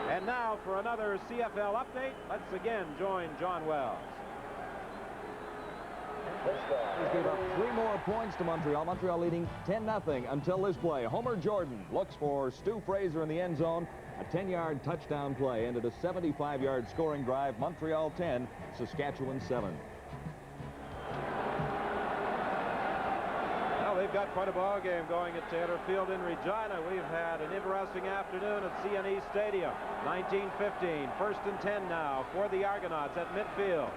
And now for another CFL update, let's again join John Wells. He's gave up 3 more points to Montreal. Montreal leading 10-0 until this play. Homer Jordan looks for Stu Fraser in the end zone. A 10-yard touchdown play ended a 75-yard scoring drive. Montreal 10, Saskatchewan 7. Well, they've got quite a ball game going at Taylor Field in Regina. We've had an interesting afternoon at CNE Stadium. 19-15, 1st and 10 now for the Argonauts at midfield.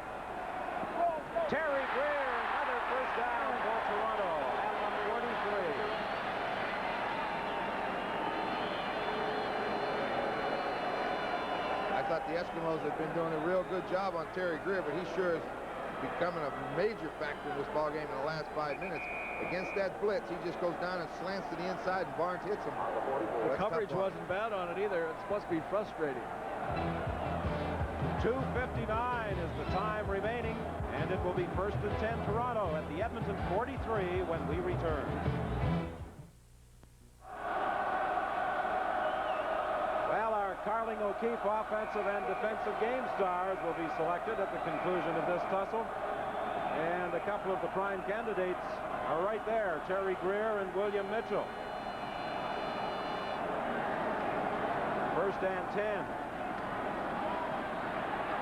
Terry Greer, another first down for Toronto at the 43. thought the Eskimos had been doing a real good job on Terry Greer, but he sure is becoming a major factor in this ball game in the last 5 minutes. Against that blitz, he just goes down and slants to the inside, and Barnes hits him. The coverage wasn't bad on it either. It's supposed to be frustrating. 2:59 is the time remaining, and it will be 1st and 10 Toronto at the Edmonton 43 when we return. Well, our Carling O'Keefe offensive and defensive game stars will be selected at the conclusion of this tussle. And a couple of the prime candidates are right there, Terry Greer and William Mitchell. 1st and 10.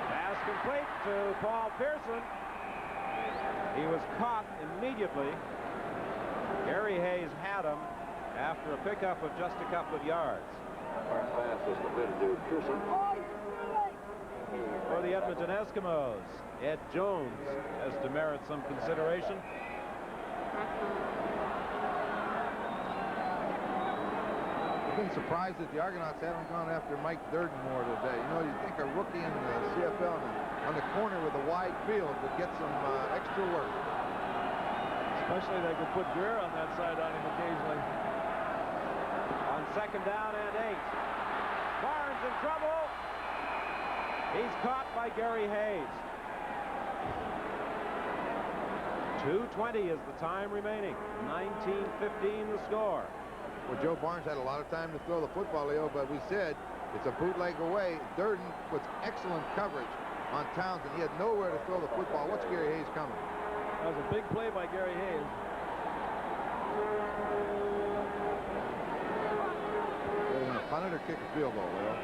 Pass complete to Paul Pearson. He was caught immediately. Gary Hayes had him after a pickup of just a couple of yards. Pass is completed to Pearson. For the Edmonton Eskimos, Ed Jones has to merit some consideration. I've been surprised that the Argonauts haven't gone after Mike Durden more today. You know, you think a rookie in the CFL on the corner with a wide field would get some extra work. Especially they could put Greer on that side on him occasionally. On 2nd down and 8. Barnes in trouble. He's caught by Gary Hayes. 2:20 is the time remaining. 19:15 the score. Well, Joe Barnes had a lot of time to throw the football, Leo, but we said it's a bootleg away. Durden puts excellent coverage on Townsend. He had nowhere to throw the football. What's Gary Hayes coming? That was a big play by Gary Hayes. They're going to punt it or kick a field goal, Leo?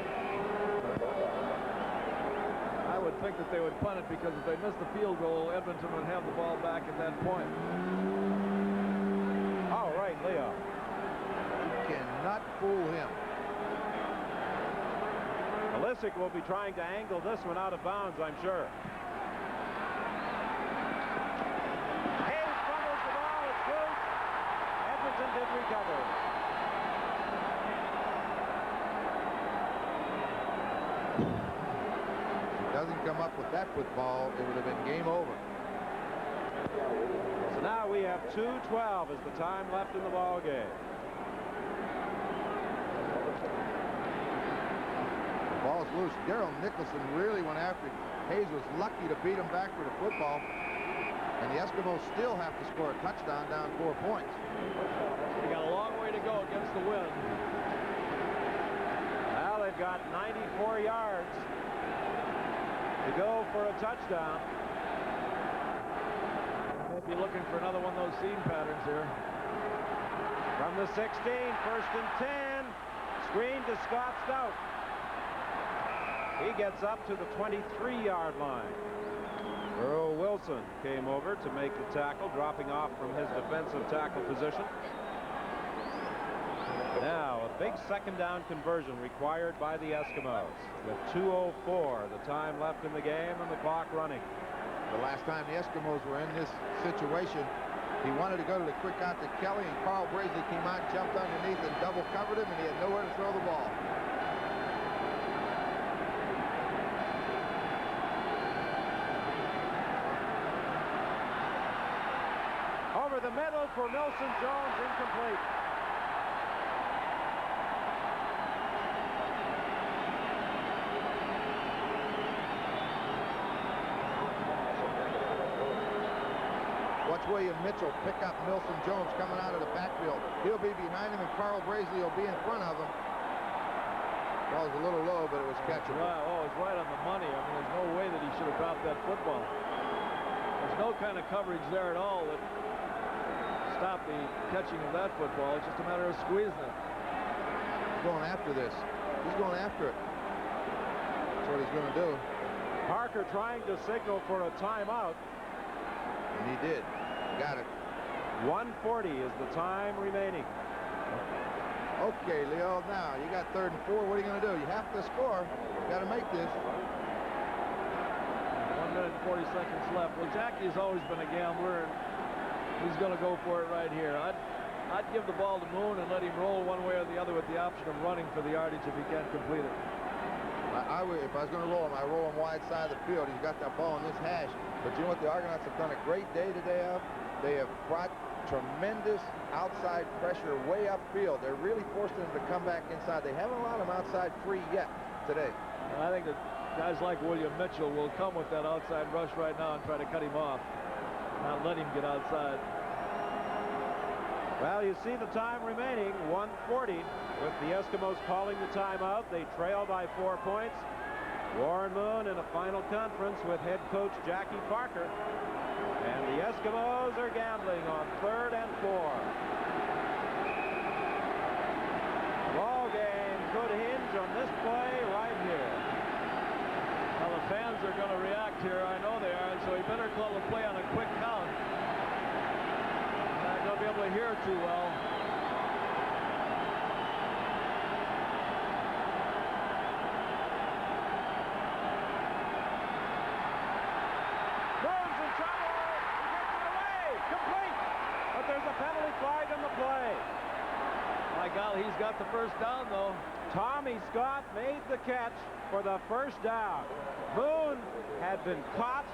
I would think that they would punt it because if they missed the field goal, Edmonton would have the ball back at that point. All right, Leo. Cannot fool him. Malisic will be trying to angle this one out of bounds, I'm sure. Hayes fumbles the ball. It's good. Edmonton did recover. If he doesn't come up with that football, it would have been game over. So now we have 2:12 as the time left in the ball game. Ball's loose. Daryl Nicholson really went after it. Hayes was lucky to beat him back for the football. And the Eskimos still have to score a touchdown down 4 points. They got a long way to go against the wind. Well, they've got 94 yards to go for a touchdown. They'll be looking for another one of those seam patterns here. From the 16, 1st and 10. Screen to Scott Stout. He gets up to the 23-yard line. Earl Wilson came over to make the tackle, dropping off from his defensive tackle position. Now, a big 2nd down conversion required by the Eskimos. With 2:04, the time left in the game and the clock running. The last time the Eskimos were in this situation, he wanted to go to the quick out to Kelly, and Carl Brazeley came out, jumped underneath, and double covered him, and he had nowhere to throw the ball. Over the middle for Milson Jones, incomplete. Watch William Mitchell pick up Milson Jones coming out of the backfield. He'll be behind him, and Carl Brazeley will be in front of him. Ball was a little low, but it was catchable. Right, oh, it's right on the money. I mean, there's no way that he should have dropped that football. There's no kind of coverage there at all that stopped the catching of that football. It's just a matter of squeezing it. He's going after this. He's going after it. That's what he's going to do. Parker trying to signal for a timeout. And he did. Got it. 1:40 is the time remaining. Okay, Leo, now you got 3rd and 4. What are you going to do? You have to score. You got to make this. 1 minute and 40 seconds left. Well, Jackie has always been a gambler, and he's going to go for it right here. I'd give the ball to Moon and let him roll one way or the other with the option of running for the yardage if he can't complete it. If I was going to roll him, I roll him wide side of the field. He's got that ball in this hash. But you know what the Argonauts have done a great day today of? They have brought tremendous outside pressure way upfield. They're really forcing them to come back inside. They haven't allowed them outside free yet today. And I think that guys like William Mitchell will come with that outside rush right now and try to cut him off. Not let him get outside. Well, you see the time remaining, 1:40, with the Eskimos calling the timeout. They trail by 4 points. Warren Moon in a final conference with head coach Jackie Parker. And the Eskimos are gambling on 3rd and 4. The ball game could hinge on this play right here. Well, the fans are going to react here. I know they are, so he better call the play on a quick count. They'll be able to hear too well. Moon's in trouble. He gets it away. Complete. But there's a penalty flag on the play. My God, he's got the first down, though. Tommy Scott made the catch for the first down. Moon had been caught,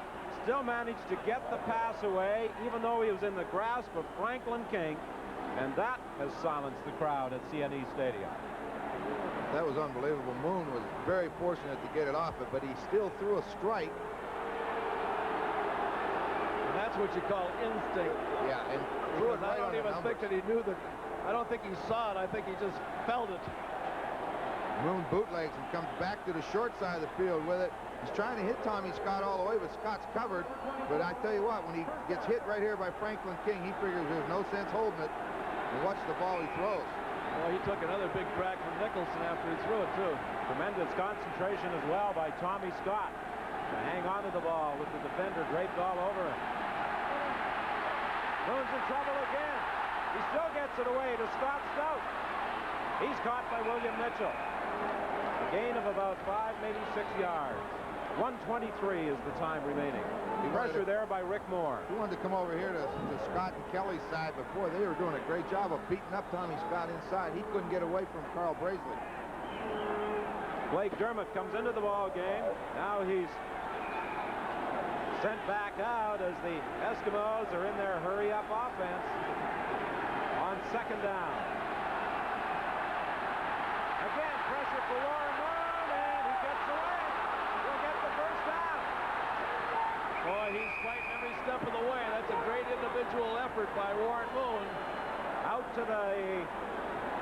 still managed to get the pass away, even though he was in the grasp of Franklin King, and that has silenced the crowd at CNE Stadium. That was unbelievable. Moon was very fortunate to get it off it, but he still threw a strike. And that's what you call instinct. Yeah, and I don't even think that he knew that. I don't think he saw it. I think he just felt it. Moon bootlegs and comes back to the short side of the field with it. He's trying to hit Tommy Scott all the way, but Scott's covered. But I tell you what, when he gets hit right here by Franklin King, he figures there's no sense holding it. And watch the ball he throws. Well, he took another big crack from Nicholson after he threw it, too. Tremendous concentration as well by Tommy Scott to hang on to the ball with the defender draped all over him. Moon's in trouble again. He still gets it away to Scott Stout. He's caught by William Mitchell. A gain of about 5, maybe 6 yards. 1:23 is the time remaining. Pressure there by Rick Moore. He wanted to come over here to Scott and Kelly's side before. They were doing a great job of beating up Tommy Scott inside. He couldn't get away from Carl Brazeley. Blake Dermott comes into the ball game. Now he's sent back out as the Eskimos are in their hurry-up offense on 2nd down. Again, pressure for Warren Moon, and he gets away. He'll get the first down. Boy, he's fighting every step of the way. That's a great individual effort by Warren Moon. Out to the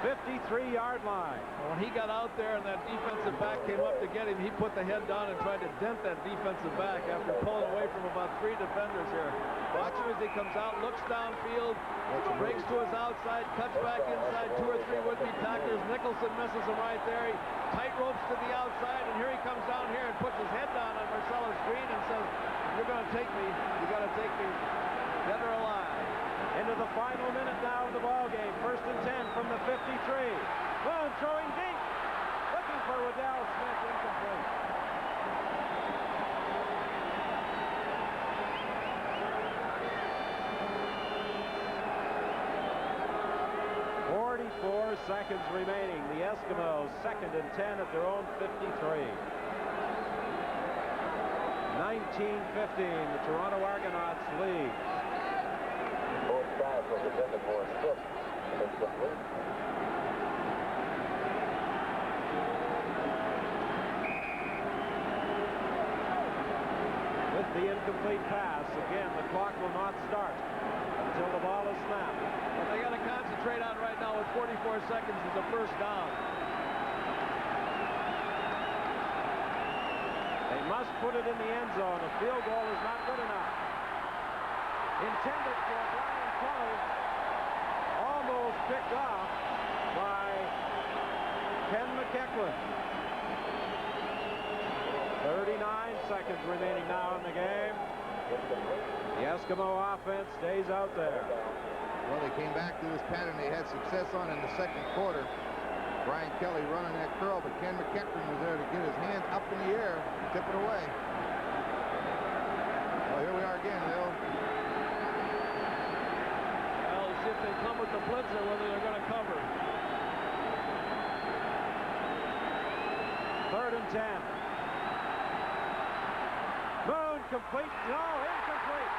53-yard line. When he got out there and that defensive back came up to get him, he put the head down and tried to dent that defensive back after pulling away from about 3 defenders here. Watch him as he comes out, looks downfield, breaks to his outside, cuts back inside 2 or 3 would-be tacklers. Nicholson misses him right there. He tight ropes to the outside, and here he comes down here and puts his head down on Marcellus Green and says, "You're going to take me. You got to take me dead or alive." Into the final minute now of the ball game. 1st and 10 from the 53. Moon throwing deep. Looking for Waddell Smith, incomplete. "44 seconds remaining. The Eskimos 2nd and 10 at their own 53. 19-15. The Toronto Argonauts lead. Was intended for a strip. Incomplete. With the incomplete pass, again, the clock will not start until the ball is snapped. What they got to concentrate on right now with 44 seconds is the first down. They must put it in the end zone. A field goal is not good enough. Intended for Brian Kelly, almost picked off by Ken McEachlan. 39 seconds remaining now in the game. The Eskimo offense stays out there. Well, they came back to this pattern they had success on in the 2nd quarter. Brian Kelly running that curl, but Ken McEachlan was there to get his hands up in the air, tip it away. Well, here we are again, Bill. See if they come with the blitz or whether they're going to cover. 3rd and 10. complete. No, incomplete.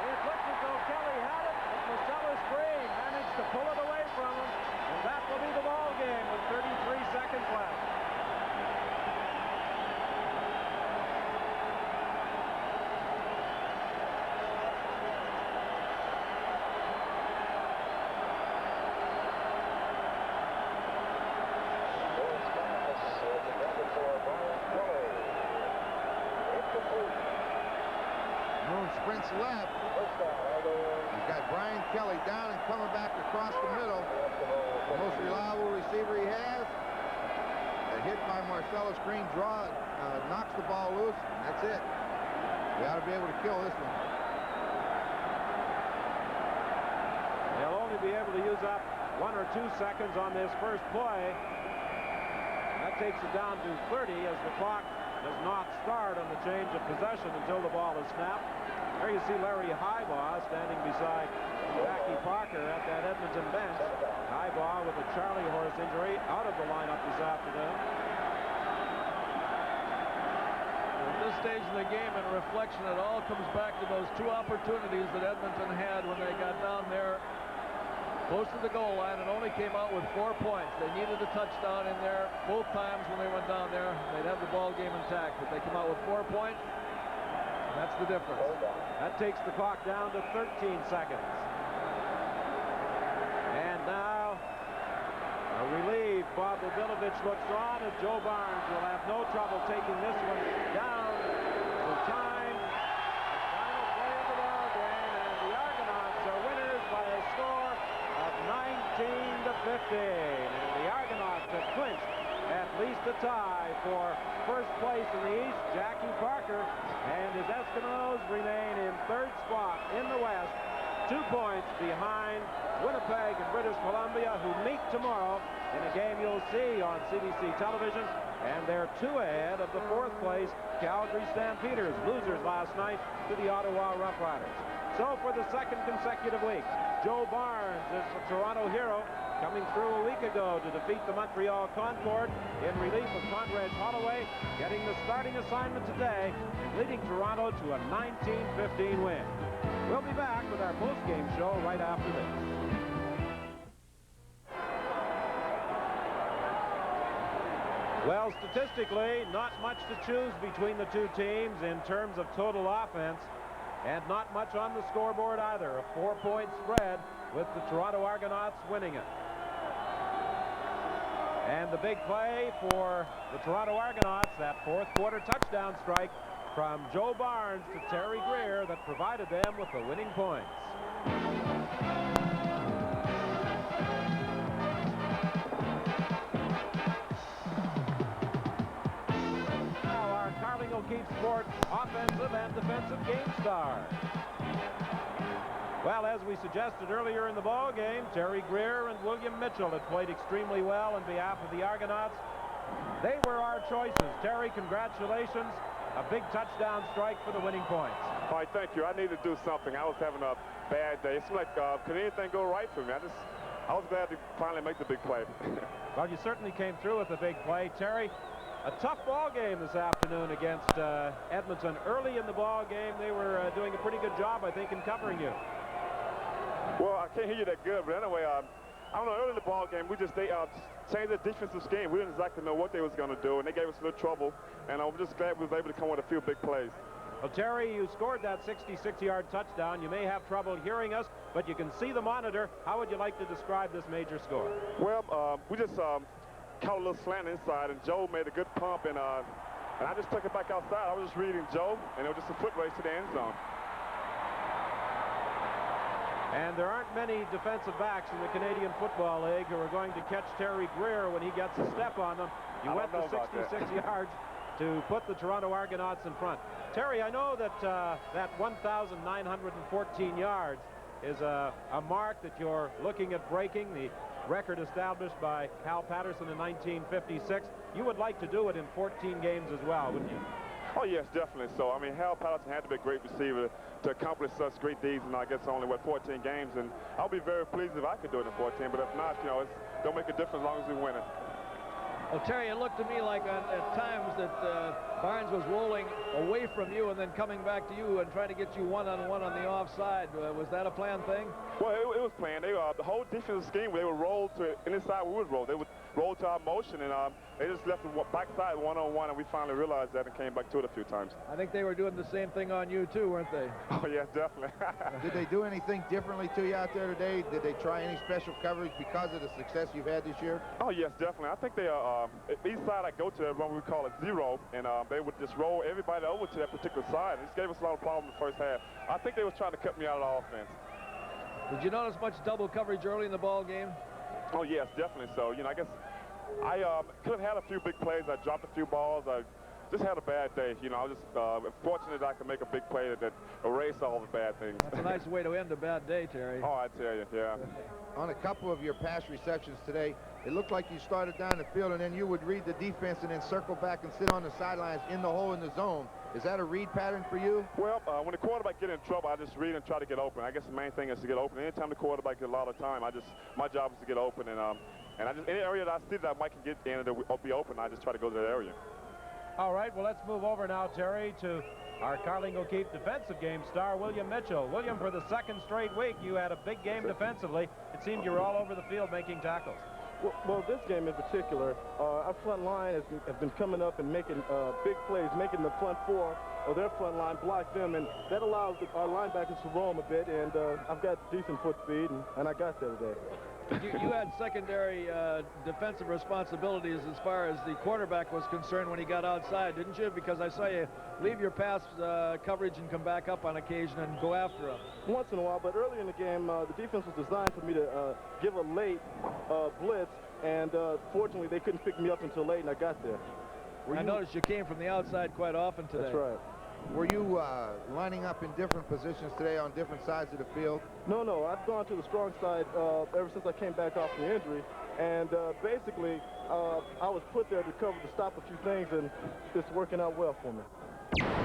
It looks as though Kelly had it, but Marcellus Green managed to pull it away from him, and that will be the ball game with 33 seconds left. Sprints left. He's got Brian Kelly down and coming back across the middle. The most reliable receiver he has. A hit by Marcellus Green knocks the ball loose. And that's it. We ought to be able to kill this one. They'll only be able to use up 1 or 2 seconds on this first play. That takes it down to 30 as the clock does not start on the change of possession until the ball is snapped. There you see Larry Highbaugh standing beside Jackie Parker at that Edmonton bench. Highbaugh with a Charlie horse injury out of the lineup this afternoon. At this stage of the game, in reflection, it all comes back to those 2 opportunities that Edmonton had when they got down there close to the goal line and only came out with 4 points. They needed a touchdown in there both times when they went down there. They'd have the ball game intact, but they come out with 4 points. That's the difference. That takes the clock down to 13 seconds. And now, a relieved Bob Bobilovich looks on as Joe Barnes will have no trouble taking this one down to time. The final play of the ball game, and the Argonauts are winners by a score of 19-15. And the Argonauts have clinched at least a tie for first place in the East. Jackie Parker and his Eskimos remain in 3rd spot in the West, 2 points behind Winnipeg and British Columbia, who meet tomorrow in a game you'll see on CBC television, and they're 2 ahead of the 4th place Calgary Stampeders, losers last night to the Ottawa Rough Riders. So for the 2nd consecutive week, Joe Barnes is the Toronto hero, coming through a week ago to defeat the Montreal Concord in relief of Conrad Holloway, getting the starting assignment today and leading Toronto to a 19-15 win. We'll be back with our post-game show right after this. Well, statistically, not much to choose between the 2 teams in terms of total offense, and not much on the scoreboard either. A 4-point spread with the Toronto Argonauts winning it. And the big play for the Toronto Argonauts, that 4th quarter touchdown strike from Joe Barnes to Terry Greer that provided them with the winning points. Now our Carling O'Keefe Sports offensive and defensive game stars. Well, as we suggested earlier in the ball game, Terry Greer and William Mitchell had played extremely well on behalf of the Argonauts. They were our choices. Terry, congratulations. A big touchdown strike for the winning points. All right, thank you. I need to do something. I was having a bad day. It seemed like, could anything go right for me? I was glad to finally make the big play. Well, you certainly came through with a big play. Terry, a tough ball game this afternoon against Edmonton. Early in the ball game, they were doing a pretty good job, I think, in covering you. Well, I can't hear you that good, but anyway, I don't know, early in the ball game, they changed the defensive scheme. We didn't exactly know what they was going to do, and they gave us a little trouble, and I'm just glad we was able to come with a few big plays. Well, Terry, you scored that 66-yard touchdown. You may have trouble hearing us, but you can see the monitor. How would you like to describe this major score? Well, we just caught a little slant inside, and Joe made a good pump, and I just took it back outside. I was just reading Joe, and it was just a foot race to the end zone. And there aren't many defensive backs in the Canadian Football League who are going to catch Terry Greer when he gets a step on them. You went the 66 yards to put the Toronto Argonauts in front. Terry, I know that that 1,914 yards is a mark that you're looking at breaking, the record established by Hal Patterson in 1956. You would like to do it in 14 games as well, wouldn't you? Oh, yes, definitely so. I mean, Hal Patterson had to be a great receiver to accomplish such great deeds in, I guess, only, 14 games. And I'll be very pleased if I could do it in 14. But if not, it don't make a difference as long as we win it. Well, Terry, it looked to me like at times that Barnes was rolling away from you and then coming back to you and trying to get you one-on-one on the offside. Was that a planned thing? Well, it was planned. The whole defensive scheme, they would roll to any side we would roll. They would roll to our motion, and they just left the backside one-on-one, and we finally realized that and came back to it a few times. I think they were doing the same thing on you, too, weren't they? Oh, yeah, definitely. Did they do anything differently to you out there today? Did they try any special coverage because of the success you've had this year? Oh, yes, definitely. I think they each side I go to, what we call a zero, and they would just roll everybody over to that particular side. It just gave us a lot of problems in the first half. I think they was trying to cut me out of the offense. Did you notice much double coverage early in the ball game? Oh, yes, definitely so. You know, I guess I could have had a few big plays. I dropped a few balls. I just had a bad day. You know, I was just fortunate that I could make a big play that erased all the bad things. That's a nice way to end a bad day, Terry. Oh, I tell you, yeah. On a couple of your pass receptions today, it looked like you started down the field and then you would read the defense and then circle back and sit on the sidelines in the hole in the zone. Is that a read pattern for you? Well, when the quarterback get in trouble, I just read and try to get open. I guess the main thing is to get open. Anytime the quarterback get a lot of time, my job is to get open, and I just any area that I see that I might can get in and be open, I just try to go to that area. All right, well, let's move over now, Terry, to our Carling O'Keefe defensive game star, William Mitchell. William, for the second straight week, you had a big game defensively. It seemed you were all over the field making tackles. Well, this game in particular, our front line has been coming up and making big plays, making the front four of their front line block them, and that allows our linebackers to roam a bit, and I've got decent foot speed, and I got there today. You had secondary defensive responsibilities as far as the quarterback was concerned when he got outside, didn't you? Because I saw you leave your pass coverage and come back up on occasion and go after him. Once in a while, but early in the game, the defense was designed for me to give a late blitz, and fortunately, they couldn't pick me up until late, and I got there. I noticed you came from the outside quite often today. That's right. Were you lining up in different positions today on different sides of the field? No, I've gone to the strong side ever since I came back off the injury, and basically I was put there to stop a few things, and it's working out well for me.